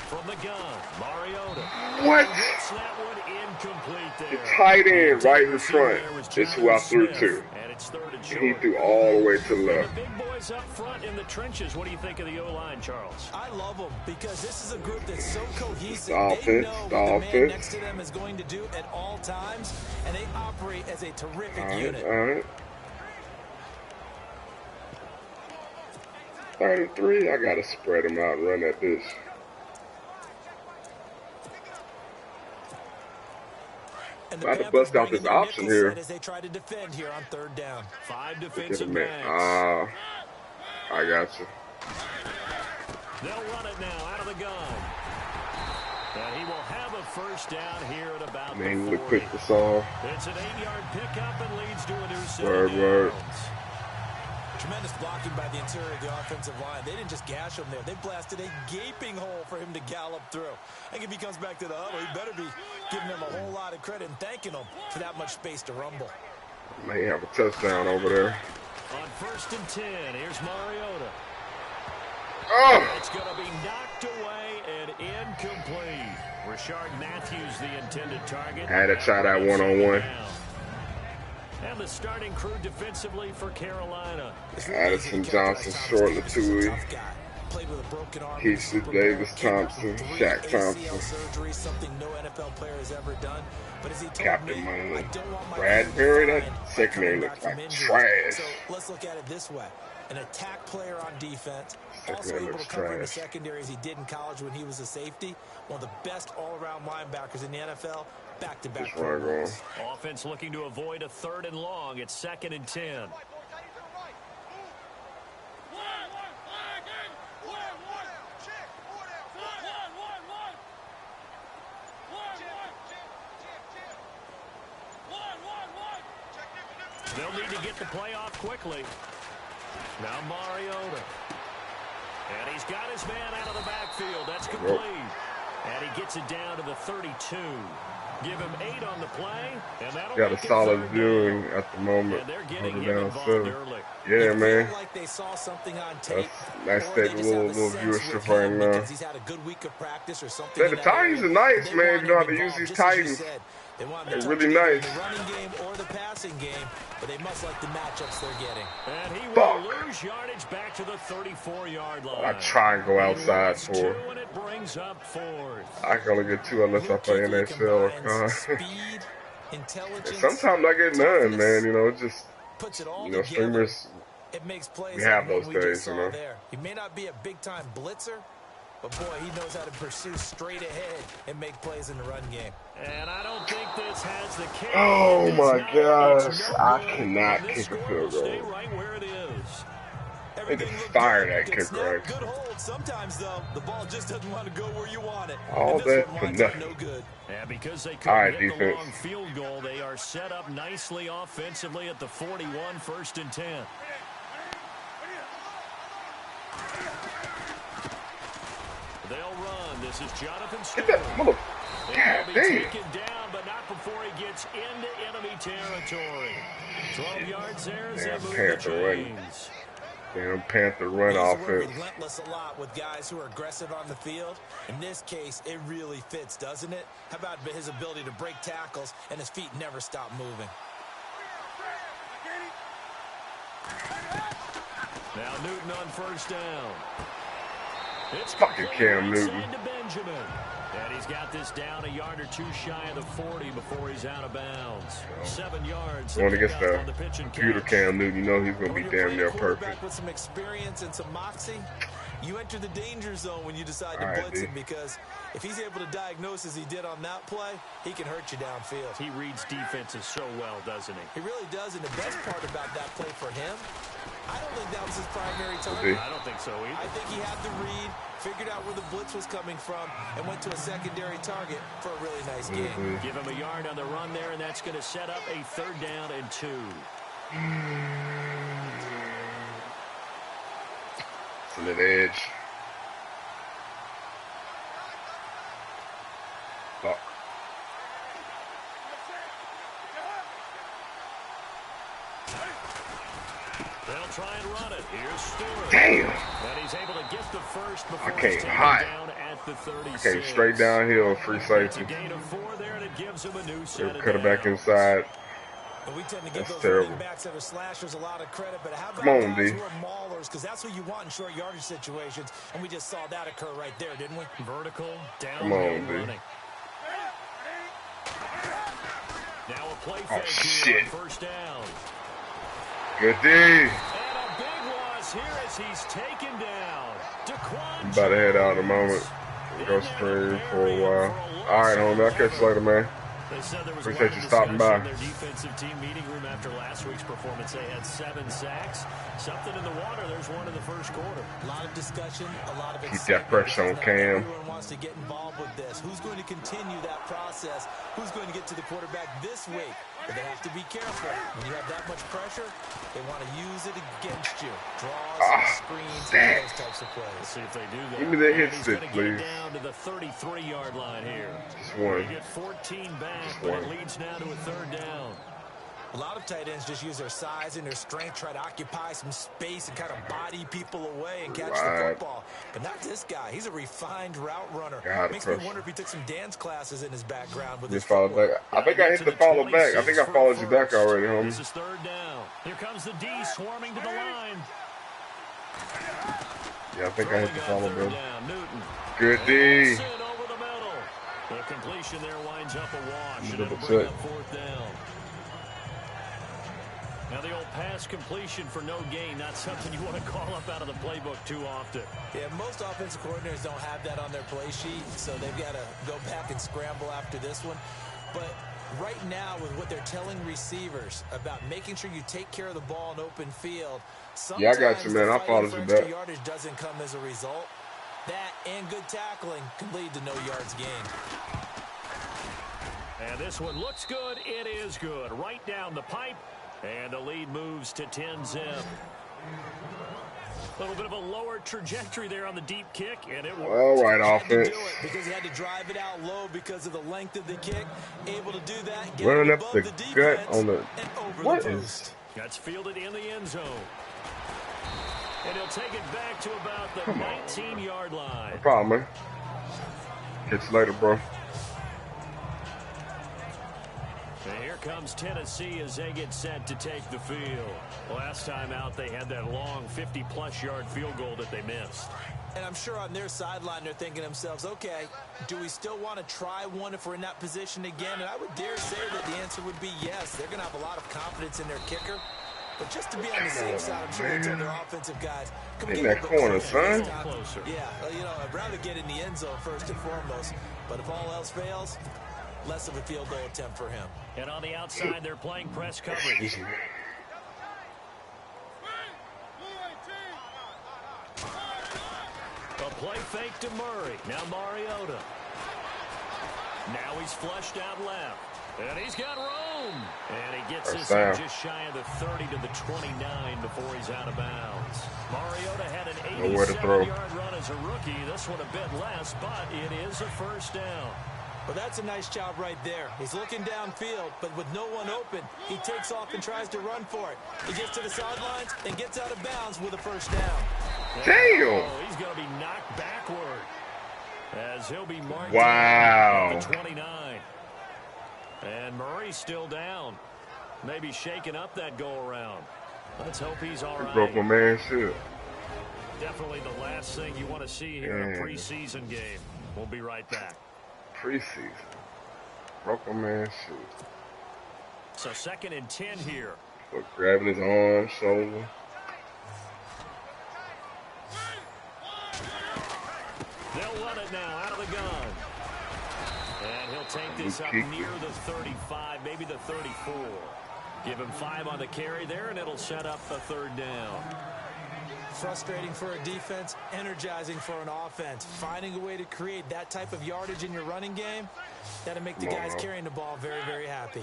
From the gun, Mariota. What? That one incomplete there. The tight end right in front is who I threw to. And it's 3rd and And short. he threw all the way to the left. The big boys up front in the trenches. What do you think of the O-line, Charles? I love them because this is a group that's so cohesive. The offense, they know what the man offense. next to them is going to do at all times, and they operate as a terrific All right, unit. all right. 33, I gotta spread them out and run that bitch. And About to bust out this option here. As they try to defend here on 3rd down. 5 Get defensive him, man. backs. I got you. They'll run it now out of the gun. And he will have a first down here at about the 40. Quick this off. It's an 8-yard pickup and leads to a new set Word, of word. downs. Tremendous blocking by the interior of the offensive line. They didn't just gash him there. They blasted a gaping hole for him to gallop through. I think if he comes back to the huddle, he better be giving them a whole lot of credit and thanking them for that much space to rumble. May have a touchdown over there. On 1st and 10, here's Mariota. Oh! It's going to be knocked away and incomplete. Rashard Matthews, the intended target. Had to try that one-on-one. And the starting crew defensively for Carolina. Addison Johnson, Short Latui, Played with a broken arm. Keisha Davis Thompson, Shaq Thompson, Surgery, something no NFL player has ever done. But as he told Captain me, Money. I don't want my Bradbury, team to that find secondary coming looks back from like injury. trash. So let's look at it this way. An attack player on defense, also Secondary able to looks cover in the trash. secondary as he did in college when he was a safety. One of the best all-around linebackers in the NFL. Back-to-back Just run Pro going. Bowls. Offense looking to avoid a 3rd and long. It's 2nd and 10. They'll need to get the play off quickly. Now Mariota. And he's got his man out of the backfield. That's complete. And he gets it down to the 32. Give him 8 on the play. And that'll Got make a it solid 3rd viewing down. at the moment. And they're getting Hold it him down involved 7. early. Yeah, man. Like they saw something on tape, That's or they that just have a little sense viewership with right him now. because he's had a good week of practice or something. Yeah, in the that Titans area. are nice, They man. want You know how him to use involved, these just as you Titans. said. They want him They're to really touch it nice. in the running game or the passing game, but they must like the matchups they're getting. And he will Fuck. lose yardage back to the 34-yard line. I try and go outside It's for 2, it. and it brings up 4th. I can only get 2 unless I Luke play Kuechly NHL or combines con. speed, intelligence, Sometimes I get none, man. You know, it's just, puts it all you know, together. streamers. It makes plays We have like those what we just days, saw you know. there. He may not be a big-time blitzer, But boy, he knows how to pursue straight ahead and make plays in the run game. And I don't think this has the kick. Oh my gosh, It's no I good, cannot and this kick a score field will stay goal. right where it is. They just Everything looked fired good. that Good kick snap, right. good hold. Sometimes, though, the ball just doesn't want to go where you want it. All And this that one for winds up nothing. no good. And because they All couldn't right, hit the defense. long field goal, they are set up nicely offensively at the 41, 1st and 10. They'll run. This is Jonathan Get Stewart. that mother. He God will be damn. taken down, but not before he gets into enemy territory. 12 yards there as they Damn move the Panther run. chains. Damn Panther run He used to work offense. relentless a lot with guys who are aggressive on the field. In this case, it really fits, doesn't it? How about his ability to break tackles and his feet never stop moving? Now Newton on 1st down. It's Fucking complete Cam right Newton. side to Benjamin. And he's got this down a yard or two shy of the 40 before he's out of bounds. 7 yards. Going against Pickup on the pitch and computer catch. Cam Newton, you know he's going to When be you're damn playing near a quarterback perfect. with some experience and some moxie, you enter the danger zone when you decide to All right, blitz D. him, because if he's able to diagnose as he did on that play, he can hurt you downfield. He reads defenses so well, doesn't he? He really does, and the best part about that play for him, I don't think that was his primary D. target. I don't think so either. I think he had the read, figured out where the blitz was coming from, and went to a secondary target for a really nice game. Mm-hmm. Give him a yard on the run there, and that's going to set up a 3rd down and 2. Split edge. Fuck. They'll try and run it. Here's Stewart. Damn. And he's able to get the first before I can't he's taken hide. down at the 36. Okay, straight downhill, free It's a safety. gain of 4 there, and it gives him a new They set of cut it back downs. inside. And we tend to give That's those terrible. running backs that are slashers a lot of credit, but how about Come on, guys D. who are maulers? Because that's what you want in short yardage situations, and we just saw that occur right there, didn't we? Vertical, Come downhill on, dude. running. Now a play Oh, fake here shit. on 1st down. Good D. And a big loss here as he's taken down. Daquan I'm about to head out in a moment. Go stream for a while. All right, homie. I'll catch you later, man. They said there was Appreciate a lot you of stopping discussion by. in their defensive team meeting room after last week's performance. They had 7 sacks. Something in the water. There's one in the 1st quarter. A lot of discussion, a lot of Keep excitement. that pressure on because now Cam. Everyone wants to get involved with this. Who's going to continue that process? Who's going to get to the quarterback this week? But they have to be careful. When you have that much pressure, they want to use it against you. Draws, screens, damn. those types of Let's plays. see if they do that. Give me that hit And he's stick, gonna get it please. down to the 33-yard line here. Just They one. get 14 back, Just but it one. leads now to a 3rd down. A lot of tight ends just use their size and their strength, try to occupy some space and kind of body people away and catch the Right. football. But not this guy. He's a refined route runner. God, Makes me pressure. wonder if he took some dance classes in his background with Just his follow footwork. back. I think I hit the follow back. I think I followed you back already, This homie. is 3rd down. Here comes the D swarming to the line. Yeah, I think I hit the follow Throwing on 3rd back. down, Newton. Good D. Olsen over the middle. The completion there winds up a wash, and Double it'll bring check. up 4th down. Now the old pass completion for no gain, not something you want to call up out of the playbook too often. Yeah, most offensive coordinators don't have that on their play sheet, so they've got to go back and scramble after this one. But right now, with what they're telling receivers about making sure you take care of the ball in open field, Yeah, I got sometimes you, man. the I fighting followed for you extra back. yardage doesn't come as a result. That and good tackling can lead to no yards gained. And this one looks good. It is good. Right down the pipe. And the lead moves to 10-zip. A little bit of a lower trajectory there on the deep kick, and it All right, Had to offense. do it because he had to drive it out low because of the length of the kick. Able to do that, get Running it up above the the gut defense on the. and over What the is? post. That's fielded in the end zone. And he'll take it back to about the Come on. 19-yard line. No problem, man. Catch you later, bro. And here comes Tennessee as they get set to take the field. Last time out, they had that long 50-plus yard field goal that they missed. And I'm sure on their sideline they're thinking to themselves, okay, do we still want to try one if we're in that position again? And I would dare say that the answer would be yes. They're going to have a lot of confidence in their kicker. But just to be on the safe side, I'm sure they told their offensive guys, come In get that a little bit corner, closer this son. time. Closer. Yeah, well, you know, I'd rather get in the end zone first and foremost. But if all else fails, less of a field goal attempt for him. And on the outside, they're playing press coverage. Excuse me. A play fake to Murray. Now Mariota. Now he's flushed out left. And he's got room. And he gets First this in down. just shy of the 30 to the 29 before he's out of bounds. Mariota had an Nowhere to throw. 87-yard run as a rookie. This one a bit less, but it is a first down. Well, that's a nice job right there. He's looking downfield, but with no one open, he takes off and tries to run for it. He gets to the sidelines and gets out of bounds with a first down. Damn. Oh, he's going to be knocked backward as he'll be marked Wow. down at the 29. And Murray's still down. Maybe shaking up that go-around. Let's hope he's all He right. broke my man's shit. Definitely the last thing you want to see here in a Yeah. preseason game. We'll be right back. Preseason. Broke my man's shit. So 2nd and 10 here. But grabbing his arm, shoulder. They'll run it now out of the gun. And he'll take this up near the 35, maybe the 34. Give him 5 on the carry there, and it'll set up a 3rd down. Frustrating for a defense, energizing for an offense. Finding a way to create that type of yardage in your running game, that'll make the guys carrying the ball very, very happy.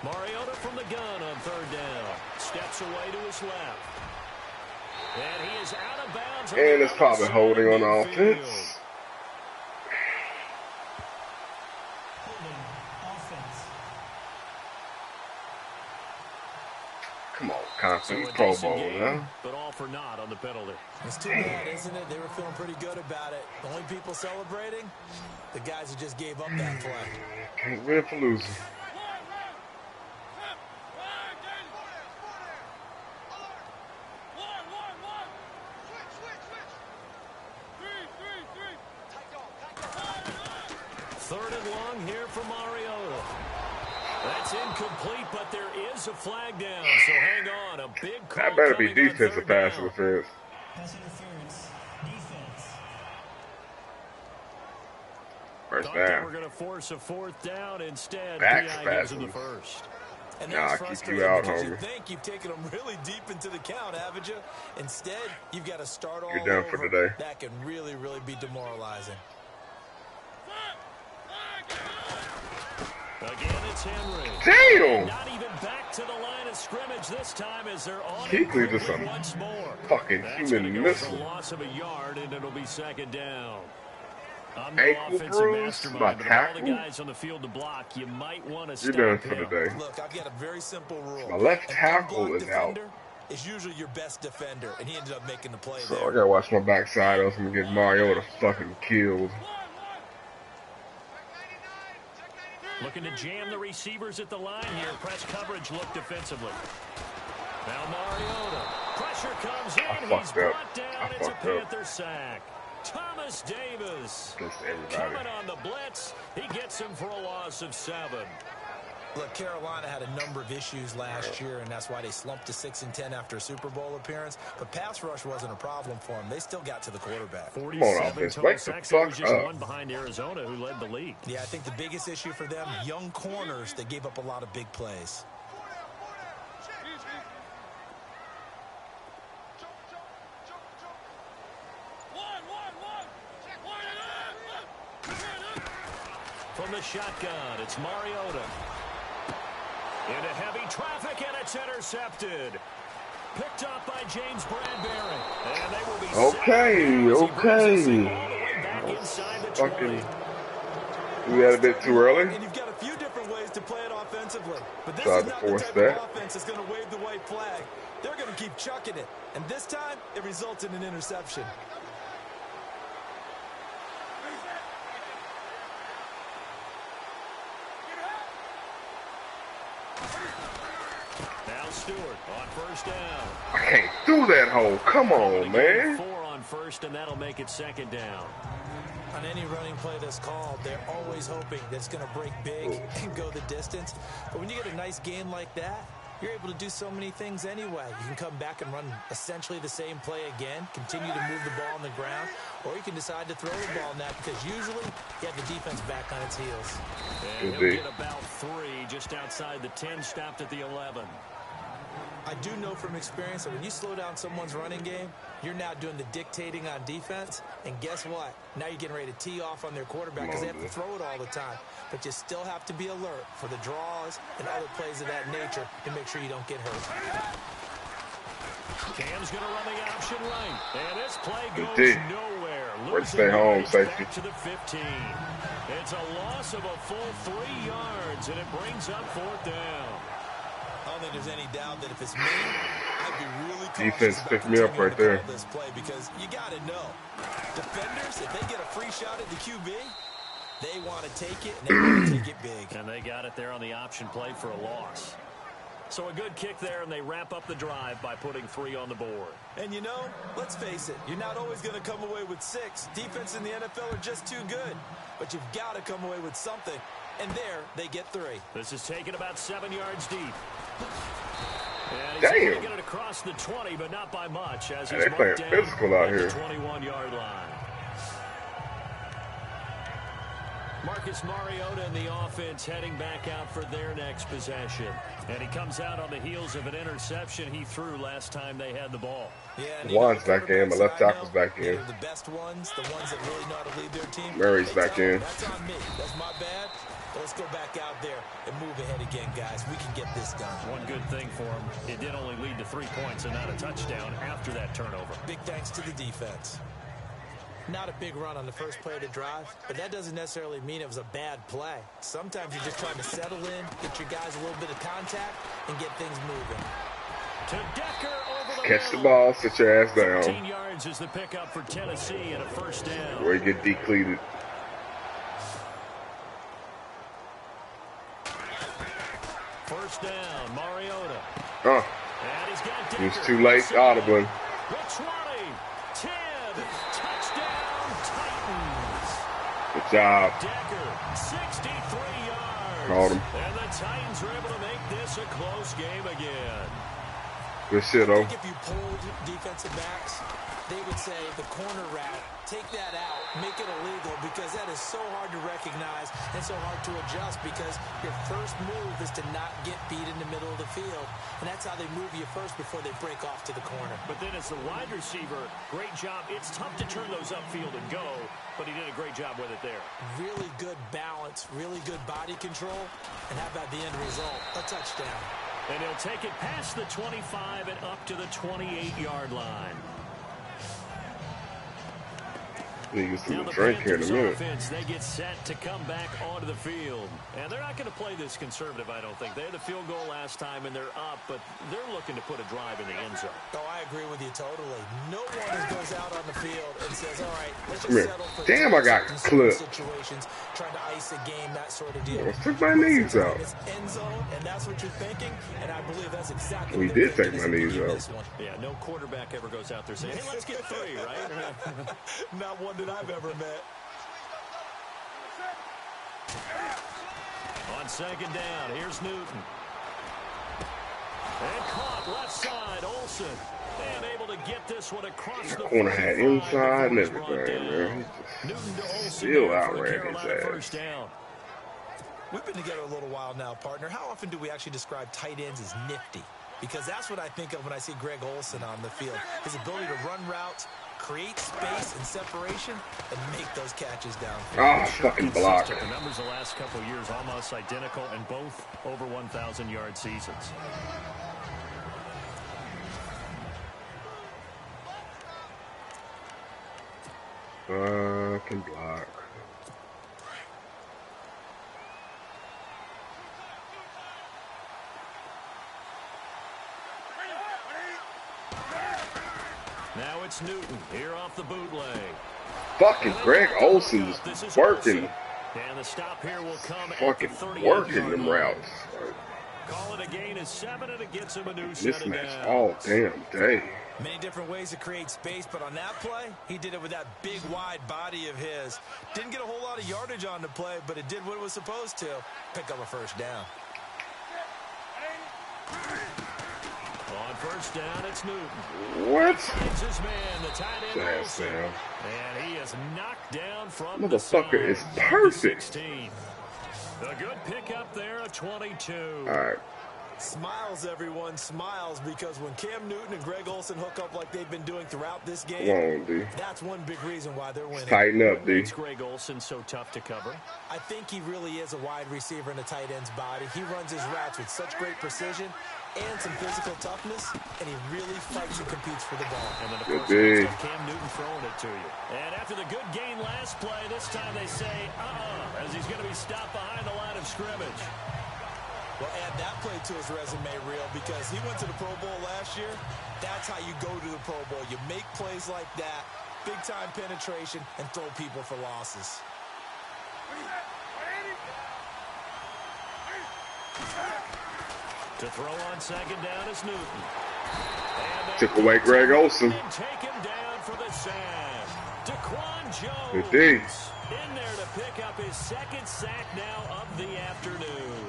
Mariota from the gun on 3rd down. Steps away to his left. And he is out of bounds. And it's probably holding on offense. Holding offense. Come on, So confidence a Pro decent Bowl, game, huh? but all for naught on the penalty. It's too bad, isn't it? They were feeling pretty good about it. The only people celebrating, the guys who just gave up that play. Can't win for losing. Third and long here for Mariota. That's incomplete, but there is a flag down. So hang on. A big call That better be coming on defensive 3rd pass down. interference. Pass interference. Defense. First Thought they were down. going to force a 4th down. Instead, Back PI gives them the spasms. first. And Nah, that's keep you frustrating out, because homie. you think you've taken them really deep into the count, haven't you? Instead, you've got to start all You're done over. for today. That can really, really be demoralizing. Again, it's Henry. Damn! Not even back to the line of scrimmage this time as they're on it Kuechly quickly just a once more. fucking That's human gonna go for missile. a loss of a yard, and it'll be 2nd down. I'm no Ankle offensive bruise, mastermind, my but of all the tackle. guys on the field to block, you might want to You're stop done for him. today. Look, I've got a very simple rule. My left An tackle unblocked is out. defender is usually your best defender, and he ended up making the play So there. I gotta watch my backside, else I'm gonna get Mariota fucking killed. Looking to jam the receivers at the line here. Press coverage look defensively. Now Mariota. Pressure comes in. He's fucked up. brought down. I It's a fucked up. Panther sack. Thomas Davis. Against everybody. Coming on the blitz. He gets him for a loss of 7. Look, Carolina had a number of issues last year, and that's why they slumped to 6-10 after a Super Bowl appearance. But pass rush wasn't a problem for them. They still got to the quarterback. 47 offense. total Wake the sacks. There was fuck just up. one behind Arizona, who led the league. Yeah, I think the biggest issue for them, young corners, they gave up a lot of big plays. From the shotgun, it's Mariota. Into heavy traffic, and it's intercepted. Picked up by James Bradbury. And they will be Okay, okay. all the way back inside the Fucking 20. we had a bit too early. And you've got a few different ways to play it offensively. But this Tried is to not the force type that. of offense that's going to wave the white flag. They're going to keep chucking it. And this time, it results in an interception. Now Stewart on 1st down. I can't do that hole. Come on, man. 4 on 1st, and that'll make it 2nd down. On any running play that's called, they're always hoping that it's going to break big and go the distance. But when you get a nice gain like that, you're able to do so many things anyway. You can come back and run essentially the same play again, continue to move the ball on the ground, or you can decide to throw the ball now because usually you have the defense back on its heels. And he'll get about 3 just outside the 10, stopped at the 11. I do know from experience that when you slow down someone's running game, you're now doing the dictating on defense. And guess what? Now you're getting ready to tee off on their quarterback because they have to throw it all the time. But you still have to be alert for the draws and other plays of that nature to make sure you don't get hurt. Cam's going to run the option right. And this play goes nowhere. Where'd stay home, safety. Back to the 15. It's a loss of a full 3 yards, and it brings up 4th down. I don't think there's any doubt that if it's me, I'd be really cautious Defense about picked me up right continuing there. to call this play because you got to know. Defenders, if they get a free shot at the QB, they want to take it, and they want to take it big. And they got it there on the option play for a loss. So a good kick there, and they wrap up the drive by putting 3 on the board. And you know, let's face it, you're not always going to come away with 6. Defense in the NFL are just too good. But you've got to come away with something. And there, they get 3. This is taken about 7 yards deep. And he's Damn. able to get it across the 20, but not by much. As he's They playing marked down physical out at the here. 21-yard line. Marcus Mariota and the offense heading back out for their next possession. And he comes out on the heels of an interception he threw last time they had the ball. Yeah, and Juan's back in. My left tackle's back in. they're the best ones, the ones that really know how to lead their team. Murray's They back tell them, in. That's on me. That's my bad. But let's go back out there and move ahead again, guys. We can get this done. One good thing for him, it did only lead to 3 points and not a touchdown after that turnover. Big thanks to the defense. Not a big run on the first play of the drive, but that doesn't necessarily mean it was a bad play. Sometimes you're just trying to settle in, get your guys a little bit of contact, and get things moving. To Decker over the Catch the middle. ball, sit your ass 15 down. yards is the pickup for Tennessee and a 1st down. Where you get decleated. First down, Mariota. Oh, And he's got it was Decker. too late. Audibly. The 20, 10, touchdown Titans. Good job. Decker, 63 yards. Called him. And the Titans are able to make this a close game again. Good shit, I though. think if you polled defensive backs, they would say the corner route, take that out, make it illegal, because that is so hard to recognize and so hard to adjust because your first move is to not get beat in the middle of the field. And that's how they move you first before they break off to the corner. But then as the wide receiver, great job. It's tough to turn those upfield and go, but he did a great job with it there. Really good balance, really good body control, and how about the end result? A touchdown. And he'll take it past the 25 and up to the 28-yard line. Niggas Now to the drink here in a Panthers minute. offense, they get set to come back onto the field. And they're not going to play this conservative, I don't think. They had the field goal last time, and they're up, but they're looking to put a drive in the end zone. Oh, I agree with you totally. No one goes out on the field and says, all right, let's Come just here. settle for Damn, I got in certain clipped. situations, trying to ice a game, that sort of deal. Almost took my knees out. It's end zone, and that's what you're thinking, and I believe that's exactly We what they're did take thinking my as knees we lead out. this one. Yeah, no quarterback ever goes out there saying, hey, let's get 3, right? Not one that I've ever met. On 2nd down, here's Newton. And caught left side, Olsen. And able to get this one across the Corner had 45 inside and before he's brought everything, down. man. He Newton to just Olsen still there for the outran his Carolina ass. 1st down. We've been together a little while now, partner. How often do we actually describe tight ends as nifty? Because that's what I think of when I see Greg Olsen on the field. His ability to run routes, create space and separation, and make those catches downfield. Ah, fucking block. The numbers the last couple of years almost identical, and both over 1,000-yard seasons. Fucking block. Now it's Newton here off the bootleg. Fucking Greg Olsen's This is working. Olsen. And the stop here will come Fucking at the 38-yard working them line. routes. Call it a gain of 7, and it gets him a new This set of match downs. all damn day. Many different ways to create space, but on that play, he did it with that big, wide body of his. Didn't get a whole lot of yardage on the play, but it did what it was supposed to. Pick up a first down. On first down, it's Newton. What? Finds his man, the tight end Damn, Olsen. Sam. And he is knocked down from the Motherfucker side. is at the perfect. 16. A good pickup there, a 22. All right. Smiles, everyone, smiles, because when Cam Newton and Greg Olsen hook up like they've been doing throughout this Come game, on, D. that's one big reason why they're winning. Tighten up, What D. makes Greg Olsen so tough to cover? I think he really is a wide receiver in a tight end's body. He runs his routes with such great precision and some physical toughness, and he really fights and competes for the ball. And then, of Good course, D. that's Cam Newton throwing it to you. And after the good gain last play, this time they say, as he's going to be stopped behind the line of scrimmage. Well, add that play to his resume, Real, because he went to the Pro Bowl last year. That's how you go to the Pro Bowl. You make plays like that, big-time penetration, and throw people for losses. To throw on second down is Newton. And they Took away Greg Olsen. and take him down for the sack. Daquan Jones Good D. in there to pick up his second sack now of the afternoon.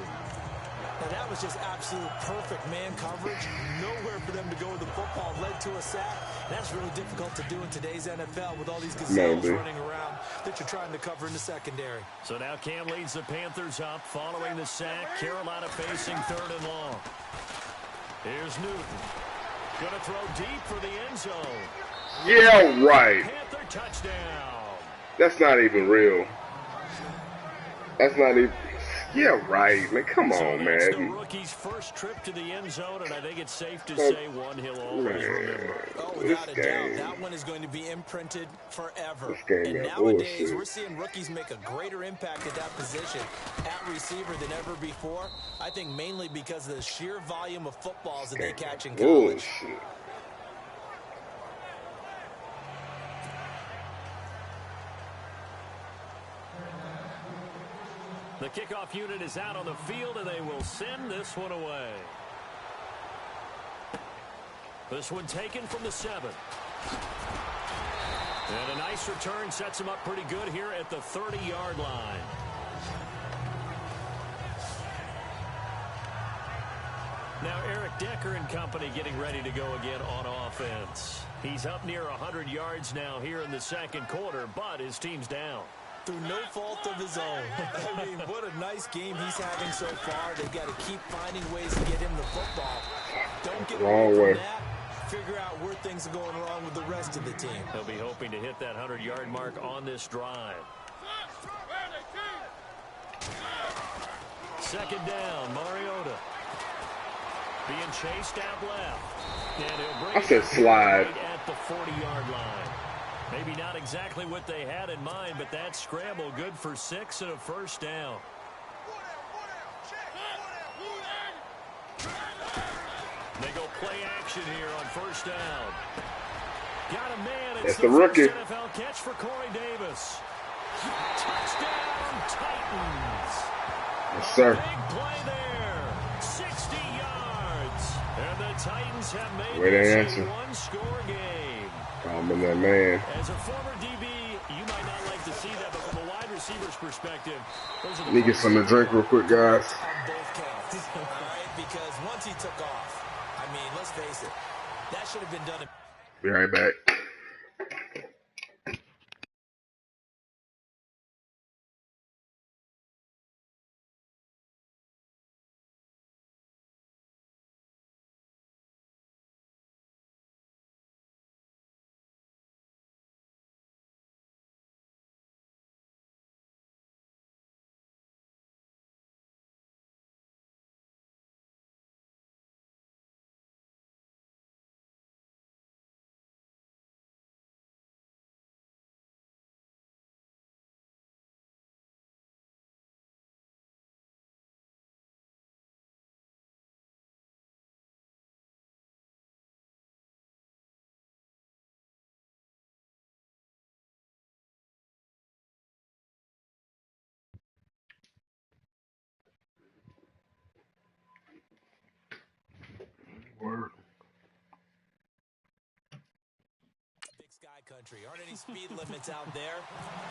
Now, that was just absolute perfect man coverage. Nowhere for them to go with the football. Led to a sack. That's really difficult to do in today's NFL with all these gazelles dude. running around that you're trying to cover in the secondary. So now Cam leads the Panthers up following the sack. Carolina facing 3rd and long. Here's Newton. Going to throw deep for the end zone. Yeah, right. Panther touchdown. That's not even real. That's not even. Yeah, right. Man, come So on, that's the man. rookie's first trip to the end zone, and I think it's safe to say one he'll always remember. Oh, This without a doubt, game. that one is going to be imprinted forever. This game And got nowadays, bullshit. we're seeing rookies make a greater impact at that position at receiver than ever before. I think mainly because of the sheer volume of footballs that they catch in college. Bullshit. The kickoff unit is out on the field, and they will send this one away. This one taken from the 7. And a nice return sets him up pretty good here at the 30-yard line. Now Eric Decker and company getting ready to go again on offense. He's up near 100 yards now here in the second quarter, but his team's down. Through no fault of his own. I mean, what a nice game he's having so far. They've got to keep finding ways to get him the football. Don't get Wrong away way. from that. Figure out where things are going wrong with the rest of the team. He'll be hoping to hit that 100-yard mark on this drive. Second down, Mariota. Being chased out left. And he'll bring I said it slide. right at the 40-yard line. Maybe not exactly what they had in mind, but that scramble good for 6 and a first down. They go play action here on first down. Got a man. It's the the rookie. first NFL catch for Corey Davis. Touchdown, Titans. Yes, sir. Big play there. 60 yards. And the Titans have made Great this a answer. one-score game. I'm in that man. As a former DB, you might not like to see that, but from a wide receiver's perspective, those are the Let me get something to drink real quick, guys. On both counts. All right? Because once he took off, I mean, let's face it, that should have been done. Be right back. Word. country. Aren't any speed limits out there?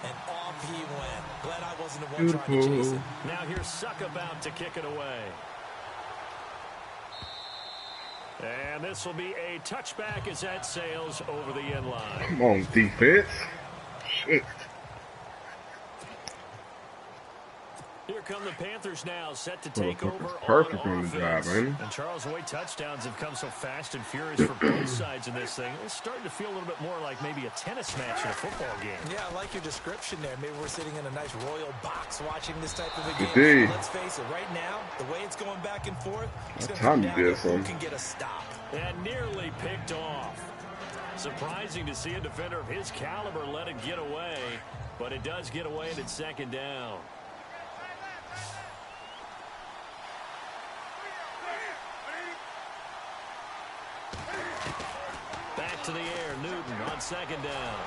And off he went. Glad I wasn't the one trying to chase him. Now here's Suck about to kick it away. And this will be a touchback as that sails over the end line. Come on, defense. Shit. Here come the Panthers now, set to take over Perfect on on the offense. drive, ain't it? And Charles, the way touchdowns have come so fast and furious for both sides in this thing, it's starting to feel a little bit more like maybe a tennis match in a football game. Yeah, I like your description there. Maybe we're sitting in a nice royal box watching this type of a game. Indeed. Let's face it, right now, the way it's going back and forth, it's going to Time come you down did to who some. can get a stop. And nearly picked off. Surprising to see a defender of his caliber let it get away, but it does get away and it's second down. Back to the air, Newton on second down.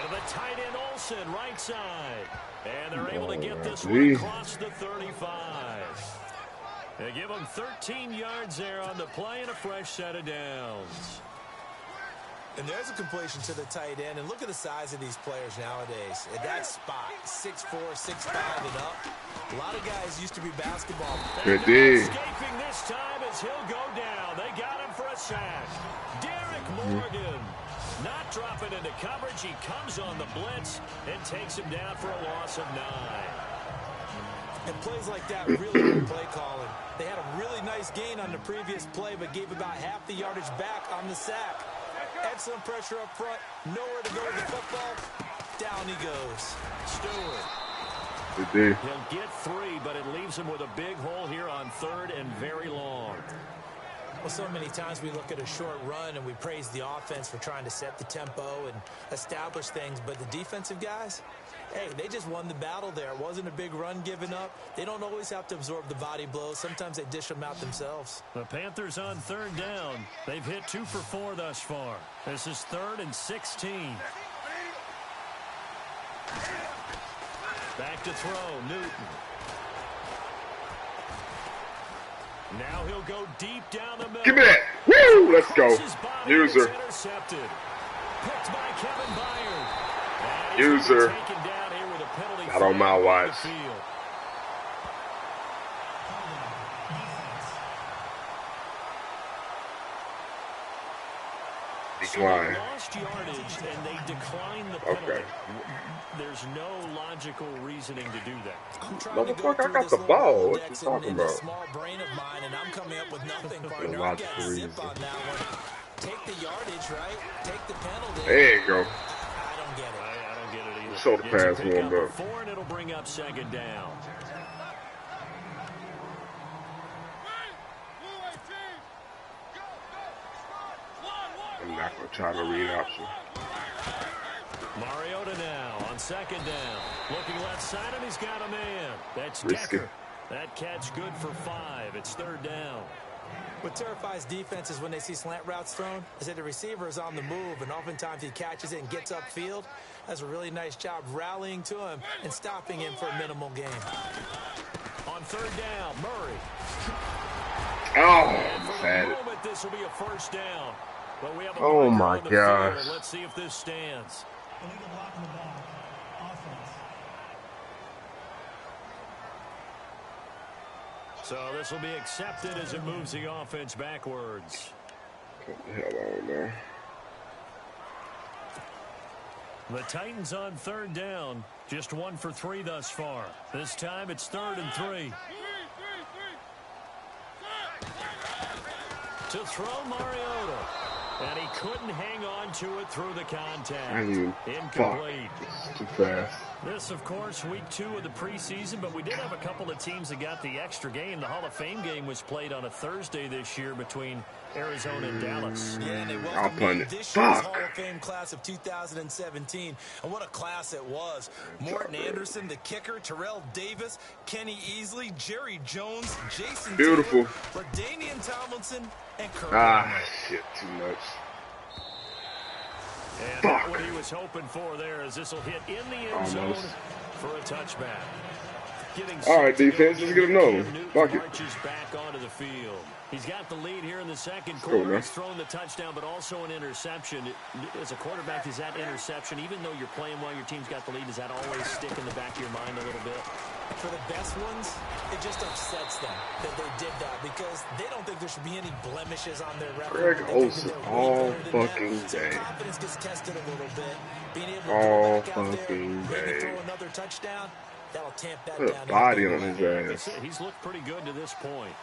And the tight end Olsen, right side. And they're able to get this one across the 35. They give them 13 yards there on the play and a fresh set of downs. And there's a completion to the tight end. And look at the size of these players nowadays. At that spot, 6'4", 6'5", and up. A lot of guys used to be basketball. Good D. Escaping this time as he'll go down. They got him for a sack. Derek Morgan not dropping into coverage. He comes on the blitz and takes him down for a loss of 9. And plays like that really good play calling. They had a really nice gain on the previous play, but gave about half the yardage back on the sack. Excellent pressure up front. Nowhere to go with the football. Down he goes. Stewart. Good D. He'll get 3, but it leaves him with a big hole here on 3rd and very long. Well, so many times we look at a short run and we praise the offense for trying to set the tempo and establish things, but the defensive guys, hey, they just won the battle there. It wasn't a big run given up. They don't always have to absorb the body blows. Sometimes they dish them out themselves. The Panthers on 3rd down. They've hit 2 for 4 thus far. This is 3rd and 16. Back to throw, Newton. Now he'll go deep down the middle. Give me that. Woo! Let's go. Crosses by, User. it's intercepted. Picked by Kevin Byard. And he's User. taken down here with a penalty Not on my flag watch. the field. So they Decline. lost yardage and they declined the penalty. Okay. There's no logical reasoning to do that. I'm trying to go Motherfucker, I through got this the little ball. What you Rolodex talking in this about? small brain of mine, and I'm coming up with nothing, partner. I logical got zip reason. on that one. Take the yardage, right? Take the penalty. There you go. I don't get it. I don't get it either. So the Gets a pass pick warmed up up. for 4, and it'll bring up second down. I'm not going to try to read option. Mariota now on second down. Looking left side, and he's got a man. That's Risky. Decker. That catch good for 5. It's 3rd down. What terrifies defenses when they see slant routes thrown is that the receiver is on the move, and oftentimes he catches it and gets upfield. Does a really nice job rallying to him and stopping him for a minimal gain. On 3rd down, Murray. Oh, And for the sad. moment, this will be a 1st down. But we have a Oh, marker my on the gosh. field. Let's see if this stands. Illegal block in the back. Offense. So this will be accepted as it moves the offense backwards. What the hell on there? The Titans on 3rd down. Just 1 for 3 thus far. This time it's 3rd and 3. To throw Mariota. And he couldn't hang on to it through the contact. I didn't Incomplete. It's too fast. This, of course, week 2 of the preseason, but we did have a couple of teams that got the extra game. The Hall of Fame game was played on a Thursday this year between Arizona and Dallas. Yeah, and they I'll welcomed punt in it. this year's Fuck. Hall of Fame class of 2017. And what a class it was. Morton Anderson, the kicker, Terrell Davis, Kenny Easley, Jerry Jones, Jason Beautiful. Taylor, LaDainian Tomlinson, and Kurt Ah, Warner. shit, too much. And Fuck. what he was hoping for there is this will hit in the end zone Almost. for a touchback. Getting All right, set to defense, go let's get again. another Cam one. Newton Fuck it. marches back onto the field. He's got the lead here in the second go, quarter. man. He's thrown the touchdown, but also an interception. As a quarterback, is that interception, even though you're playing while your team's got the lead, does that always stick in the back of your mind a little bit? For the best ones, it just upsets them that they did that because they don't think there should be any blemishes on their record. Greg They think Olsen that they're way all better than fucking that. So day. confidence gets tested a little bit. Being able to All go back out there, fucking maybe day. throw another touchdown, that'll tamp that Put a down. body on his ass. He's looked pretty good to this point.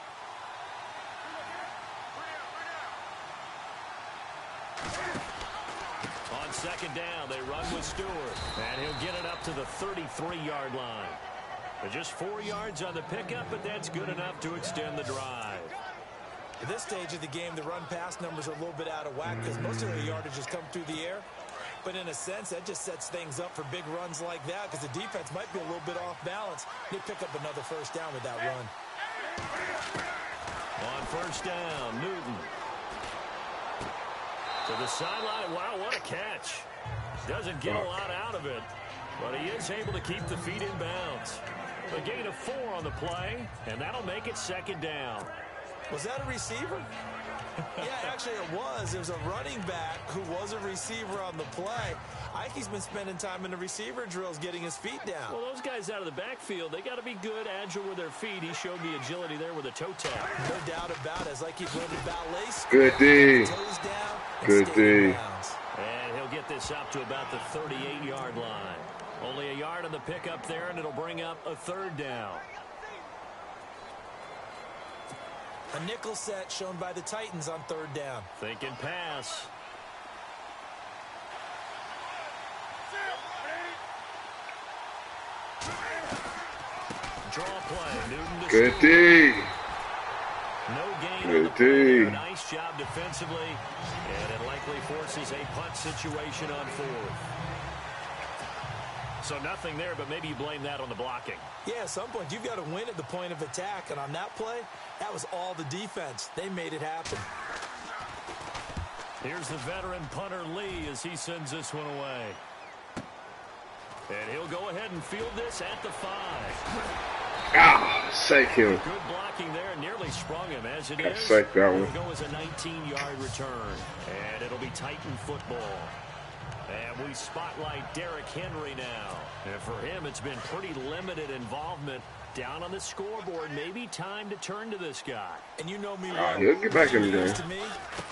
On second down, they run with Stewart, and he'll get it up to the 33-yard line. But just 4 yards on the pickup, but that's good enough to extend the drive. At this stage of the game, the run-pass numbers are a little bit out of whack because most of their yardage has come through the air. But in a sense, that just sets things up for big runs like that because the defense might be a little bit off balance. They pick up another first down with that run. On first down, Newton. To the sideline. Wow, what a catch. Doesn't get a lot out of it, but he is able to keep the feet in bounds. A gain of 4 on the play, and that'll make it second down. Was that a receiver? Yeah, actually it was. There's a running back who was a receiver on the play. I think he's been spending time in the receiver drills getting his feet down. Well, those guys out of the backfield, they got to be good, agile with their feet. He showed the agility there with a toe tap. No doubt about it. It's like he's running ballet. Good D. Toes down and Good stay in D. bounds. And he'll get this up to about the 38-yard line. Only a yard on the pickup there, and it'll bring up a third down. A nickel set shown by the Titans on third down. Thinking pass. Draw play. Newton to Good Stewart. D. No gain Good on the play there. D. Nice job defensively. And it likely forces a punt situation on fourth. So nothing there, but maybe you blame that on the blocking. Yeah, at some point you've got to win at the point of attack. And on that play, that was all the defense. They made it happen. Here's the veteran punter Lee as he sends this one away. And he'll go ahead and field this at the 5. Ah, shake him. Good blocking there. Nearly sprung him as it Gotta is. shake that one. It'll go as a 19-yard return. And it'll be Titan football. And we spotlight Derrick Henry now. And for him, it's been pretty limited involvement down on the scoreboard. Maybe time to turn to this guy. And you know me Ah, well. he'll get back in the Years game. to me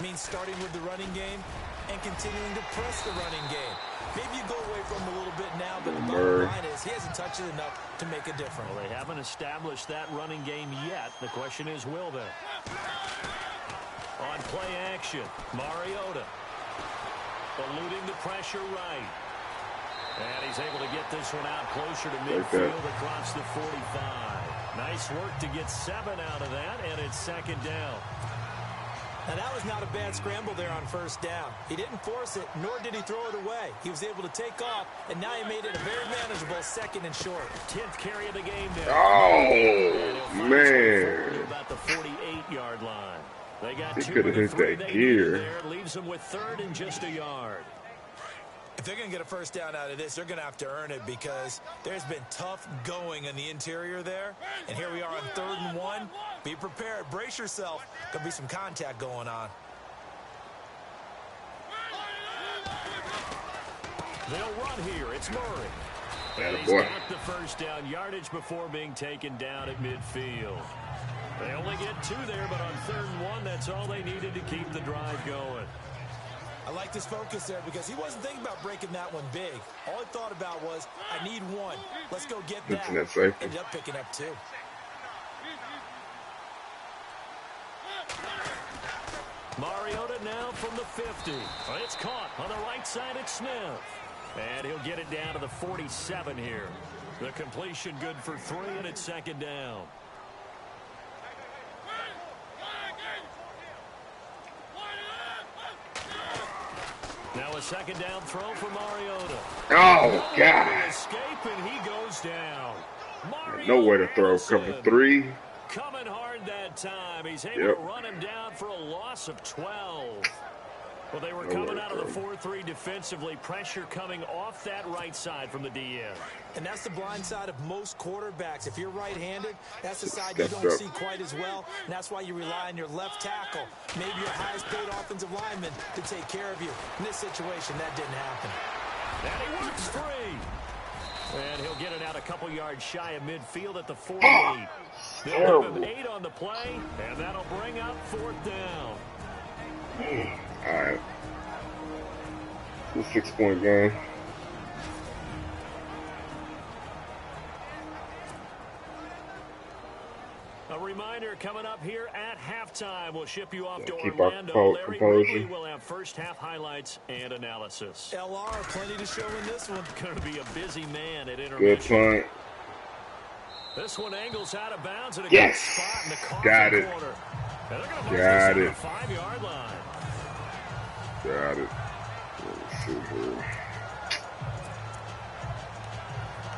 means starting with the running game and continuing to press the running game. Maybe you go away from him a little bit now, but the bottom line is he hasn't touched it enough to make a difference. Well, they haven't established that running game yet. The question is, will they? On play action, Mariota. Eluding the pressure right. And he's able to get this one out closer to midfield across the 45. Nice work to get 7 out of that, and it's second down. Now, that was not a bad scramble there on first down. He didn't force it, nor did he throw it away. He was able to take off, and now he made it a very manageable second and short. 10th carry of the game now. Oh, man. About the 48-yard line. They got He 2 coulda of the hit 3 that they gear. needed there. Leaves them with third and just a yard. If they're going to get a first down out of this, they're going to have to earn it because there's been tough going in the interior there. And here we are on 3rd and 1. Be prepared. Brace yourself. Going to be some contact going on. They'll run here. It's Murray. And he's Attaboy. got the first down yardage before being taken down at midfield. They only get 2 there, but on 3rd and 1, that's all they needed to keep the drive going. I like this focus there because he wasn't thinking about breaking that one big. All he thought about was, I need 1. Let's go get that. Pitching that safety. Ended up picking up 2. Mariota now from the 50. It's caught on the right side at Smith. And he'll get it down to the 47 here. The completion good for 3, and it's second down. Now a second down throw for Mariota. Oh, God. Escape, and he goes down. Nowhere to throw. Cover 3. Coming hard that time. He's able Yep. to run him down for a loss of 12. Well, they were coming out of the 4-3 defensively. Pressure coming off that right side from the DN. And that's the blind side of most quarterbacks. If you're right-handed, that's the side you don't see quite as well. And that's why you rely on your left tackle, maybe your highest-paid offensive lineman, to take care of you. In this situation, that didn't happen. And he works free. And he'll get it out a couple yards shy of midfield at the 48. They'll give him 8 on the play, and that'll bring up 4th down. All right. It's a 6-point game. A reminder coming up here at halftime. We'll ship you off to Keep our Orlando. Larry composure. Ridley will have first half highlights and analysis. LR, plenty to show in this one. Going to be a busy man at Good intermission. punt. This one angles out of bounds at a Yes! good spot in the Got coffin it. corner. And they're going to Got this it. on the 5-yard line. Got it. Let's see here.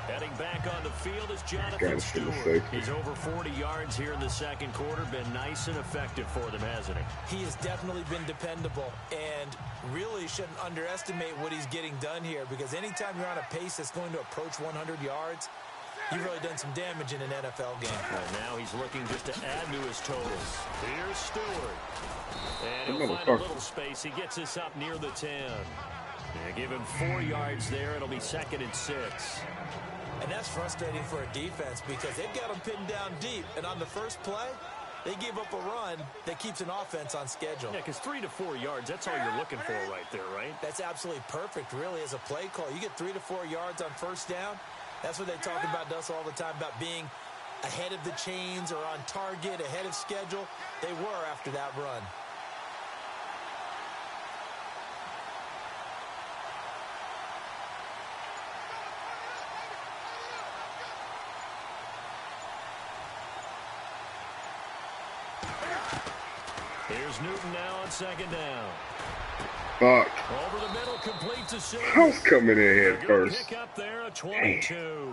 Heading back on the field is Got Jonathan it for the Stewart. safety. He's over 40 yards here in the second quarter. Been nice and effective for them, hasn't he? He has definitely been dependable and really shouldn't underestimate what he's getting done here, because anytime you're on a pace that's going to approach 100 yards, you've really done some damage in an NFL game. And now he's looking just to add to his totals. Here's Stewart. And That he'll find a motherfucker. little space. He gets us up near the 10. And give him 4 yards there. It'll be 2nd and 6. And that's frustrating for a defense because they've got them pinned down deep. And on the first play, they give up a run that keeps an offense on schedule. Yeah, because 3 to 4 yards, that's all you're looking for right there, right? That's absolutely perfect, really, as a play call. You get 3 to 4 yards on first down. That's what they talk about to us all the time, about being ahead of the chains or on target, ahead of schedule. They were after that run. Here's Newton now on 2nd down. Fuck. Over the middle, complete to Sims. I was coming in head Good first. pick up there, a 22.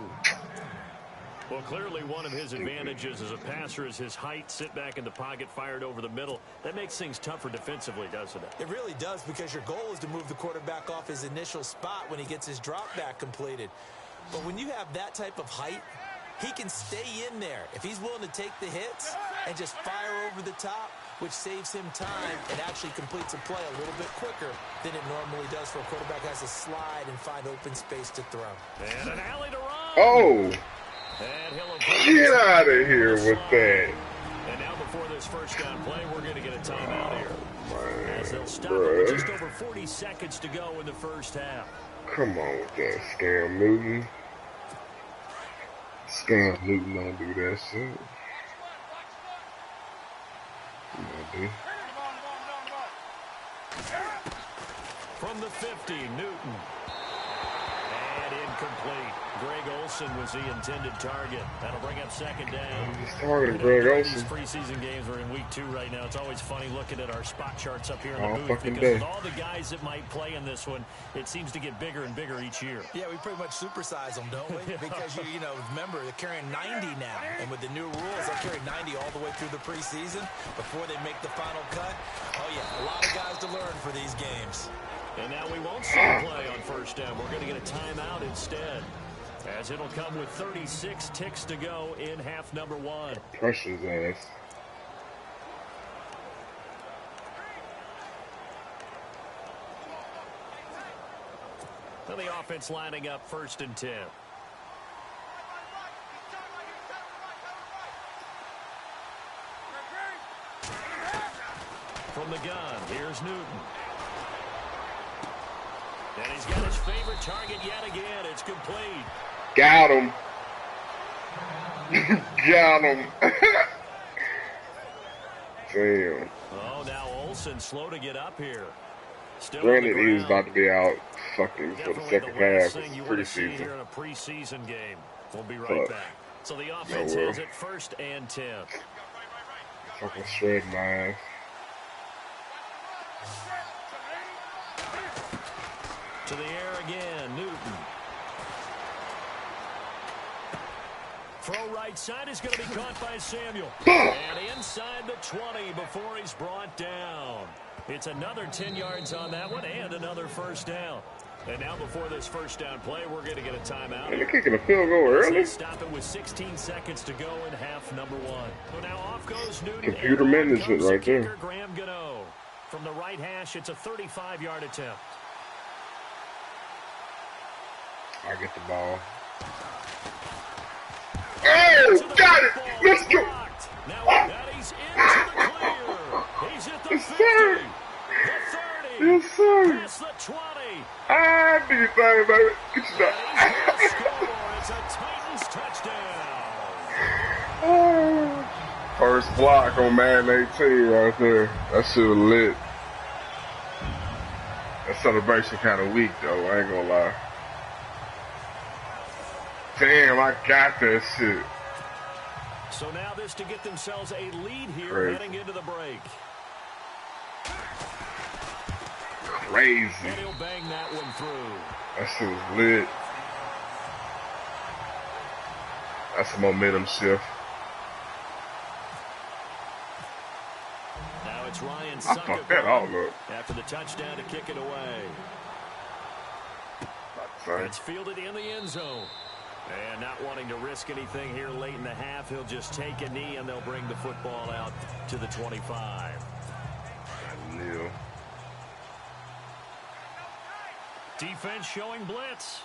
Well, clearly one of his advantages as a passer is his height. Sit back in the pocket, fired over the middle. That makes things tougher defensively, doesn't it? It really does, because your goal is to move the quarterback off his initial spot when he gets his drop back completed. But when you have that type of height, he can stay in there if he's willing to take the hits and just fire over the top, which saves him time and actually completes a play a little bit quicker than it normally does for a quarterback who has to slide and find open space to throw. And an alley to run. Oh, And he'll get out of here with that. And now before this first down play, we're going to get a timeout here. As they'll stop it Bruh. with just over 40 seconds to go in the first half. Come on with that, Scam Newton. Scam Newton don't do that shit. Yeah, dude. From the 50, Newton. And incomplete. Greg Olsen was the intended target. That'll bring up 2nd down. He's targeting You know, Greg during Olsen. These preseason games, we're in week 2 right now. It's always funny looking at our spot charts up here in All the booth, fucking because day. with all the guys that might play in this one, it seems to get bigger and bigger each year. Yeah, we pretty much supersize them, don't we? Because, you know, remember, they're carrying 90 now. And with the new rules, they'll carry 90 all the way through the preseason before they make the final cut. Oh, yeah, a lot of guys to learn for these games. And now we won't see a play on first down. We're going to get a timeout instead, as it'll come with 36 ticks to go in half number 1. Pressure his ass. So the offense lining up 1st and 10. From the gun, here's Newton. And he's got his favorite target yet again. It's complete. Got him. Got him. Damn. Oh, now Olsen slow to get up here. Still Granted, on the he was ground. about to be out fucking for the Definitely second the last half thing you of want to see preseason. here in a preseason game. We'll be right Fuck. back. So the offense well. has it 1st and 10. Fucking shred my ass. To the air again, Newton. Throw right side is going to be caught by Samuel. And inside the 20 before he's brought down. It's another 10 yards on that one and another first down. And now before this first down play, we're going to get a timeout. They're kicking a field goal early. Stop it with 16 seconds to go in half number one. So now off goes Newton. Computer and on management comes the right there. kicker, Graham Gano. From the right hash, it's a 35-yard attempt. I get the ball. Oh, got it! Let's go! Now Betty's into the clear. He's at the 50, sir. the 30, Yes, sir. past the 20. Ah, do your thing, baby. Get your And he's going to score. It's a Titans touchdown. Oh. First block on Madden 18 right there. That shit was lit. That celebration kind of weak, though. I ain't gonna lie. Damn, I got that shit. So now this to get themselves a lead here Crazy. heading into the break. Crazy. And he'll bang that one through. That shit was lit. That's a momentum shift. Now it's Ryan I fucked that all up. after the touchdown to kick it away. Sorry. It's fielded in the end zone. And not wanting to risk anything here late in the half, he'll just take a knee and they'll bring the football out to the 25. I knew. Defense showing blitz.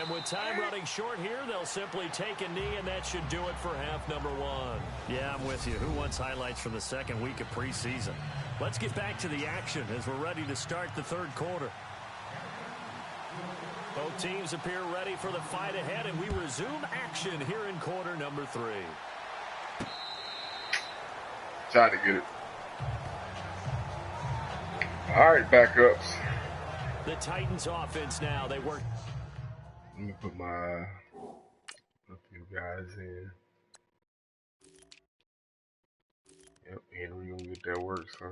And with time running short here, they'll simply take a knee, and that should do it for half number one. Yeah, I'm with you. Who wants highlights from the second week of preseason? Let's get back to the action as we're ready to start the third quarter. Both teams appear ready for the fight ahead, and we resume action here in quarter number 3. Tried to get it. All right, backups. The Titans offense now. They work. Let me put a few guys in. Yep, Henry gonna get that work, son.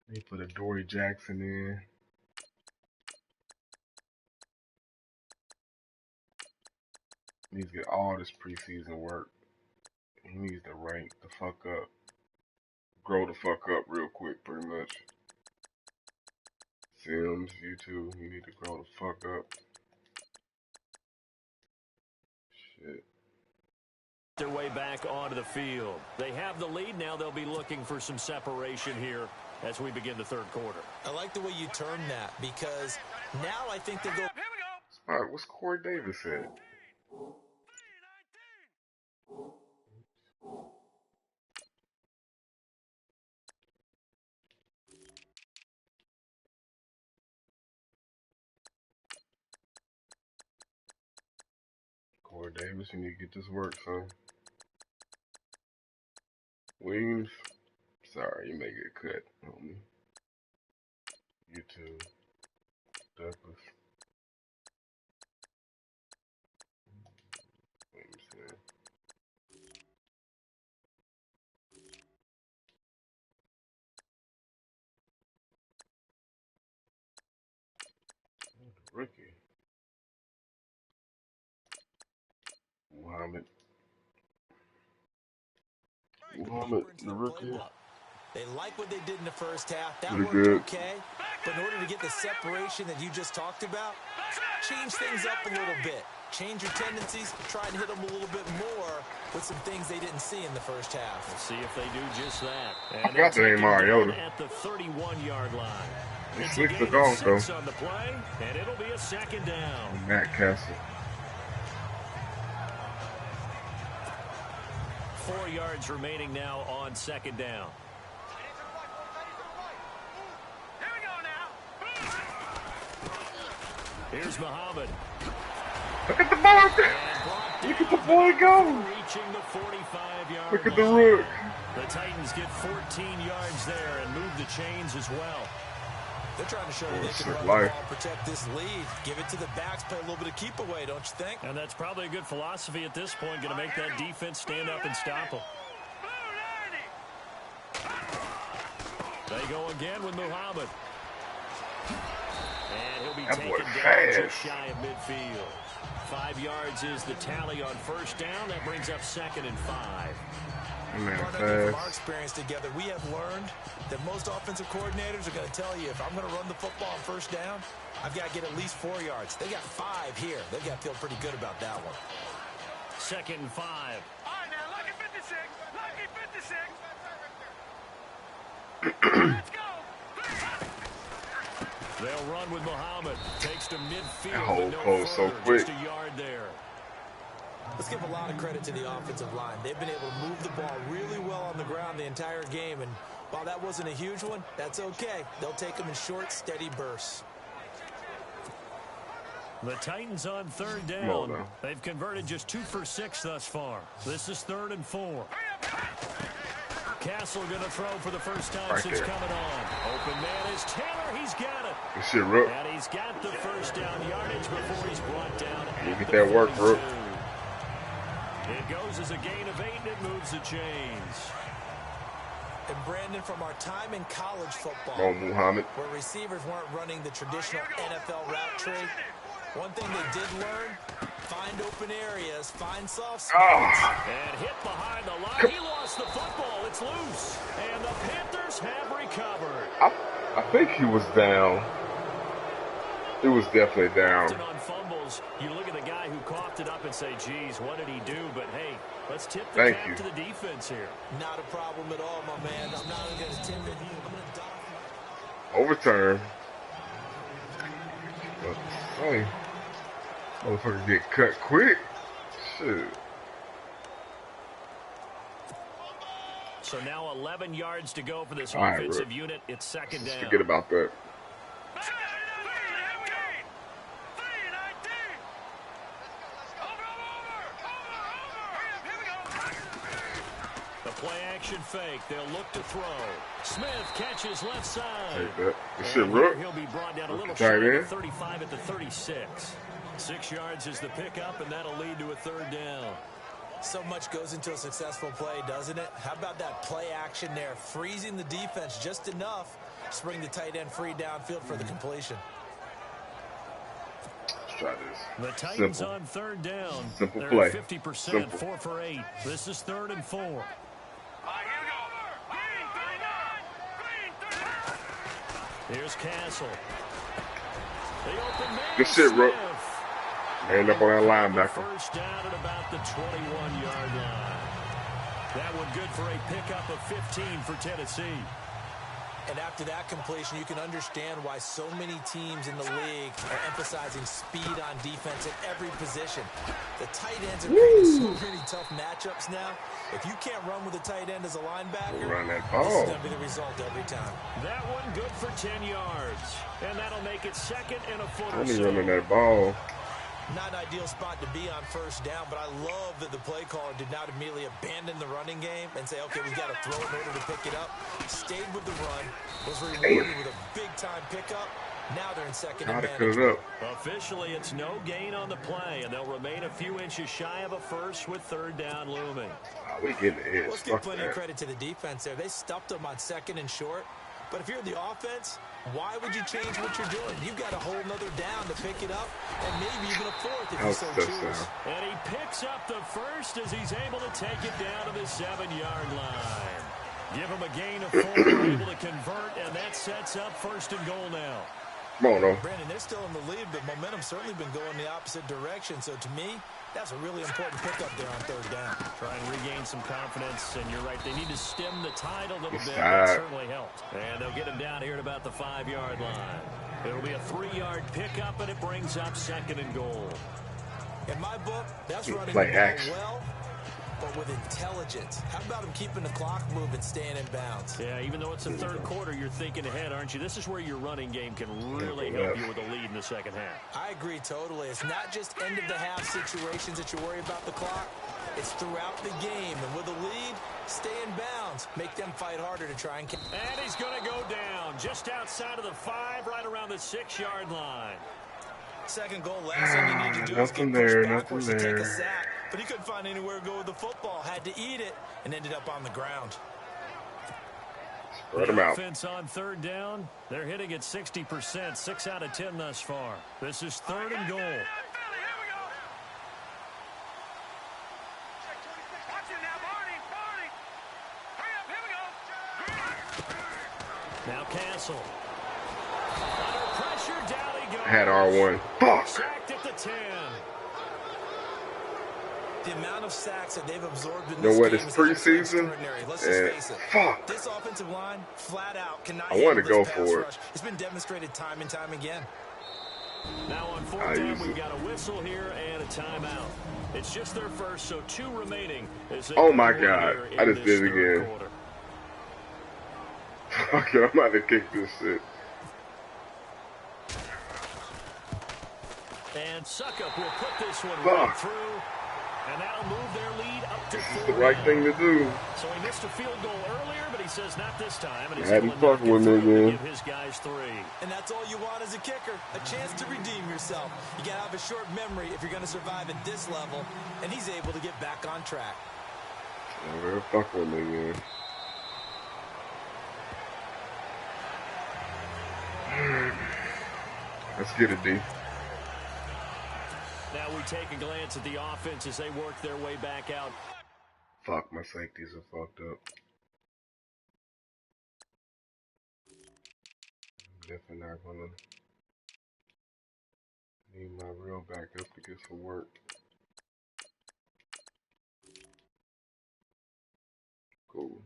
Let me put a Dory Jackson in. He needs to get all this preseason work. He needs to rank the fuck up. Grow the fuck up real quick, pretty much. Sims, you too. You need to grow the fuck up. Shit. Their way back onto the field. They have the lead. Now they'll be looking for some separation here as we begin the third quarter. I like the way you term that because now I think they go. Alright, what's Corey Davis at? Corey Davis, you need to get this work, son. Wings, sorry, you may get cut, homie. You too. Douglas. Let me see. Rookie. Muhammad, the rookie. They like what they did in the first half. That Pretty worked good. okay. But in order to get the separation that you just talked about, change things up a little bit. Change your tendencies. Try and hit them a little bit more with some things they didn't see in the first half. We'll see if they do just that. I forgot the name Mariota. At the 31-yard line. He It's a switched the gain of golf, though. 6 on the play, and it'll be a second down. Matt Castle. 4 yards remaining now on second down. Here's Muhammad. Look at the boy! Look at the boy go! Reaching the 45-yard Look at the line. rook. The Titans get 14 yards there and move the chains as well. They're trying to show Oh, you they sick can run life. the ball, protect this lead. Give it to the backs, play a little bit of keep away, don't you think? And that's probably a good philosophy at this point, going to make that defense stand up and stop them. They go again with Muhammad. And he'll be That boy taken down just fast. shy of midfield. 5 yards is the tally on first down. That brings up 2nd and 5. Man, From our fast. experience together, we have learned that most offensive coordinators are going to tell you, if I'm going to run the football on first down, I've got to get at least 4 yards. They got 5 here. They've got to feel pretty good about that one. 2nd and 5. All right, now, lucky 56. Lucky 56. Let's go. They'll run with Muhammad. Takes to midfield. That whole but no close so further. quick. Just a yard there. Let's give a lot of credit to the offensive line. They've been able to move the ball really well on the ground the entire game, and while that wasn't a huge one, that's okay. They'll take them in short, steady bursts. The Titans on 3rd on down. now. They've converted just 2 for 6 thus far. This is 3rd and 4. Castle going to throw for the first time Right since there. coming on. Open man is Taylor. He's got it. Good shit, Rook. And he's got the first down yardage before he's brought down. You at get the that work, 42. Rook. It goes as a gain of 8, and it moves the chains. And Brandon, from our time in college football, Come on, Muhammad. where receivers weren't running the traditional NFL route tree, one thing they did learn, find open areas, find soft spots. Ah, And hit behind the line. He lost the football. It's loose. And the Panthers have recovered. I think he was down. He was definitely down. Often on fumbles, you look at the guy who coughed it up and say, geez, what did he do? But, hey, let's tip the Thank cap you. to the defense here. Not a problem at all, my man. I'm not going to tip it. I'm going to dock Overturn. But, hey, motherfucker get cut quick. Shit. So now 11 yards to go for this All right, offensive Rook. unit. It's 2nd Just down. forget about that. The play action fake. They'll look to throw. Smith catches left side. Take that. Good And shit, here Rook. he'll be brought down a little Tight shy of the end. 35 at the 36. 6 yards is the pickup, and that'll lead to a 3rd down. So much goes into a successful play, doesn't it? How about that play action there, freezing the defense just enough to bring the tight end free downfield for the completion. Let's try this. The Titans Simple. on 3rd down. Simple They're play. at 50%, Simple. 4 for 8. This is 3rd and 4. Here's Castle. The open man. Good shit, Rook. Smith. End up on that linebacker. First down at about the 21-yard line. That one good for a pickup of 15 for Tennessee. And after that completion, you can understand why so many teams in the league are emphasizing speed on defense at every position. The tight ends are creating so many tough matchups now. If you can't run with a tight end as a linebacker, Run that this is ball. going to be the result every time. That one good for 10 yards. And that'll make it 2nd and a foot or Only so. running that ball. Not an ideal spot to be on first down, but I love that the play caller did not immediately abandon the running game and say, okay, we've got to throw in order to pick it up. Stayed with the run, was rewarded with a big-time pickup. Now they're in 2nd Try and to cut it management. up. Officially, it's no gain on the play, and they'll remain a few inches shy of a first with 3rd down looming. Oh, we getting the edge. Let's give Fuck plenty of that. credit to the defense there. They stuffed them on 2nd and short. But if you're the offense, why would you change what you're doing? You've got a whole nother down to pick it up, and maybe even a 4th if you House so touchdown. choose. And he picks up the first as he's able to take it down to the 7-yard line. Give him a gain of 4, able to convert, and that sets up 1st and goal now. Come on, though. Brandon, they're still in the lead, but momentum's certainly been going the opposite direction. So to me, that's a really important pickup there on 3rd down. Try and regain some confidence, and you're right, they need to stem the tide a little bit. Good That shot. certainly helped. And they'll get him down here at about the 5-yard line. It'll be a 3-yard pickup, and it brings up 2nd and goal. In my book, that's Good running play the ball action. well, but with intelligence. How about him keeping the clock moving, staying in bounds? Yeah, even though it's the 3rd quarter, you're thinking ahead, aren't you? This is where your running game can really help you with a lead in the 2nd half. I agree totally. It's not just end-of-the-half situations that you worry about the clock. It's throughout the game. And with a lead, stay in bounds. Make them fight harder to try and catch. And he's going to go down just outside of the 5, right around the 6-yard line. 2nd goal, last thing you need to do is Nothing get pushed there, backwards nothing to take there. a sack. But he couldn't find anywhere to go with the football. Had to eat it and ended up on the ground. Spread them The out. offense on third down, they're hitting at 60%, 6 out of 10 thus far. This is 3rd and goal. Philly, here we go. Watch it now, Barney. Hurry up, here we go. Now Castle. Under pressure, down he goes. Had R1. Fuck. Sacked at the 10. The amount of sacks that they've absorbed in You know this what, game it's is absolutely preseason, extraordinary. Let's just and face it. fuck. This offensive line, flat out, cannot I wanted to handle go this pass for it. rush. It's been demonstrated time and time again. Now on 4th down, we've got a whistle here and a timeout. It's just their first, so 2 remaining. As they Oh my go God, here in I just this did it third again. quarter. Fuck it, I'm about to kick this shit. And Suckup will put this one Fuck. right through. And that'll move their lead up to This 4. is the right thing to do. So he missed a field goal earlier, but he says not this time. And he's Had him able to knock fucking it with me through to again. give his guys 3. And that's all you want as a kicker, a chance to redeem yourself. You gotta have a short memory if you're gonna survive at this level, and he's able to get back on track. Oh, fuck with me again. Let's get it, D. Now we take a glance at the offense as they work their way back out. Fuck, my safeties are fucked up. Definitely not gonna need my real backup to get some work. Cool.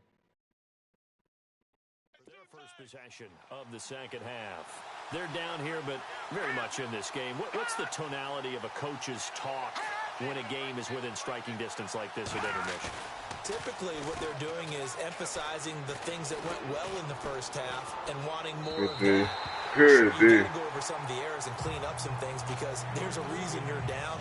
For their first possession of the second half. They're down here, but very much in this game. What's the tonality of a coach's talk when a game is within striking distance like this at intermission? Typically, what they're doing is emphasizing the things that went well in the first half and wanting more of Good D. that. Good So you D. gotta go over some of the errors and clean up some things because there's a reason you're down.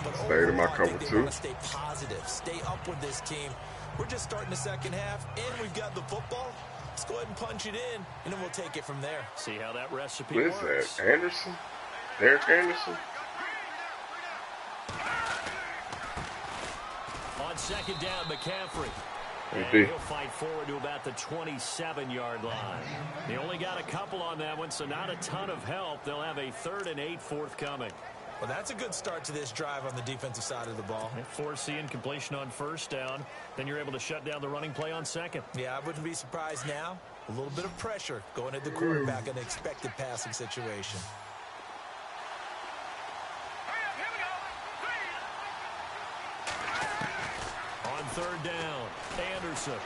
But Stay to my overall, I think cover they two. want to stay positive, stay up with this team. We're just starting the second half, and we've got the football. Let's go ahead and punch it in, and then we'll take it from there. See how that recipe What is works. that? Anderson? Derek Anderson? On second down, McCaffrey. And Good D. he'll fight forward to about the 27-yard line. They only got a couple on that one, so not a ton of help. They'll have a 3rd and 8 forthcoming. Well, that's a good start to this drive on the defensive side of the ball. Forcing completion on first down. Then you're able to shut down the running play on second. Yeah, I wouldn't be surprised now. A little bit of pressure going at the quarterback in an expected passing situation. On 3rd down, Anderson.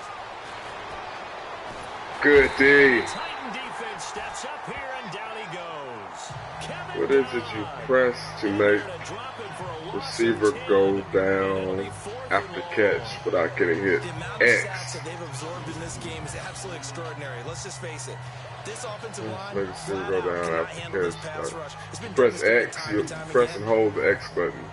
Good D. Titan defense steps up here, and down he goes. Kevin What is it you Dodd. press to And make they're gonna drop him for a loss of receiver 10. go And down it'll be 4th after and catch long. without getting hit? The amount of sacks X. that they've absorbed in this game is absolutely extraordinary. Let's just face it. This offensive line, Make the receiver flat go out, down cannot after handle this catch. pass rush. It's been Press demonstrated X. time You and time press again. and hold the X button.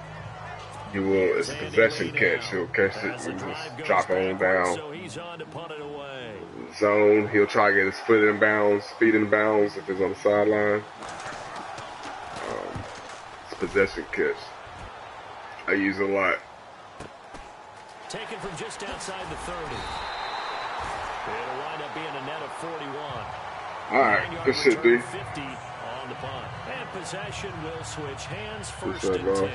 You will. It's a Sandy possession Lee catch. now. He'll catch it As the and drive just goes drop it on backwards, down. So he's on to punt it away. Zone. He'll try to get his foot in bounds, feet in bounds if it's on the sideline. It's a possession catch. I use it a lot. Taken from just outside the 30. It'll wind up being a net of 41. All right, 9-yard good shit, D. return, 50 on the punt. And possession will switch hands, first shit, and boss. 10.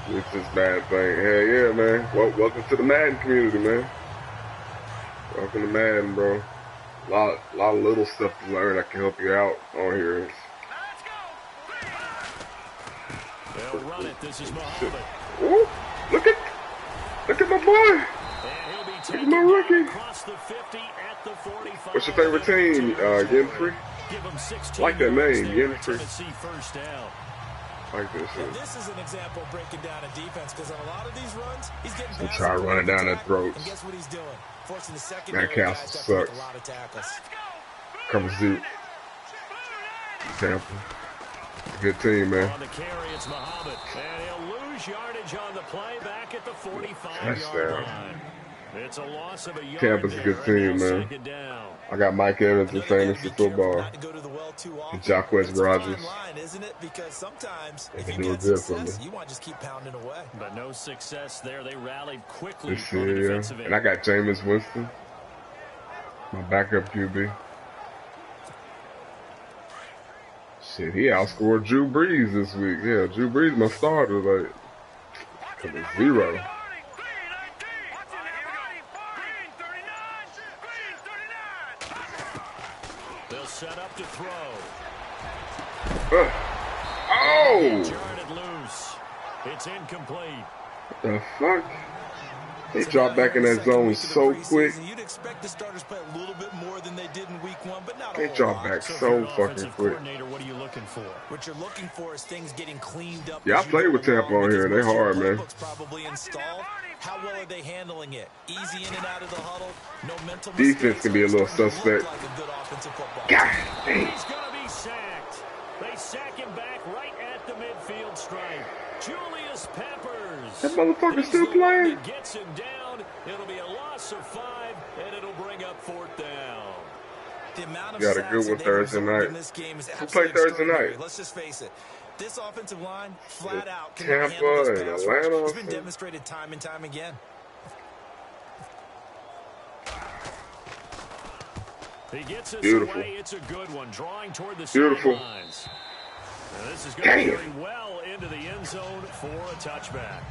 It's this bad thing. Hell yeah, man. Welcome to the Madden community, man. Welcome to Madden, bro. Lot of little stuff to learn that can help you out on here. They'll run it. This is Muhammad. Ooh, look at my boy. And he'll be taken my down rookie. across the 50 at the 45. What's your favorite team? Yenfrey? Give him 16 Like that yards name, there, Yenfrey. Tennessee first down. Like this Now, shit. this is an example of breaking down a defense because on a lot of these runs, he's getting He past try to the run it down their attack, throats. And guess what he's doing? Forcing the secondary That guys Castle to have to make sucks. a lot of tackles. Come Zoot. Tampa. Good team, man. On the carry, it's Muhammad. And he'll lose yardage on the play back at the 45-yard Touchdown. line. It's a loss of a yard Tampa's a good there, and team, they'll man. second down. I got Mike Evans in Another thing to fantasy be careful football. not to go to the well too often. And Jacques It's a fine Rogers. line, isn't it? Because sometimes They if can you do get it good for success, me. you want to just keep pounding away. But no success there. They rallied quickly This on the year, defensive yeah. end. And I got Jameis Winston. My backup QB. Shit, he outscored Drew Brees this week. Yeah, Drew Brees, my starter, like, to the 0. They'll set up to throw. Oh! Jarred it loose. It's incomplete. What the fuck? They dropped back in that zone so quick. You'd expect the starters play a little bit more than they did in week 1, but not a They whole dropped lot. back So if so you're an fucking offensive quick. coordinator, what are you looking for? What you're looking for is things getting cleaned up. Yeah, I as you played go with Tampa along on here. because They most of hard, your man. playbook's probably installed. How well are they handling it? Easy in and out of the huddle. No mental Defense mistakes. can be a little Starting to look suspect. like a good offensive football God team. dang. He's going to be sacked. They sack him back right at the midfield stripe. Julius Peppers. That motherfucker's He's still the one playing? that gets him down. It'll be a loss of 5, and it'll bring up 4th down. The amount of Got a sacks good that one they Thursday absorbed night. in this game is Who absolutely played Thursday extraordinary. night? Let's just face it. This offensive line, flat out, cannot Tampa handle this and pass Atlanta rush. or It's been something? demonstrated time and time again. He gets us Beautiful. away. It's a good one, drawing toward the Beautiful. sidelines. Now this is going to Damn. carry well into the end zone for a touchback.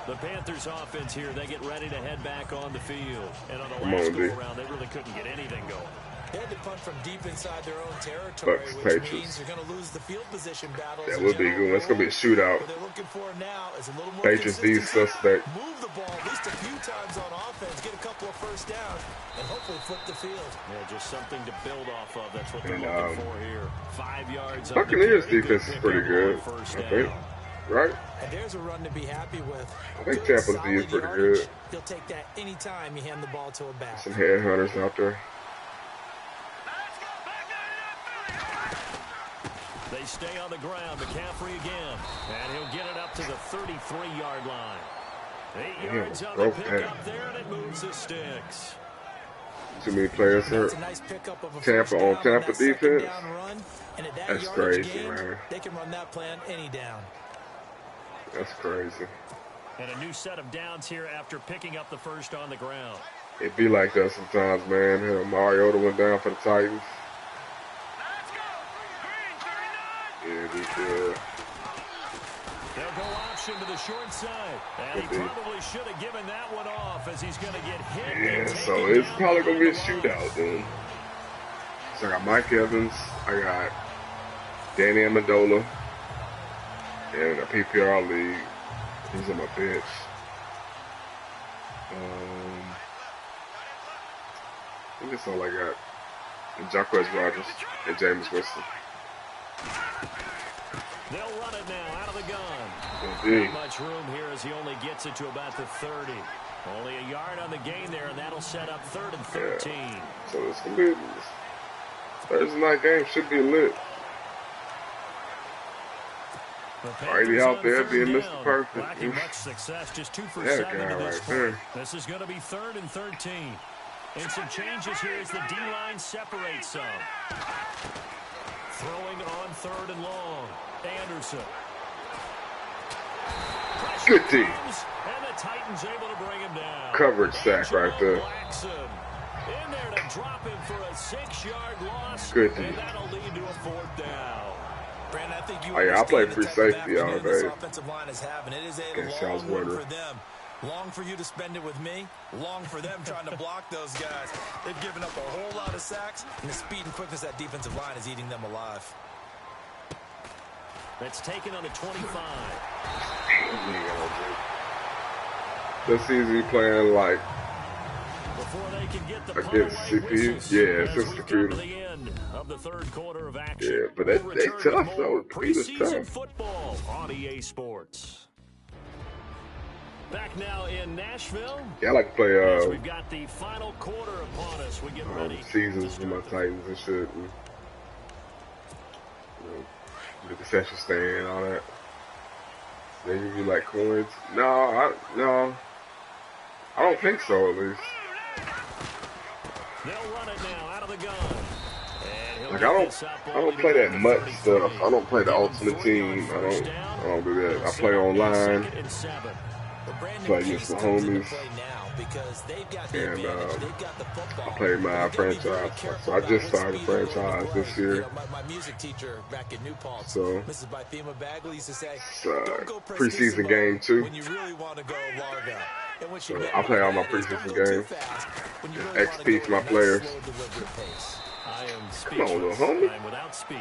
The Panthers offense here, they get ready to head back on the field. And on the Come last on, D. go-around, they really couldn't get anything going. They had to punt from deep inside their own territory, Bucks, which Patriots. means they're going to lose the field position battles. That in would be general good. That's going to be a shootout. What they're looking for now is a little more Patriots, these consistency. suspect. Move the ball at least a few times on offense, get a couple of first downs, and hopefully flip the field. Yeah, just something to build off of. That's what they're And, looking for here. 5 yards. on the Buccaneers carry. defense is pretty pickup on good, first I down. think. Right? And there's a run to be happy with. I think Good, Tampa's D is solid pretty yardage. good. He'll take that anytime you hand the ball to a back. Some headhunters out there. They stay on the ground. McCaffrey again. And he'll get it up to the 33-yard line. 8 yards on the broke pickup that. there, and it moves the sticks. Too many players hurt. That's a nice pickup of a Tampa first on down Tampa that second defense? down run. And at that That's yardage crazy, gain, man. they can run that play on any down. That's crazy. And a new set of downs here after picking up the first on the ground. It be like that sometimes, man. Hell, Mariota went down for the Titans. Yeah, just, They'll go option to the short side. And he Good D. probably should have given that one off as he's going to get hit. yeah, and so taken it's down probably going to be a on the line. shootout, then. So I got Mike Evans. I got Danny Amendola. And a PPR league. He's on my bench. I think that's all I got. And Jacquez Rogers and James Winston. They'll run it now out of the gun. Indeed. Not much room here as he only gets it to about the 30. Only a yard on the gain there, and that'll set up 3rd and 13. So it's going to be Thursday night game should be lit. The Already Panthers out on there 3rd being down, Mr. Perfect. Lacking much success, just 2 for That 7 guy to this right point. there. This is going to be 3rd and 13. And some changes here as the D-line separates some. Throwing on 3rd and long. Anderson. Good D. Comes, and the Titans able to bring him down. Coverage sack right there. Blackson in there to drop him for a 6-yard loss. Good D. And that'll lead to a 4th down. Brandon, I think you Oh, yeah, I play understand the free type of safety all afternoon this day. offensive line is having. It is a Against Charles long one Woodard. for them. Long for you to spend it with me. Long for them trying to block those guys. They've given up a whole lot of sacks, and the speed and quickness of that defensive line is eating them alive. That's taken on the 25. This season playing like Before they can get the against away CPU. whistles Yeah, as it's we just come to computer. the end of the 3rd quarter of action. Yeah, but they We'll return tough, with though. more Computer's preseason tough. football on EA Sports. Back now in Nashville. Yeah, I like to As play we've got the final quarter upon us, we get ready. seasons for my Titans and shit. And, the concession stand, all that. They give you like coins. No, I don't think so. At least. They'll run it now out of the gun. And he'll Like get this up I only don't to play that about much 33. stuff. I don't play the Give him Ultimate 4-yard Team. first down. I don't do that. I They'll play set up a online. 2nd and 7. But Brandon Play Case against the comes into homies. play now. because they've got the And advantage. They've got the football. I played my franchise. So I just started franchise this year. You know, my music teacher back in New Paltz, So Mrs. Bythema Bagley, used to say, it's don't go preseason game too. when you really want to go Largo. And what she So meant I play by all my that is don't preseason go too games. fast when you really want to XP go for my at a nice, players. slow, deliberate pace. I am Come on, little speechless. homie. I'm without speech.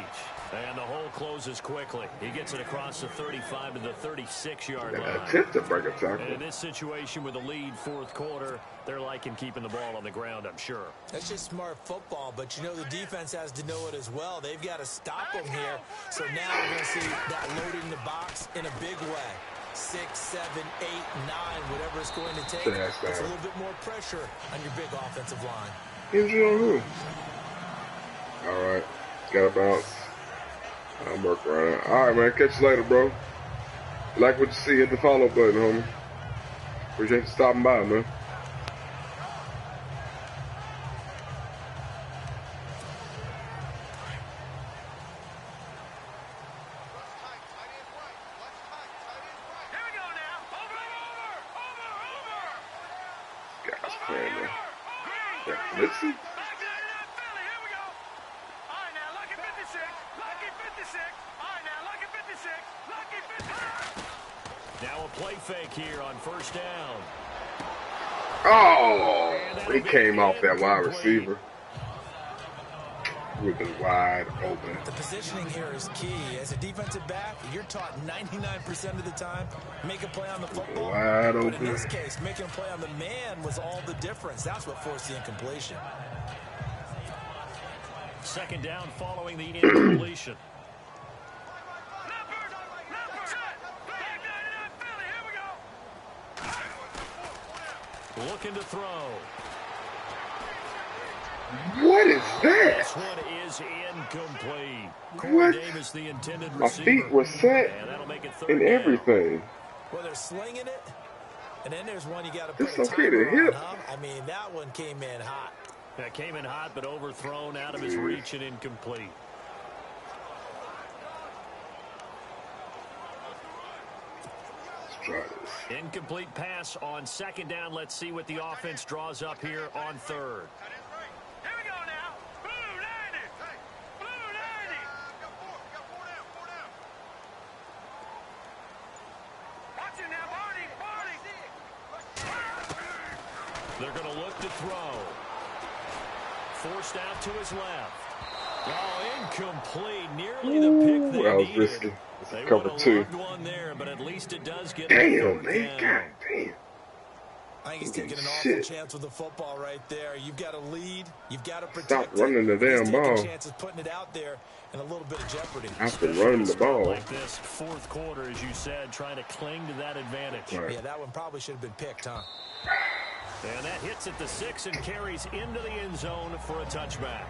And the hole closes quickly. He gets it across the 35 to the 36-yard line. Attempt to break a And tackle. in this situation with a lead fourth quarter, they're liking keeping the ball on the ground, I'm sure. That's just smart football, but you know the defense has to know it as well. They've got to stop them here. So now we're going to see that loading the box in a big way. 6, 7, 8, 9, whatever it's going to take. That's It's a bad. little bit more pressure on your big offensive line. Injury on who? All right, got to bounce. I'm working around it. All right, man. Catch you later, bro. Like what you see, hit the follow button, homie. Appreciate you stopping by, man. Here we go now. Over. Guys playing, man. Green. Yeah, listen. Back to Philly. Here we go. All right, now, Lucky 56. Lucky 56. All right, now, Lucky 56. Lucky 56. Now a play fake here on first down. Oh, he came off that wide receiver. With the wide open. The positioning here is key. As a defensive back, you're taught 99% of the time, make a play on the football. Wide But in open. this case, making a play on the man was all the difference. That's what forced the incompletion. Second down following the incompletion. Leopard. Set. Back 99 Philly. Here we go. Looking to throw. What is that? This one is incomplete. What? Corey Davis, the intended My receiver. feet were set And that'll make it third and down. everything. Well, they're slinging it, and then there's one you got to It's put a okay to timer on, hit. huh? I mean, that one came in hot. That came in hot, but overthrown out of his reach and incomplete. Let's try this. Incomplete pass on second down. Let's see what the offense draws up here on third. Here we go now. Blue 90. Blue 90. Watch it now, Barney. They're going to look to throw. Forced out to his left. Oh, incomplete. Nearly the pick they That was needed. risky. They It's cover would have two. loved one there, but at least it does get Damn, third man. down. God damn. I think he's taking an awful Shit. chance with the football right there. You've got to lead. You've got to protect Stop it. running the damn He's taking ball. chances putting it out there in a little bit of jeopardy. After running the ball. Like this fourth quarter, as you said, trying to cling to that advantage. Right. Yeah, that one probably should have been picked, huh? And that hits at the 6 and carries into the end zone for a touchback.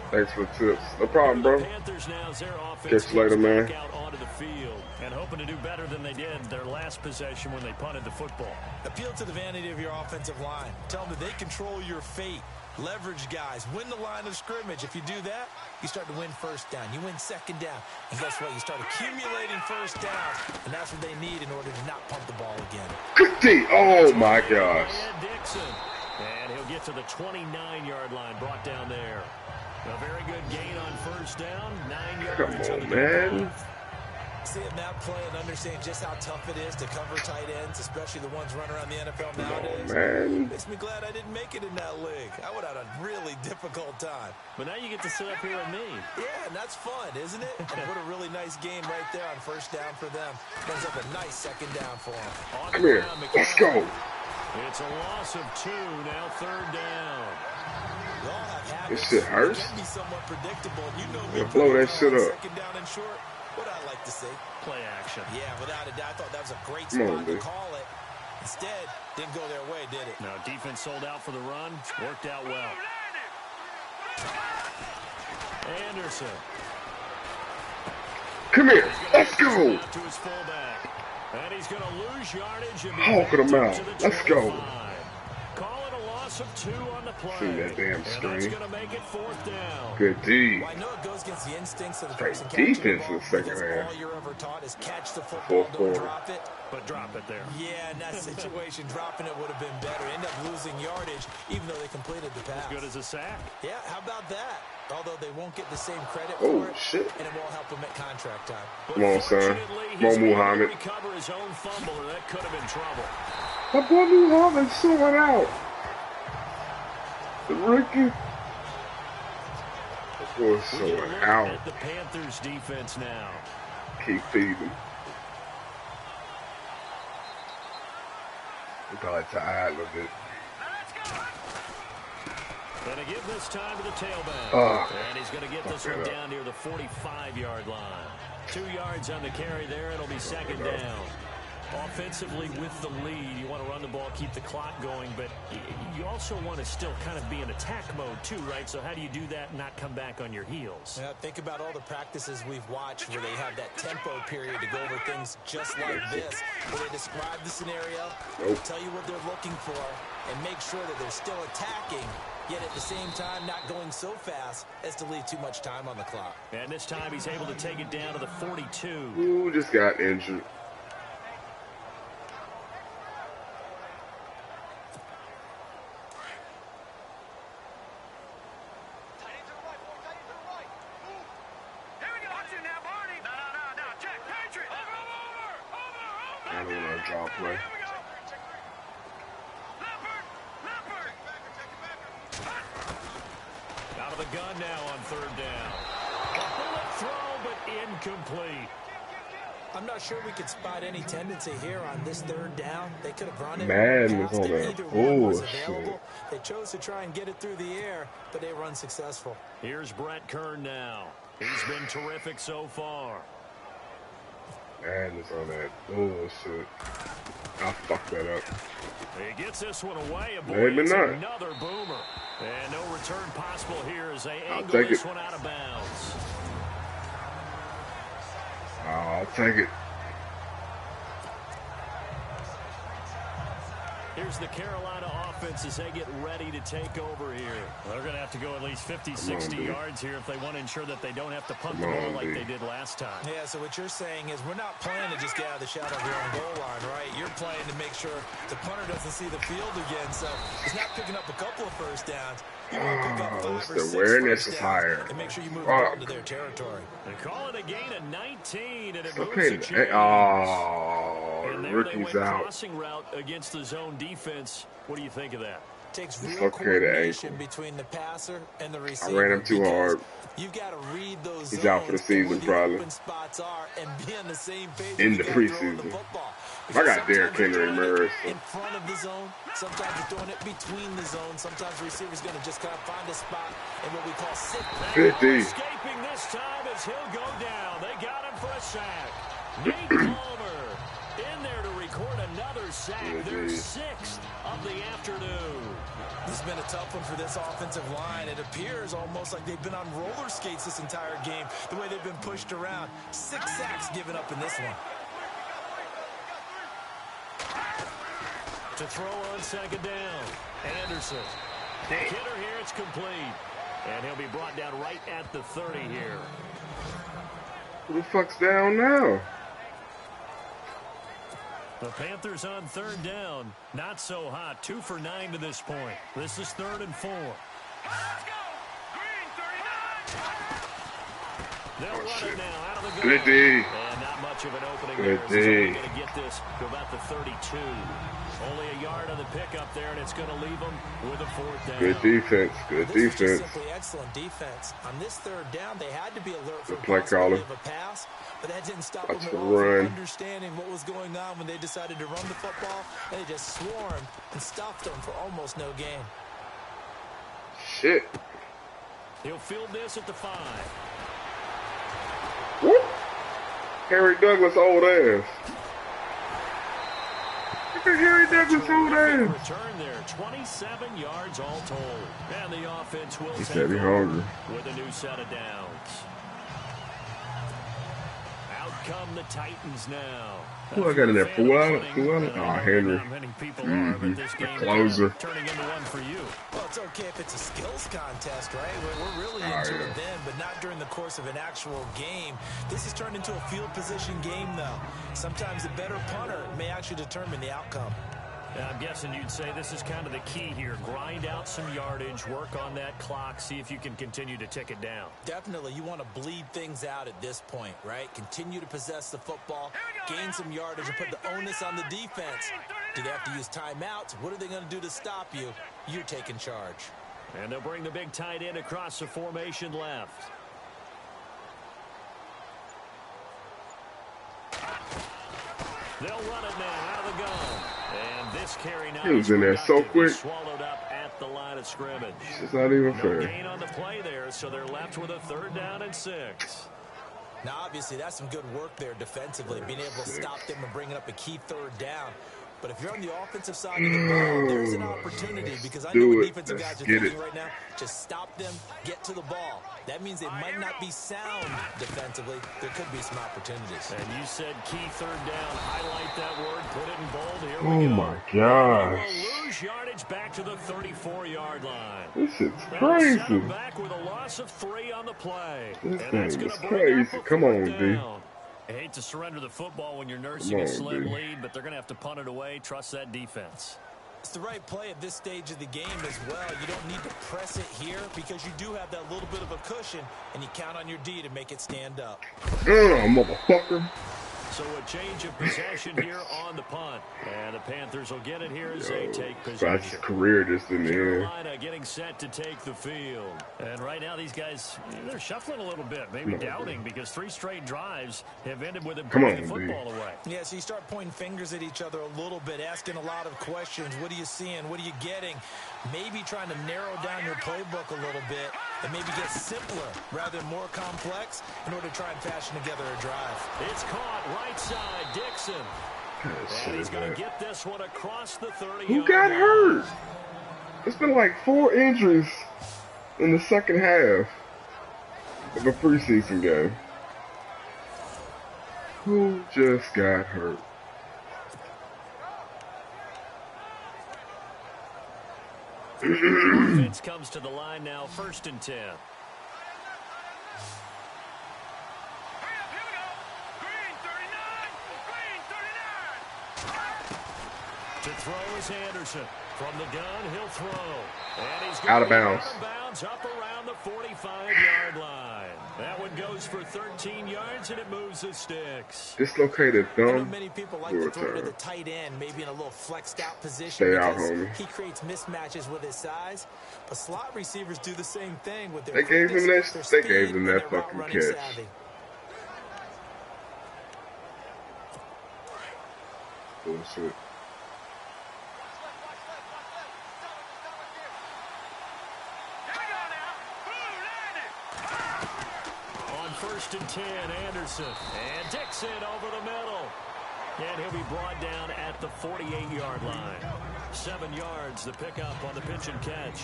Thanks for the tips. No problem, The bro. Panthers now, as their offense Catch you later, comes man. back out onto the field and hoping to do better than they did their last possession when they punted the football. Appeal to the vanity of your offensive line. Tell them that they control your fate. Leverage guys. Win the line of scrimmage. If you do that, you start to win first down. You win second down. And guess what? You start accumulating first downs. And that's what they need in order to not punt the ball again. Good D. Oh, my gosh. And Dixon. And he'll get to the 29-yard line, brought down there. A very good gain on first down. 9 yards. Come on on, the man. drive. Seeing that play and understanding just how tough it is to cover tight ends, especially the ones running around the NFL nowadays, Man. makes me glad I didn't make it in that league. I would have had a really difficult time. But now you get to sit up here with me. Yeah, and that's fun, isn't it? And what a really nice game right there on first down for them. Brings up a nice second down for them. On Come the here. ground, Let's McCown. go. It's a loss of 2, now third down. We all have habits. This shit hurts. It can be somewhat predictable. You know Yeah, me blow pretty that well shit on up. second down and short. What I like to see. Play action. Yeah, without a doubt. I thought that was a great Come on, spot to dude. call it. Instead, didn't go their way, did it? Now, defense sold out for the run. Worked out well. Anderson. Come here. Let's go. Out to his fullback. And he's going to lose yardage and be Hawk back him to out. the Let's go. 25. Call it a loss loss of 2 on the play. See that damn And that's screen. going to make it 4th down. Good D. Well, I know it goes against the instincts of the Straight person catching the defense in ball the second because half. all you're ever taught is catch the football, Fourth don't quarter. drop it. But drop it there. Yeah, in that situation, dropping it would have been better. End up losing yardage, even though they completed the pass. As good as a sack. Yeah, how about that? Although they won't get the same credit Oh, for it, shit. and it won't help them at contract time. But Come on, son. fortunately, Come he's on, able to Muhammad. recover his own fumble, or that could have been trouble. My boy Muhammad someone out. The rookie. That boy's We get a someone look out. at the Panthers defense now. Keep feeding. We probably tired a little bit. And to give this time to the tailback. Oh, And he's going to get this fuck one that up. down near the 45-yard line. 2 yards on the carry there. It'll be second down. Offensively with the lead, you want to run the ball, keep the clock going, but you also want to still kind of be in attack mode too, right? So how do you do that and not come back on your heels? Yeah, think about all the practices we've watched where they have that tempo period to go over things just like this, where they describe the scenario, tell you what they're looking for, and make sure that they're still attacking, yet at the same time not going so fast as to leave too much time on the clock. And this time he's able to take it down to the 42. Who just got injured? Here we go. Watch it now, Barney. No. Check. Patriot. Over. I don't want to draw play. Here we go. Leopard. Out of the gun now on 3rd down. A bullet throw, but incomplete. I'm not sure we could spot any tendency here on this 3rd down. They could have run it. Man, passed on it. that Either one was bullshit. available. They chose to try and get it through the air, but they were unsuccessful. Here's Brett Kern now. He's been terrific so far. Man, it's on that bullshit. I fucked that up. He gets this one away. Maybe It's not. another boomer. And no return possible here as they I'll angle take this it. one out of bounds. I'll take it. Here's the Carolina offense as they get ready to take over here. They're going to have to go at least 50, 60 D. yards here if they want to ensure that they don't have to punt the Come ball on, like D. they did last time. Yeah, so what you're saying is we're not playing to just get out of the shadow of your own goal line, right? You're playing to make sure the punter doesn't see the field again. So he's not picking up a couple of first downs. You want to pick up 5 it's or the 6 awareness first is downs higher. and make sure you move Fuck. the ball into their territory. They call it a gain of 19, and it moves Okay. the chains. Oh, And the there they rookie's went out. crossing route against the zone defense. What do you think of that? Takes It's real okay to coordination ankle. between the passer and the I receiver. ran him too because hard. You've got to read those He's zones out for the and season, where the probably. open spots are and be on the same page In when the you go throwing preseason. the football. I got Because Derrick sometimes you're Henry throwing it Murray, so- in front of the zone. Sometimes you're throwing it between the zones. Sometimes the receiver's going to just kind of find a spot in what we call sit back. Good D. Escaping this time as he'll go down. They got him for a sack. Nate Palmer in there to record another sack. Good Their D. 6th of the afternoon. This has been a tough one for this offensive line. It appears almost like they've been on roller skates this entire game, the way they've been pushed around. 6 sacks given up in this one. To throw on 2nd down. Anderson. The hitter here, it's complete. And he'll be brought down right at the 30 here. Who the fuck's down now? The Panthers on 3rd down. Not so hot. 2 for 9 to this point. This is 3rd and 4. Let's go. Green 39. They'll run shit. it now out of the gun. Good D. And not much of an opening Good there. He's only D. going to get this to about the 32. Only a yard on the pickup there, and it's going to leave them with a 4th down. Good defense. Good This is just defense. simply excellent defense. On this 3rd down, they had to be alert for Good the play possibility caller. of a pass, but that didn't stop Watch them the at all run. from understanding what was going on when they decided to run the football. And they just swarmed and stopped them for almost no gain. Shit. He'll field this at the 5. Whoop. Harry Douglas old ass. Look at Harry Douglas old ass. Return there, 27 yards all told. And the offense will He take said he over hungry. with a new set of downs. Out come the Titans now. Who I got in there? Full out? Oh, Henry. Not many people are, but this The game closer. turning into one for you. Well, it's okay if it's a skills contest, right? We're really into it then, but not during the course of an actual game. This has turned into a field position game, though. Sometimes the better punter may actually determine the outcome. I'm guessing you'd say this is kind of the key here. Grind out some yardage, work on that clock, see if you can continue to tick it down. Definitely, you want to bleed things out at this point, right? Continue to possess the football, gain some yardage, and put the onus on the defense. Do they have to use timeouts? What are they going to do to stop you? You're taking charge. And they'll bring the big tight end across the formation left. They'll run it now out of the gun. And this carry now. He was in there so quick. Swallowed up at the line of scrimmage. It's not even No fair. gain on the play there, so they're left with a 3rd down and 6. Now, obviously, that's some good work there defensively, being able to stop them and bringing up a key 3rd down. But if you're on the offensive side of the ball, there's an opportunity because I know what defensive guys are thinking right now. Just stop them, get to the ball. That means they might not be sound defensively. There could be some opportunities. And you said key 3rd down. Highlight that word. Put it in bold. Here Oh we go. my gosh. We'll lose yardage back to the 34-yard line. This is That'll set crazy. them back with a loss of 3 on the play. This And thing that's is gonna bring up crazy. a Come on, 4th D. down. I hate to surrender the football when you're nursing Come a on, slim D. lead, but they're going to have to punt it away. Trust that defense. It's the right play at this stage of the game as well. You don't need to press it here because you do have that little bit of a cushion, and you count on your D to make it stand up. Motherfucker. So a change of possession here on the punt. And the Panthers will get it here as they take That's possession. his career just in the end. Carolina getting set to take the field. And right now these guys, they're shuffling a little bit, maybe doubting, because 3 straight drives have ended with them Come putting on, the football away. Yeah, so you start pointing fingers at each other a little bit, asking a lot of questions. What are you seeing? What are you getting? Maybe trying to narrow down your playbook a little bit and maybe get simpler rather than more complex in order to try and fashion together a drive. It's caught right side, Dixon. And he's going to get this one across the 30-yard Who got hurt? It's been like 4 injuries in the second half of a preseason game. Who just got hurt? Offense comes to the line now, 1st and 10. Hurry up, here we go. Green 39. Green 39. To throw is Anderson. From the gun, he'll throw. And he's Out of going bounds. out of bounds up around the 45-yard line. That one goes for 13 yards, and it moves the sticks. Dislocated I know thumb. many people like Will to throw to return. the tight end, maybe in a little flexed out position Stay out, because homie. he creates mismatches with his size. But slot receivers do the same thing with their They gave him quickness, that- their they gave speed, him and that their fucking route running catch. savvy. Bullshit. Here we go now. Blue landed. On 1st and 10, Anderson. And Dixon over the middle. And he'll be brought down at the 48-yard line. 7 yards, the pickup on the pitch and catch.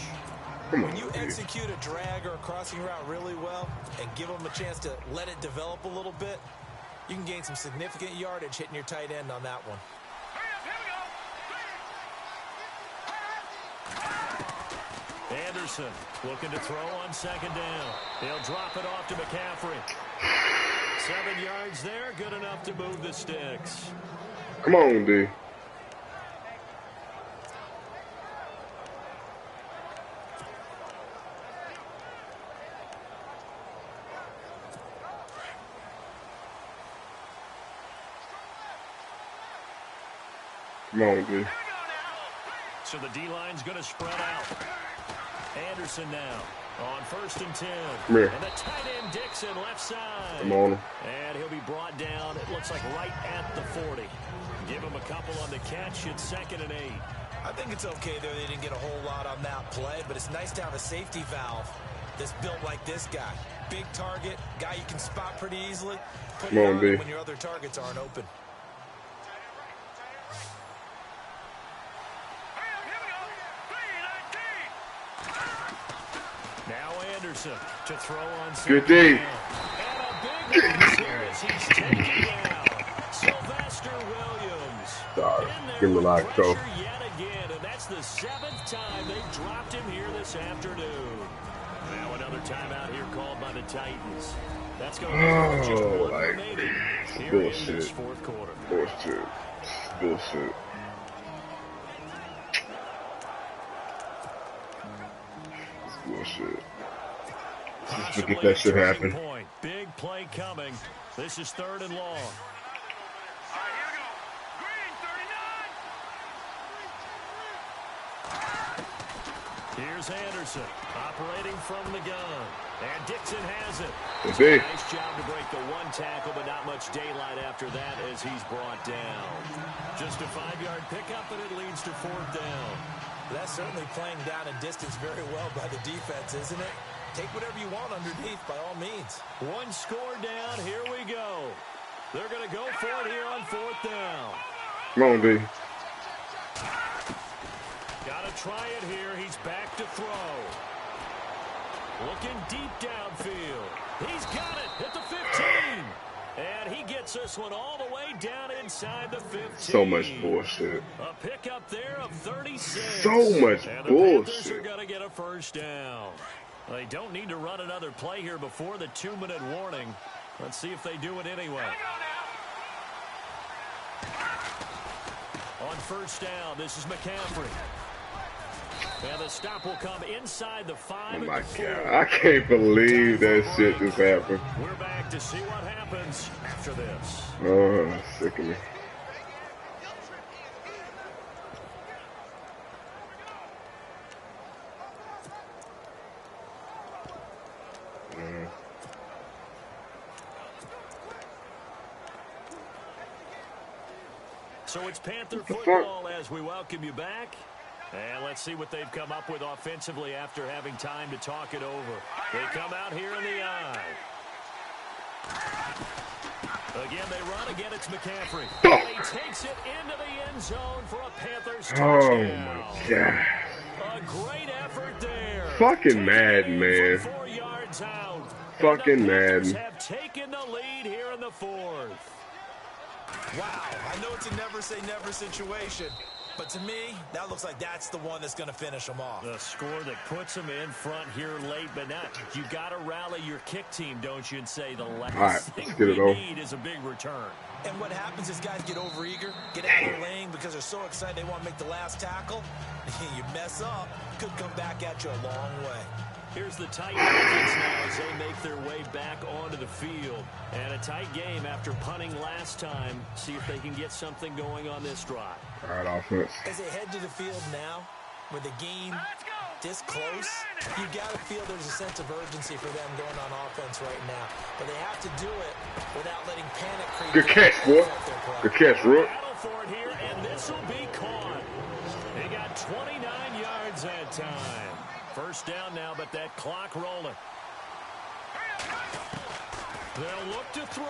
Come on, When you dude. execute a drag or a crossing route really well and give them a chance to let it develop a little bit, you can gain some significant yardage hitting your tight end on that one. Hurry up, here we go. Anderson looking to throw on 2nd down. They'll drop it off to McCaffrey. 7 yards there, good enough to move the sticks. Come on, D. Come on, D. So the D-line's going to spread out. Anderson now on 1st and 10. Come here. And the tight end Dixon left side. Come on. And he'll be brought down, it looks like right at the 40. Give him a couple on the catch. It's 2nd and 8. I think it's okay there. They didn't get a whole lot on that play, but it's nice to have a safety valve that's built like this guy. Big target, guy you can spot pretty easily. Put Come it on, on B. him when your other targets aren't open. Hurry up, here we go. 3-19. Now Anderson to throw on Good 2nd D. down. And a big one here as he's taken down. Give him a lot, Pressure Cole. yet again, and that's the 7th time they've dropped him here this afternoon. Now another timeout here called by the Titans. That's going to be just Oh, one like, remaining it's here in this bullshit. 4th quarter. Bullshit. Bullshit. It's bullshit. Let's just Possibly forget that a shit turning happened. point. Big play coming. This is 3rd and long. All right, here we go. Green, 39. Here's Anderson operating from the gun. And Dixon has it. Big. Nice job to break the 1 tackle, but not much daylight after that as he's brought down. Just a 5-yard pickup, and it leads to 4th down. That's certainly playing down a distance very well by the defense, isn't it? Take whatever you want underneath, by all means. 1 score down. Here we go. They're going to go for it here on 4th down. Come on, D. Got to try it here. He's back to throw. Looking deep downfield. He's got it at the 15. And he gets this one all the way down inside the 15. So much bullshit. A pickup there of 36. So much and the bullshit. Panthers are going to get a 1st down. They don't need to run another play here before the 2-minute warning. Let's see if they do it anyway. On 1st down, this is McCaffrey. And the stop will come inside the 5. Oh my God. I can't believe that shit just happened. We're back to see what happens after this. Oh, sick of me. So it's Panther football as we welcome you back. And let's see what they've come up with offensively after having time to talk it over. They come out here in the eye. Again, they run. Again, it's McCaffrey. And he takes it into the end zone for a Panthers touchdown. Oh, my God. A great effort there. Fucking Madden, man. 4 yards out. Fucking And the Panthers Madden. have taken the lead here in the 4th. Wow, I know it's a never-say-never situation, but to me, that looks like that's the one that's going to finish them off. The score that puts them in front here late, but not. You got to rally your kick team, don't you, and say the last right, thing let's get it we over. need is a big return. And what happens is guys get overeager, get out of their lane because they're so excited they want to make the last tackle. You mess up, could come back at you a long way. Here's the tight offense now as they make their way back onto the field. And a tight game after punting last time. See if they can get something going on this drive. All right, offense. As they head to the field now, with the game this close, you got to feel there's a sense of urgency for them going on offense right now. But they have to do it without letting panic creep. Good catch, boy. Good catch, Rook. Battle for it here, and this will be caught. They got 29 yards that time. 1st down now, but that clock rolling. They'll look to throw.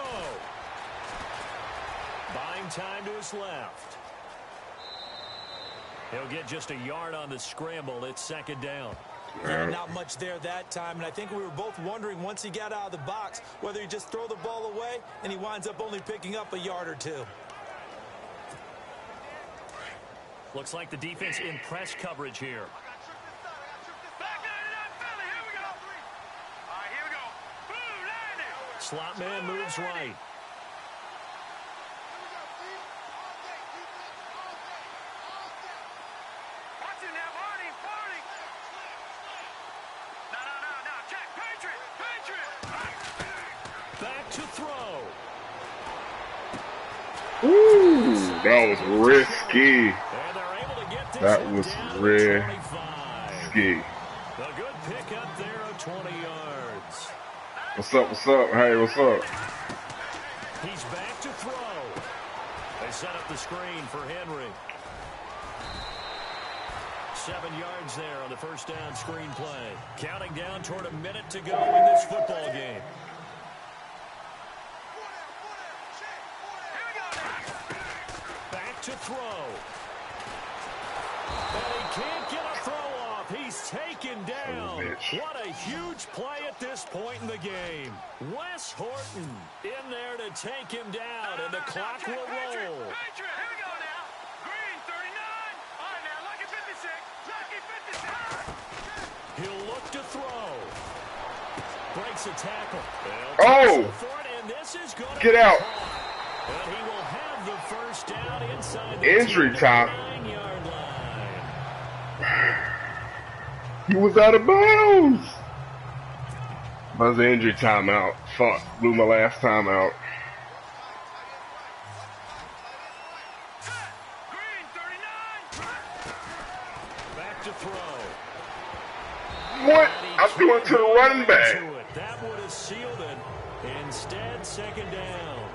Buying time to his left. He'll get just a yard on the scramble. It's 2nd down. Yeah, not much there that time, and I think we were both wondering once he got out of the box whether he just throw the ball away and he winds up only picking up a yard or 2. Looks like the defense in press coverage here. Slot man moves right. Watch him now, Barney, Barney. No, check, Patriot. Back to throw. Ooh, that was risky. And they're able to get this That one was down to risky. 25. A good pickup there of 20 yards. What's up? What's up? Hey, what's up? He's back to throw. They set up the screen for Henry. 7 yards there on the 1st down screen play. Counting down toward a minute to go in this football game. Back to throw. And he can't get a throw off. He's taken down. What a huge play at this point in the game. Wes Horton in there to take him down, and the clock will roll. Patriot, here we go now. Green, breaks a tackle. Oh! Get out. And he will have the first down inside the Injury time. 9-yard line. He was out of bounds. That was an injury timeout. Fuck. Blew my last timeout. Green 39. Back to throw. What? I'm doing to the running back. That would have sealed it. Instead, second down.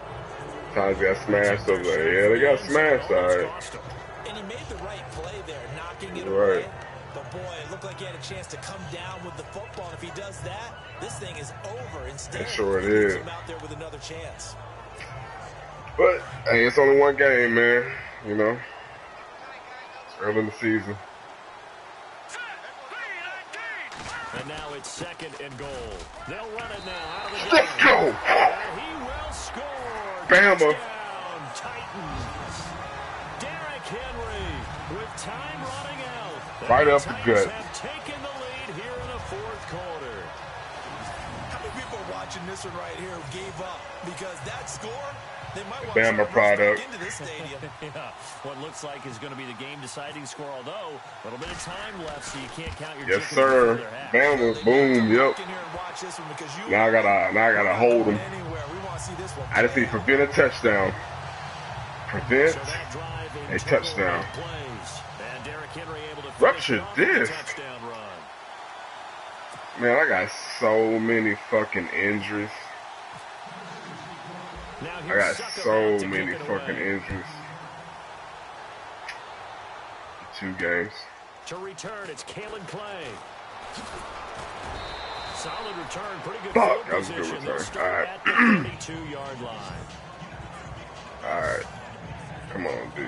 Times got smashed over there. Yeah, they got smashed, alright. And he made the right play there, knocking it Right. away. But boy, it looked like he had a chance to come down with the football. And if he does that, this thing is over. Instead, It sure he leaves is. him out there with another chance. But, hey, it's only one game, man. You know? It's early in the season. And now it's second and goal. They'll run it now out of the Let's gun. go! And he will score. Bama. Touchdown, Titans. Derrick Henry with time running out. And Right the up the Titans gut. have taken the lead here in the fourth quarter. How many people are watching this one right here who gave up? Because that score, they might want Bama to rush product. back into this stadium. Yeah, what looks like is going to be the game-deciding score, although a little bit of time left, so you can't count your Yes, chickens sir. before they're hatched. Bama, boom, yep. Look in here and watch this one because you Now I gotta hold him. anywhere. We want to see this one. I just need to prevent a touchdown. Prevent So that drive in a total touchdown. eight plays. And Derrick Henry able to Ruptured finish off with a disc. touchdown run. Man, I got so many fucking injuries. Now I here's got Suckerman so to many kick it fucking away. injuries. 2 games. To return, it's Kalen Clay. Solid return, pretty good Fuck, field that was a good position. They'll return. start Alright. at the 32-yard line. Alright. Come on, D.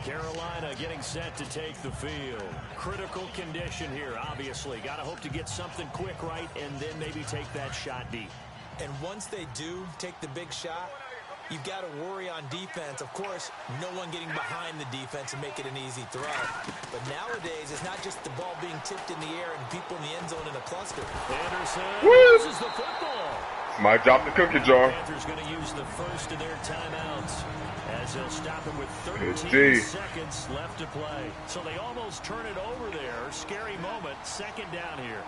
Carolina getting set to take the field. Critical condition here, obviously. Got to hope to get something quick right and then maybe take that shot deep. And once they do take the big shot, you've got to worry on defense. Of course, no one getting behind the defense and make it an easy throw. But nowadays, it's not just the ball being tipped in the air and people in the end zone in a cluster. Anderson Woo! loses the football. Might drop the cookie jar. Panthers going to use the first of their timeouts as they'll stop him with 13 G. seconds left to play. So they almost turn it over there. Scary moment. Second down here.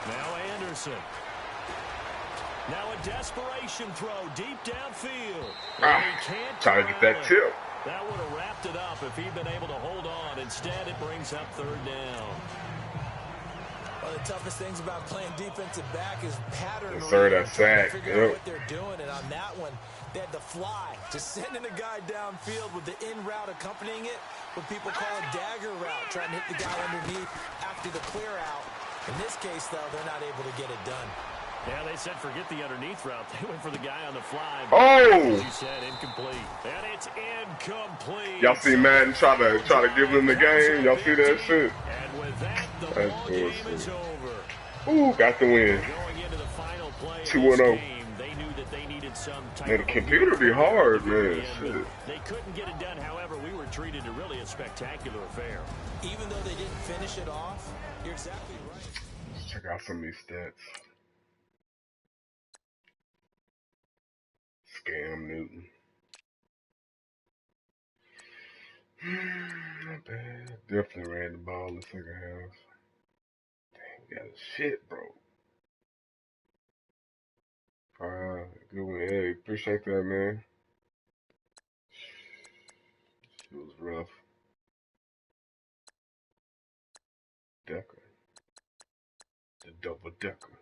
Now Anderson. Now a desperation throw deep downfield. And he can't Trying to get that turn. tip. That would have wrapped it up if he'd been able to hold on. Instead, it brings up third down. One of the toughest things about playing defensive back is pattern. Yes, sir, reading, that trying to sack. figure out Yep. what they're doing. And on that one, they had the fly, just sending a guy downfield with the in route accompanying it, what people call a dagger route, trying to hit the guy underneath after the clear out. In this case, though, they're not able to get it done. Yeah, they said forget the underneath route. They went for the guy on the fly. Oh! As you said, incomplete. And it's incomplete. Y'all see Madden try to give them the game? Y'all see that shit? And with that, the That's ball game bullshit. is over. Ooh, got the win. Going into the final play of 2-0. this game, they knew that they needed some type Man, the of computer be hard, man. Shit. They couldn't get it done. However, we were treated to really a spectacular affair. Even though they didn't finish it off, you're exactly right. Let's check out some of these stats. Scam Newton. Not bad. Definitely ran the ball in the second half. Dang, got his shit, bro. Good one. Hey, appreciate that, man. It was rough. Decker. The double decker.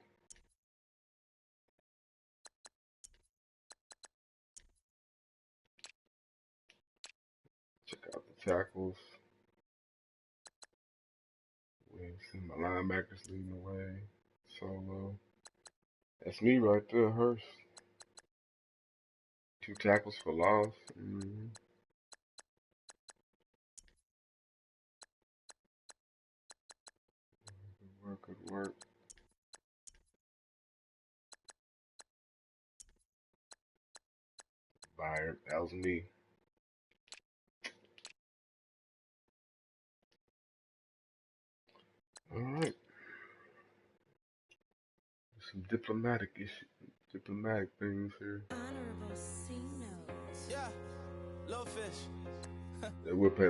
Check out the tackles. Williamson, my linebackers leading the way. Solo. That's me right there, Hurst. 2 tackles for loss. Good work. Byard, that was me. All right. Some diplomatic things here. Honorable C notes. Yeah, little fish. They would play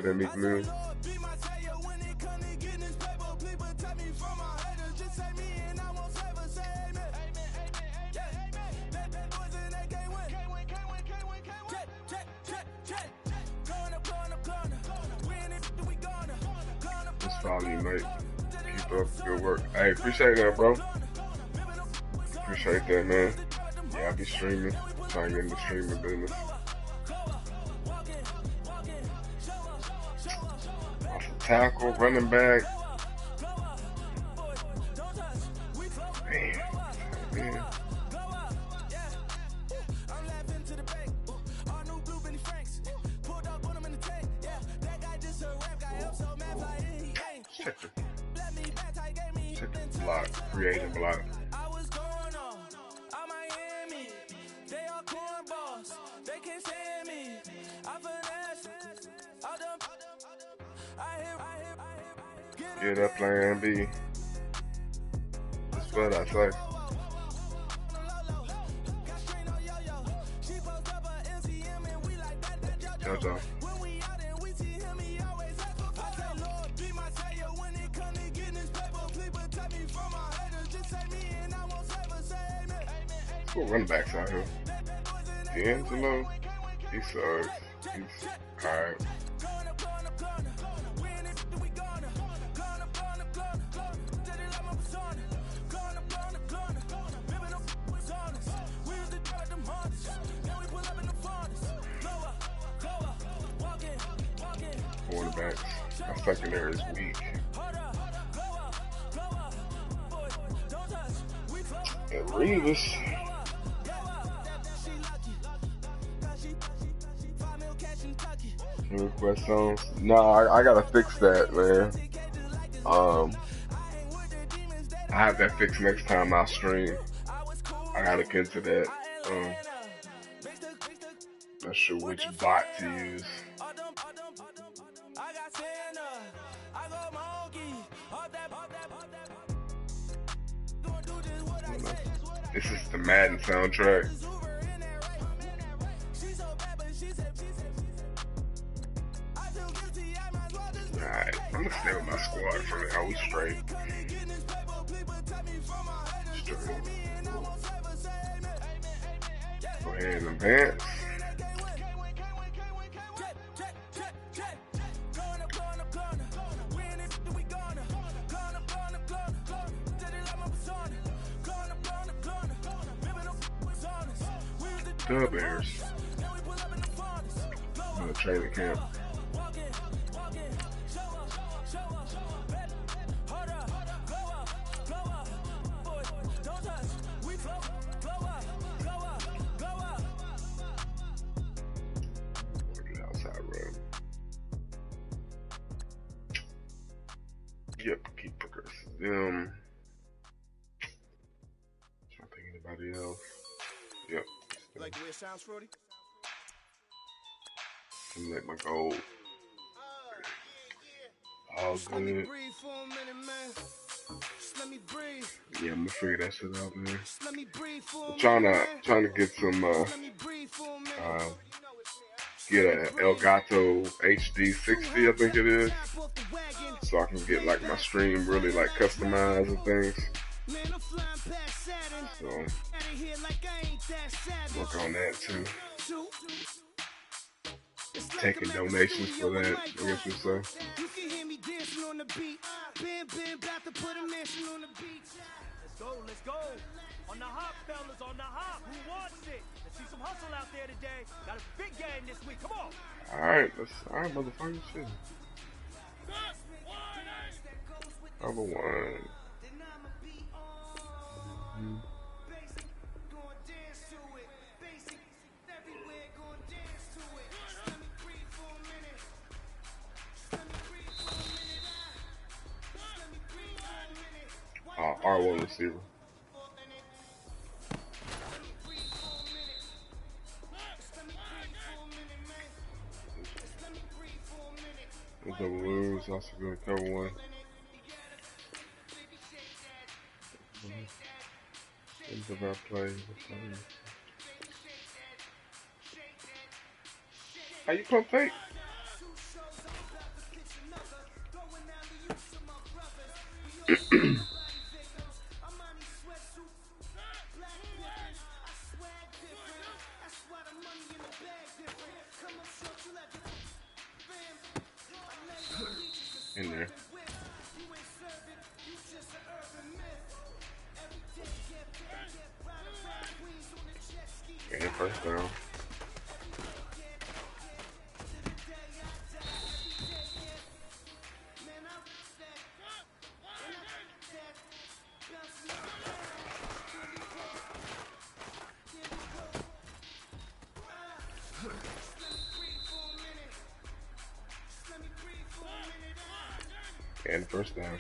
that Meek Mill. Be my tail when it come to getting this paper. Please protect me from my haters. Just say me and I won't ever say amen. Amen, amen, amen. Bad boys and they can't win. Can't win, can't win, can't win, can't win. Check. Going up. Win it, we gonna. That's probably mate. Keep up the good work. Hey, appreciate that, bro. Appreciate that, man. Yeah, I be streaming. Trying to get in the streaming business. Awesome tackle, running back. Man. Check the block, creative block. I was going on Miami. They all cornballs. They can't stand me. I finesse. Get up, plan B. That's what I say. JoJo. Cool running backs out here. D'Angelo, he sucks. He's alright. Cornerbacks. My secondary is weak. And Revis. Request songs. No, I gotta fix that, man. I have that fixed next time I stream. I gotta get into that. Not sure which bot to use. This is the Madden soundtrack. Alright, I'm gonna stay with my squad for now. We straight. Go ahead and advance. The Bears. I'm gonna training camp. Outside run. Yep, keep progressing. Trying to think anybody else. Yep. You like the way it sounds, Frody? Select my goal. All Just let me good. breathe for a minute, man. Just let me breathe. Yeah, I'm gonna figure that shit out, man. Just let me breathe for a I'm minute, trying to get some Let me breathe for a minute. get a Elgato HD 60, I think it is, so I can get like my stream really like customized and things. So work on that too. Taking donations for that, I guess you say. You can hear me dancing on the beat. Ben, about to put a mansion on the beach. Let's go. On the hop, fellas, on the hop. Who wants it? Let's see some hustle out there today. Got a big game this week. Come on. Alright, motherfucker, shit. Number one. R1 receiver. Double moves, also going to cover one. have I played? How you pump fake? In there. And first down. And first down.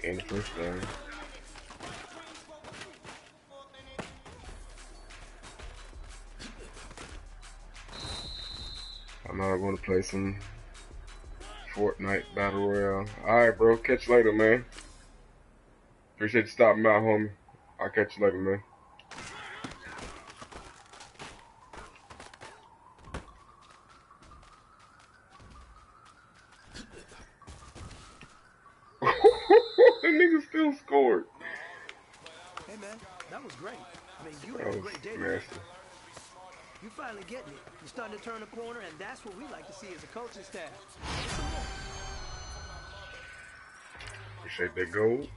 And first down. I'm now going to play some Fortnite Battle Royale. Alright, bro. Catch you later, man. Appreciate you stopping by, homie. I'll catch you later, man. That nigga still scored. Hey, man, that was great. I mean, you That had a was great day. nasty. You finally getting it. You're starting to turn the corner, and that's what we like to see as a coaching staff. Appreciate that gold.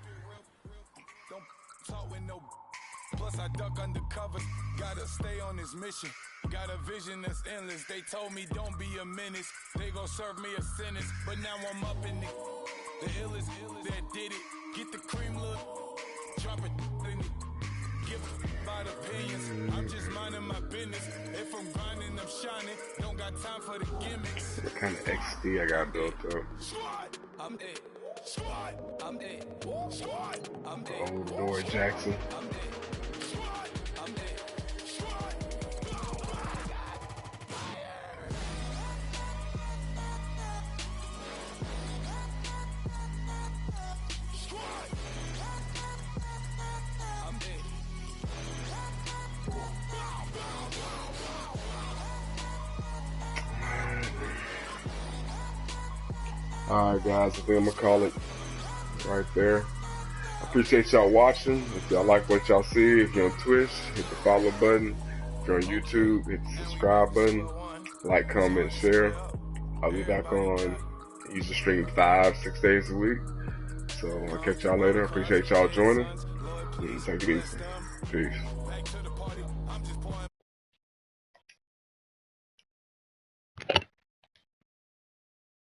Plus I duck undercover, gotta stay on this mission. Got a vision that's endless. They told me don't be a menace. They gon' serve me a sentence, but now I'm up in the illest that did it. Get the cream look, drop it in it. Give about opinions. I'm just minding my business. If I'm grinding, I'm shining. Don't got time for the gimmicks. What kind of XD I got built up? Squad, I'm it. Squad, I'm it. Squad, I'm it. Old boy Jackson. I'm it. Squad, I'm it. Squad. Squad. I'm it. Alright guys, I think I'm gonna call it right there. I appreciate y'all watching. If y'all like what y'all see, if you're on Twitch, hit the follow button. If you're on YouTube, hit the subscribe button. Like, comment, share. I'll be back on usually stream 5-6 days a week. So I'll catch y'all later. Appreciate y'all joining. Take it easy. Peace. Back to the party.